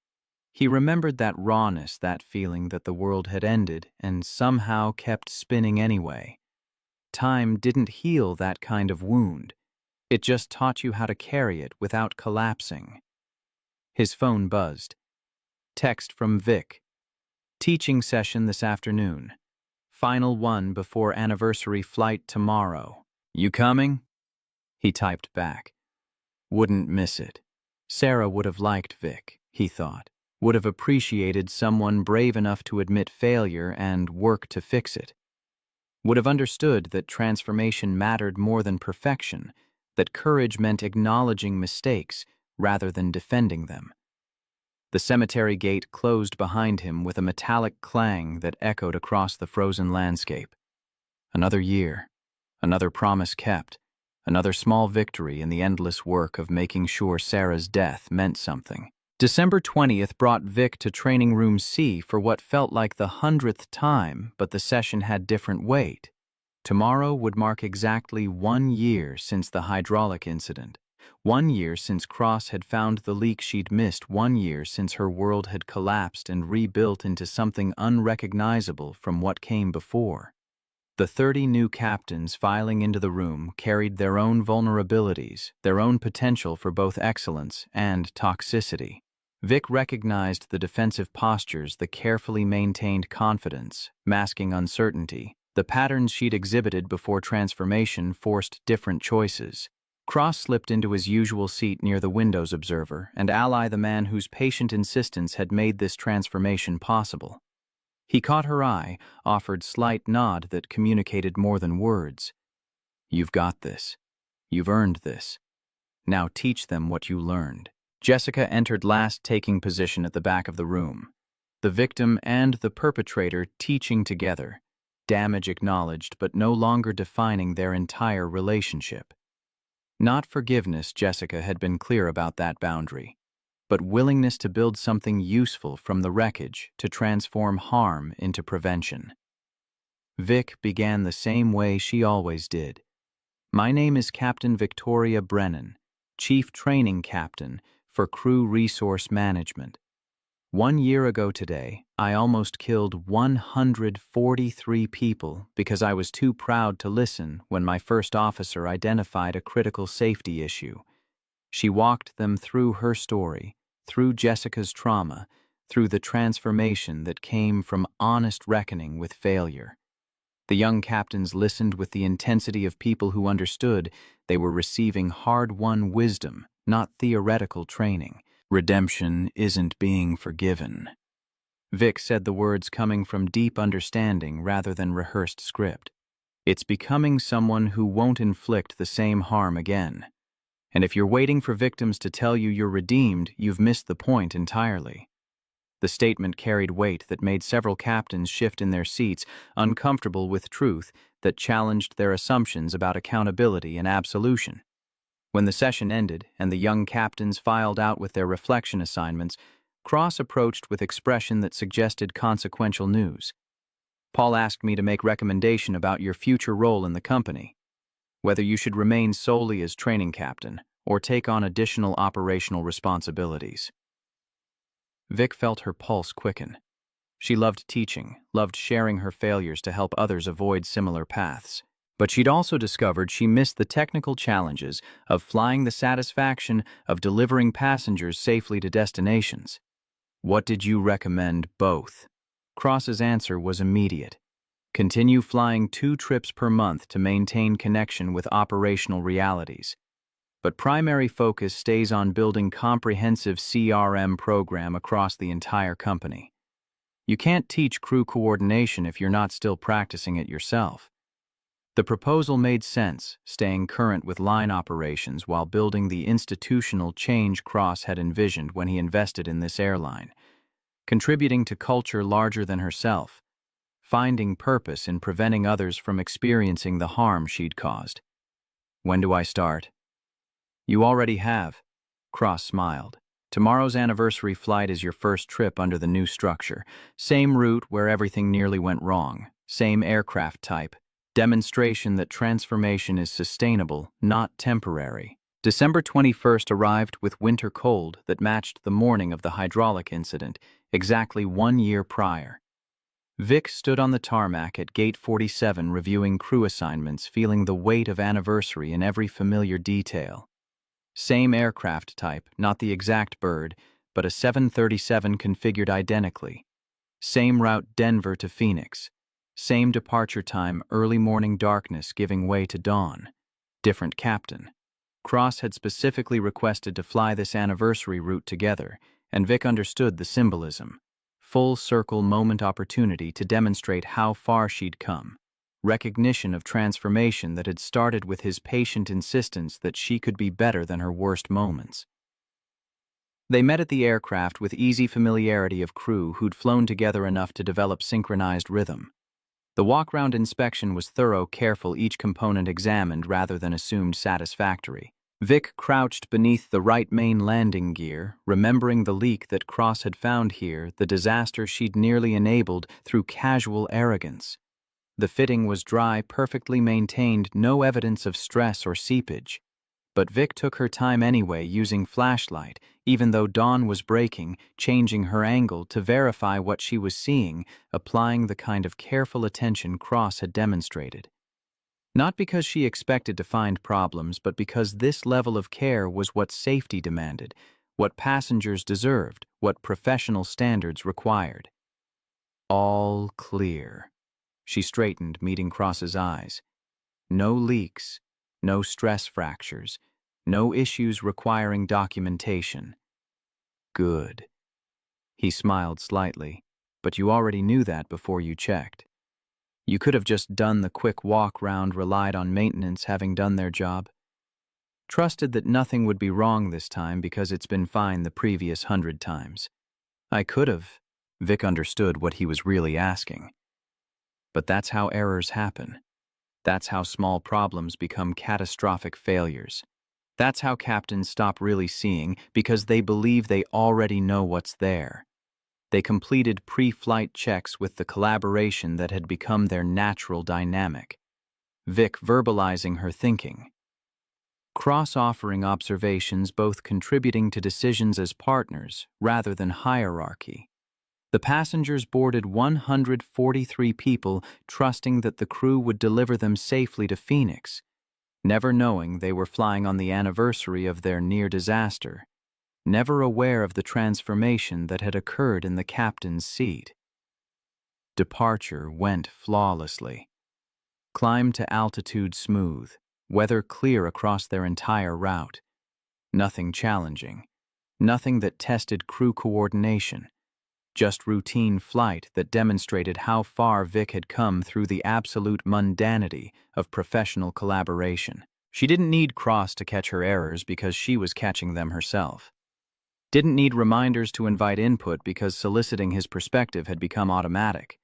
He remembered that rawness, that feeling that the world had ended and somehow kept spinning anyway. Time didn't heal that kind of wound. It just taught you how to carry it without collapsing. His phone buzzed. Text from Vic. "Teaching session this afternoon. Final one before anniversary flight tomorrow. You coming?" He typed back. Wouldn't miss it. Sarah would have liked Vic, he thought. Would have appreciated someone brave enough to admit failure and work to fix it. Would have understood that transformation mattered more than perfection, that courage meant acknowledging mistakes rather than defending them. The cemetery gate closed behind him with a metallic clang that echoed across the frozen landscape. Another year, another promise kept, another small victory in the endless work of making sure Sarah's death meant something. December 20th brought Vic to Training Room C for what felt like the 100th time, but the session had different weight. Tomorrow would mark exactly 1 year since the hydraulic incident. 1 year since Cross had found the leak she'd missed. 1 year since her world had collapsed and rebuilt into something unrecognizable from what came before. The 30 new captains filing into the room carried their own vulnerabilities, their own potential for both excellence and toxicity. Vic recognized the defensive postures, the carefully maintained confidence, masking uncertainty. The patterns she'd exhibited before transformation forced different choices. Cross slipped into his usual seat near the Windows observer, and Ally, the man whose patient insistence had made this transformation possible. He caught her eye, offered slight nod that communicated more than words. "You've got this. You've earned this. Now teach them what you learned." Jessica entered last, taking position at the back of the room. The victim and the perpetrator teaching together, damage acknowledged but no longer defining their entire relationship. Not forgiveness, Jessica had been clear about that boundary, but willingness to build something useful from the wreckage, to transform harm into prevention. Vic began the same way she always did. "My name is Captain Victoria Brennan, Chief Training Captain for Crew Resource Management. 1 year ago today, I almost killed 143 people because I was too proud to listen when my first officer identified a critical safety issue." She walked them through her story, through Jessica's trauma, through the transformation that came from honest reckoning with failure. The young captains listened with the intensity of people who understood they were receiving hard-won wisdom, not theoretical training. Redemption isn't being forgiven. Vic said the words coming from deep understanding rather than rehearsed script. It's becoming someone who won't inflict the same harm again. And if you're waiting for victims to tell you you're redeemed, you've missed the point entirely. The statement carried weight that made several captains shift in their seats, uncomfortable with truth that challenged their assumptions about accountability and absolution. When the session ended and the young captains filed out with their reflection assignments, Cross approached with expression that suggested consequential news. "Paul asked me to make recommendation about your future role in the company, whether you should remain solely as training captain or take on additional operational responsibilities." Vic felt her pulse quicken. She loved teaching, loved sharing her failures to help others avoid similar paths. But she'd also discovered she missed the technical challenges of flying, the satisfaction of delivering passengers safely to destinations. "What did you recommend both?" Cross's answer was immediate. "Continue flying 2 trips per month to maintain connection with operational realities. But primary focus stays on building comprehensive CRM program across the entire company. You can't teach crew coordination if you're not still practicing it yourself." The proposal made sense, staying current with line operations while building the institutional change Cross had envisioned when he invested in this airline, contributing to culture larger than herself, finding purpose in preventing others from experiencing the harm she'd caused. "When do I start?" "You already have." Cross smiled. "Tomorrow's anniversary flight is your first trip under the new structure. Same route where everything nearly went wrong, same aircraft type. Demonstration that transformation is sustainable, not temporary." December 21st arrived with winter cold that matched the morning of the hydraulic incident, exactly 1 year prior. Vic stood on the tarmac at Gate 47 reviewing crew assignments, feeling the weight of anniversary in every familiar detail. Same aircraft type, not the exact bird, but a 737 configured identically. Same route Denver to Phoenix. Same departure time, early morning darkness giving way to dawn. Different captain. Cross had specifically requested to fly this anniversary route together, and Vic understood the symbolism. Full circle moment opportunity to demonstrate how far she'd come. Recognition of transformation that had started with his patient insistence that she could be better than her worst moments. They met at the aircraft with easy familiarity of crew who'd flown together enough to develop synchronized rhythm. The walk-round inspection was thorough, careful, each component examined rather than assumed satisfactory. Vic crouched beneath the right main landing gear, remembering the leak that Cross had found here, the disaster she'd nearly enabled through casual arrogance. The fitting was dry, perfectly maintained, no evidence of stress or seepage. But Vic took her time anyway, using flashlight, even though dawn was breaking, changing her angle to verify what she was seeing, applying the kind of careful attention Cross had demonstrated. Not because she expected to find problems, but because this level of care was what safety demanded, what passengers deserved, what professional standards required. All clear. She straightened, meeting Cross's eyes. No leaks, no stress fractures, no issues requiring documentation. Good. He smiled slightly, but you already knew that before you checked. You could have just done the quick walk round, relied on maintenance having done their job. Trusted that nothing would be wrong this time because it's been fine the previous 100 times. I could have. Vic understood what he was really asking. But that's how errors happen. That's how small problems become catastrophic failures. That's how captains stop really seeing because they believe they already know what's there. They completed pre-flight checks with the collaboration that had become their natural dynamic. Vic verbalizing her thinking. Cross-offering observations, both contributing to decisions as partners rather than hierarchy. The passengers boarded 143 people, trusting that the crew would deliver them safely to Phoenix, never knowing they were flying on the anniversary of their near disaster, never aware of the transformation that had occurred in the captain's seat. Departure went flawlessly. Climb to altitude smooth, weather clear across their entire route. Nothing challenging, nothing that tested crew coordination. Just routine flight that demonstrated how far Vic had come through the absolute mundanity of professional collaboration. She didn't need Cross to catch her errors because she was catching them herself. Didn't need reminders to invite input because soliciting his perspective had become automatic.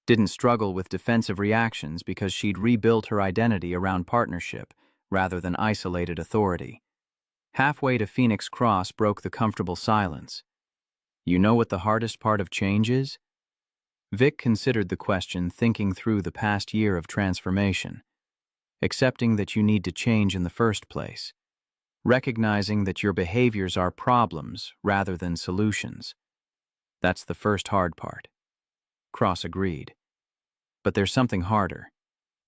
Didn't struggle with defensive reactions because she'd rebuilt her identity around partnership rather than isolated authority. Halfway to Phoenix, Cross broke the comfortable silence. You know what the hardest part of change is? Vic considered the question, thinking through the past year of transformation. Accepting that you need to change in the first place. Recognizing that your behaviors are problems rather than solutions. That's the first hard part. Cross agreed. But there's something harder.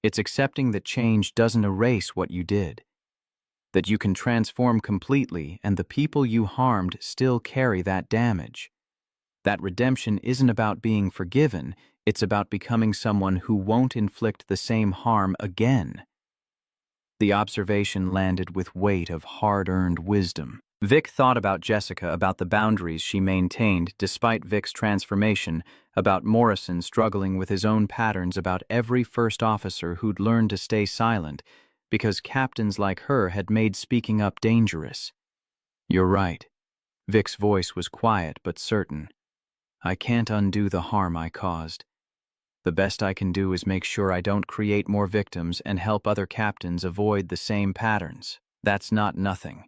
It's accepting that change doesn't erase what you did. That you can transform completely and the people you harmed still carry that damage. That redemption isn't about being forgiven, it's about becoming someone who won't inflict the same harm again. The observation landed with weight of hard-earned wisdom. Vic thought about Jessica, about the boundaries she maintained despite Vic's transformation, about Morrison struggling with his own patterns, about every first officer who'd learned to stay silent because captains like her had made speaking up dangerous. You're right. Vic's voice was quiet but certain. I can't undo the harm I caused. The best I can do is make sure I don't create more victims and help other captains avoid the same patterns. That's not nothing.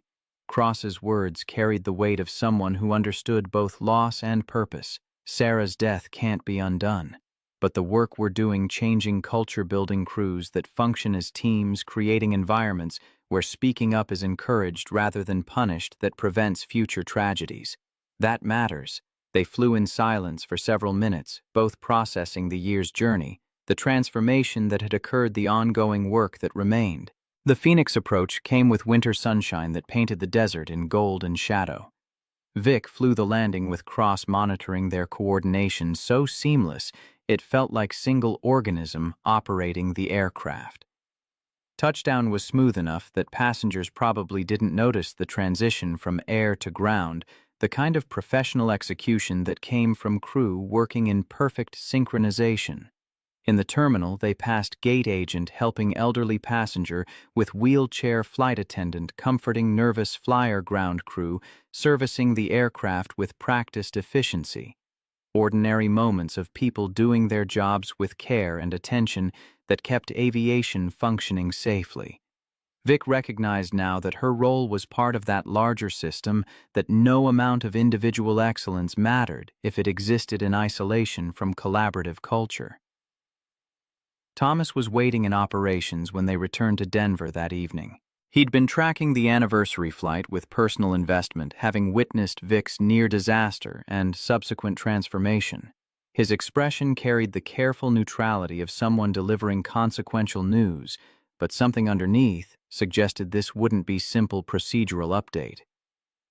Cross's words carried the weight of someone who understood both loss and purpose. Sarah's death can't be undone. But the work we're doing, changing culture, building crews that function as teams, creating environments where speaking up is encouraged rather than punished, that prevents future tragedies. That matters. They flew in silence for several minutes, both processing the year's journey, the transformation that had occurred, the ongoing work that remained. The Phoenix approach came with winter sunshine that painted the desert in gold and shadow. Vic flew the landing with Cross monitoring their coordination so seamless it felt like single organism operating the aircraft. Touchdown was smooth enough that passengers probably didn't notice the transition from air to ground, the kind of professional execution that came from crew working in perfect synchronization. In the terminal, they passed gate agent helping elderly passenger with wheelchair flight attendant comforting nervous flyer ground crew servicing the aircraft with practiced efficiency. Ordinary moments of people doing their jobs with care and attention that kept aviation functioning safely. Vic recognized now that her role was part of that larger system, that no amount of individual excellence mattered if it existed in isolation from collaborative culture. Thomas was waiting in operations when they returned to Denver that evening. He'd been tracking the anniversary flight with personal investment, having witnessed Vic's near disaster and subsequent transformation. His expression carried the careful neutrality of someone delivering consequential news, but something underneath suggested this wouldn't be simple procedural update.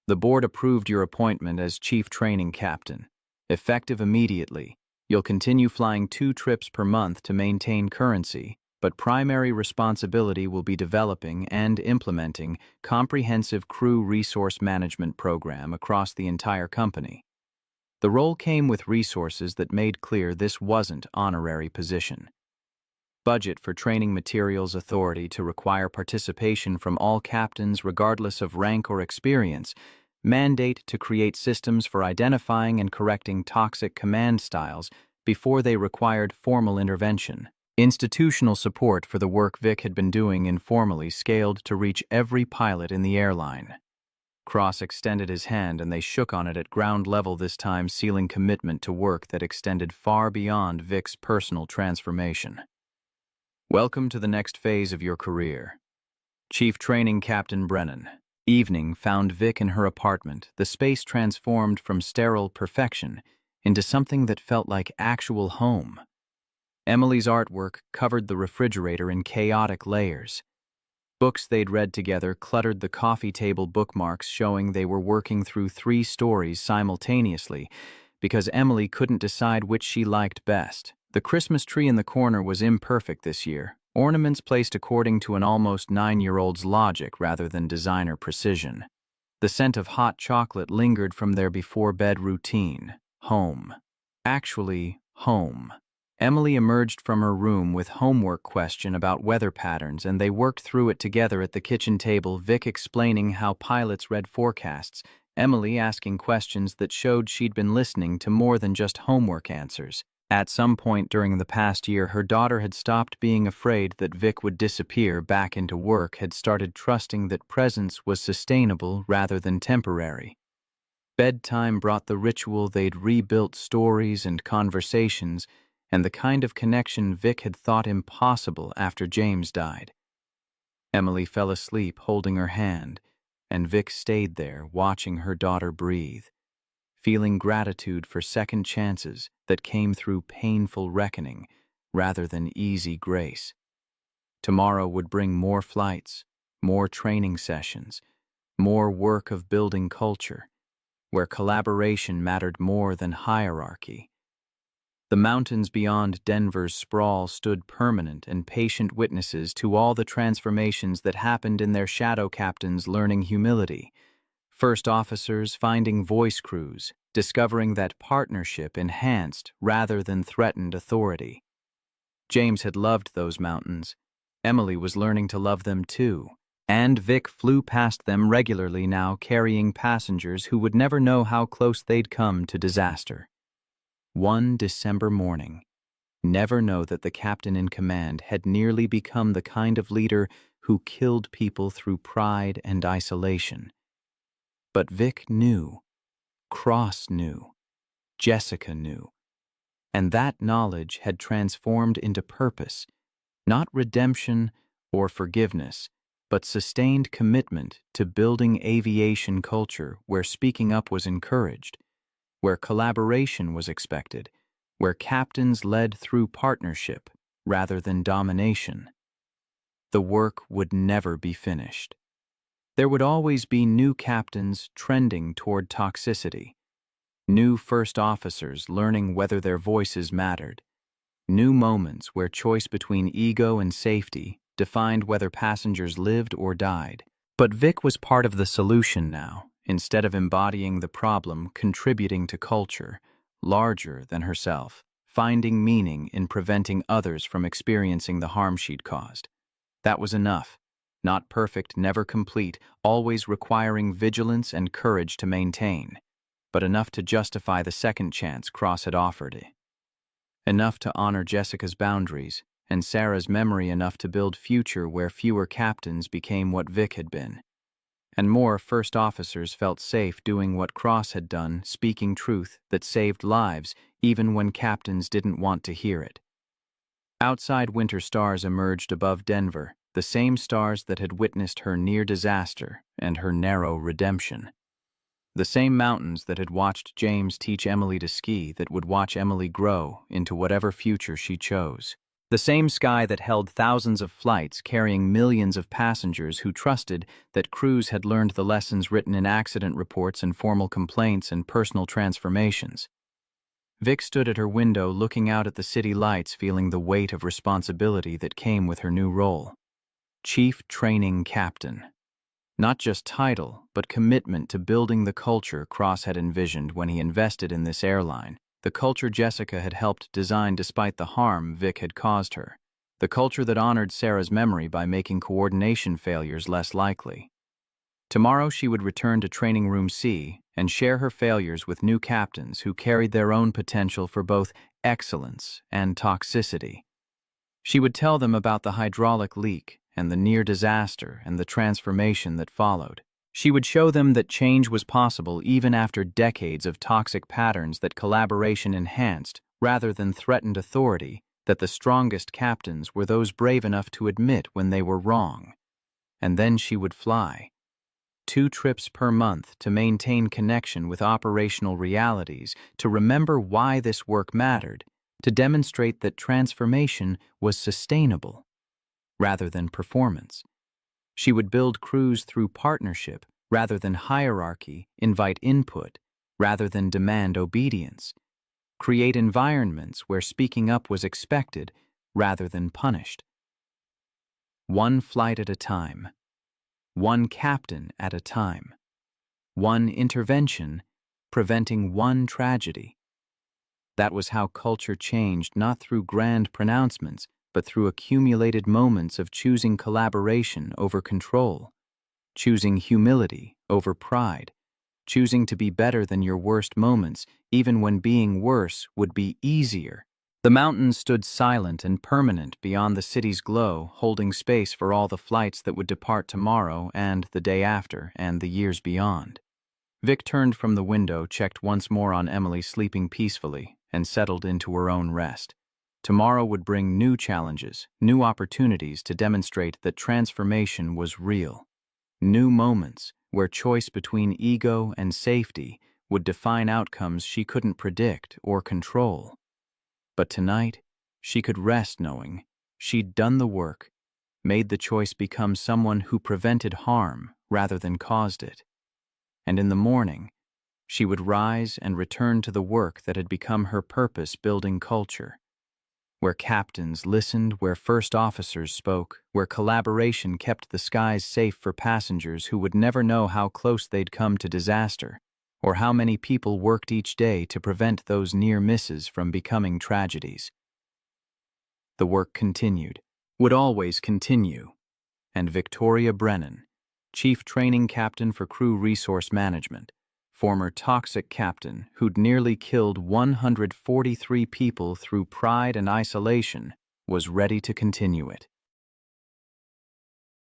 The board approved your appointment as Chief Training Captain. Effective immediately, you'll continue flying 2 trips per month to maintain currency, but primary responsibility will be developing and implementing comprehensive crew resource management program across the entire company. The role came with resources that made clear this wasn't honorary position. Budget for training materials authority to require participation from all captains regardless of rank or experience, mandate to create systems for identifying and correcting toxic command styles before they required formal intervention. Institutional support for the work Vic had been doing informally scaled to reach every pilot in the airline. Cross extended his hand and they shook on it at ground level this time, sealing commitment to work that extended far beyond Vic's personal transformation. Welcome to the next phase of your career. Chief Training Captain Brennan. Evening found Vic in her apartment, the space transformed from sterile perfection into something that felt like actual home. Emily's artwork covered the refrigerator in chaotic layers. Books they'd read together cluttered the coffee table, bookmarks showing they were working through 3 stories simultaneously because Emily couldn't decide which she liked best. The Christmas tree in the corner was imperfect this year, ornaments placed according to an almost 9-year-old's logic rather than designer precision. The scent of hot chocolate lingered from their before-bed routine. Home. Actually, home. Emily emerged from her room with homework question about weather patterns, and they worked through it together at the kitchen table, Vic explaining how pilots read forecasts, Emily asking questions that showed she'd been listening to more than just homework answers. At some point during the past year, her daughter had stopped being afraid that Vic would disappear back into work, had started trusting that presence was sustainable rather than temporary. Bedtime brought the ritual they'd rebuilt, stories and conversations, and the kind of connection Vic had thought impossible after James died. Emily fell asleep holding her hand, and Vic stayed there watching her daughter breathe, feeling gratitude for second chances that came through painful reckoning rather than easy grace. Tomorrow would bring more flights, more training sessions, more work of building culture, where collaboration mattered more than hierarchy. The mountains beyond Denver's sprawl stood permanent and patient witnesses to all the transformations that happened in their shadow captains learning humility, first officers finding voice crews, discovering that partnership enhanced rather than threatened authority. James had loved those mountains. Emily was learning to love them too, and Vic flew past them regularly now, carrying passengers who would never know how close they'd come to disaster. One December morning, never know that the captain in command had nearly become the kind of leader who killed people through pride and isolation. But Vic knew, Cross knew, Jessica knew, and that knowledge had transformed into purpose, not redemption or forgiveness, but sustained commitment to building aviation culture where speaking up was encouraged, where collaboration was expected, where captains led through partnership rather than domination. The work would never be finished. There would always be new captains trending toward toxicity, new first officers learning whether their voices mattered, new moments where choice between ego and safety defined whether passengers lived or died. But Vic was part of the solution now. Instead of embodying the problem, contributing to culture, larger than herself, finding meaning in preventing others from experiencing the harm she'd caused. That was enough. Not perfect, never complete, always requiring vigilance and courage to maintain, but enough to justify the second chance Cross had offered. Enough to honor Jessica's boundaries, and Sarah's memory enough to build future where fewer captains became what Vic had been. And more first officers felt safe doing what Cross had done, speaking truth that saved lives even when captains didn't want to hear it. Outside winter stars emerged above Denver, the same stars that had witnessed her near disaster and her narrow redemption. The same mountains that had watched James teach Emily to ski that would watch Emily grow into whatever future she chose. The same sky that held thousands of flights carrying millions of passengers who trusted that crews had learned the lessons written in accident reports and formal complaints and personal transformations. Vic stood at her window looking out at the city lights, feeling the weight of responsibility that came with her new role. Chief Training Captain. Not just title, but commitment to building the culture Cross had envisioned when he invested in this airline, the culture Jessica had helped design despite the harm Vic had caused her, the culture that honored Sarah's memory by making coordination failures less likely. Tomorrow she would return to Training Room C and share her failures with new captains who carried their own potential for both excellence and toxicity. She would tell them about the hydraulic leak and the near disaster and the transformation that followed. She would show them that change was possible even after decades of toxic patterns, that collaboration enhanced rather than threatened authority, that the strongest captains were those brave enough to admit when they were wrong. And then she would fly. 2 trips per month to maintain connection with operational realities, to remember why this work mattered, to demonstrate that transformation was sustainable rather than performance. She would build crews through partnership rather than hierarchy, invite input rather than demand obedience, create environments where speaking up was expected rather than punished. 1 flight at a time, 1 captain at a time, 1 intervention preventing 1 tragedy. That was how culture changed, not through grand pronouncements, but through accumulated moments of choosing collaboration over control, choosing humility over pride, choosing to be better than your worst moments, even when being worse would be easier. The mountains stood silent and permanent beyond the city's glow, holding space for all the flights that would depart tomorrow and the day after and the years beyond. Vic turned from the window, checked once more on Emily sleeping peacefully, and settled into her own rest. Tomorrow would bring new challenges, new opportunities to demonstrate that transformation was real. New moments where choice between ego and safety would define outcomes she couldn't predict or control. But tonight, she could rest knowing she'd done the work, made the choice become someone who prevented harm rather than caused it. And in the morning, she would rise and return to the work that had become her purpose, building culture, where captains listened, where first officers spoke, where collaboration kept the skies safe for passengers who would never know how close they'd come to disaster, or how many people worked each day to prevent those near misses from becoming tragedies. The work continued, would always continue, and Victoria Brennan, Chief Training Captain for Crew Resource Management, former toxic captain who'd nearly killed 143 people through pride and isolation, was ready to continue it.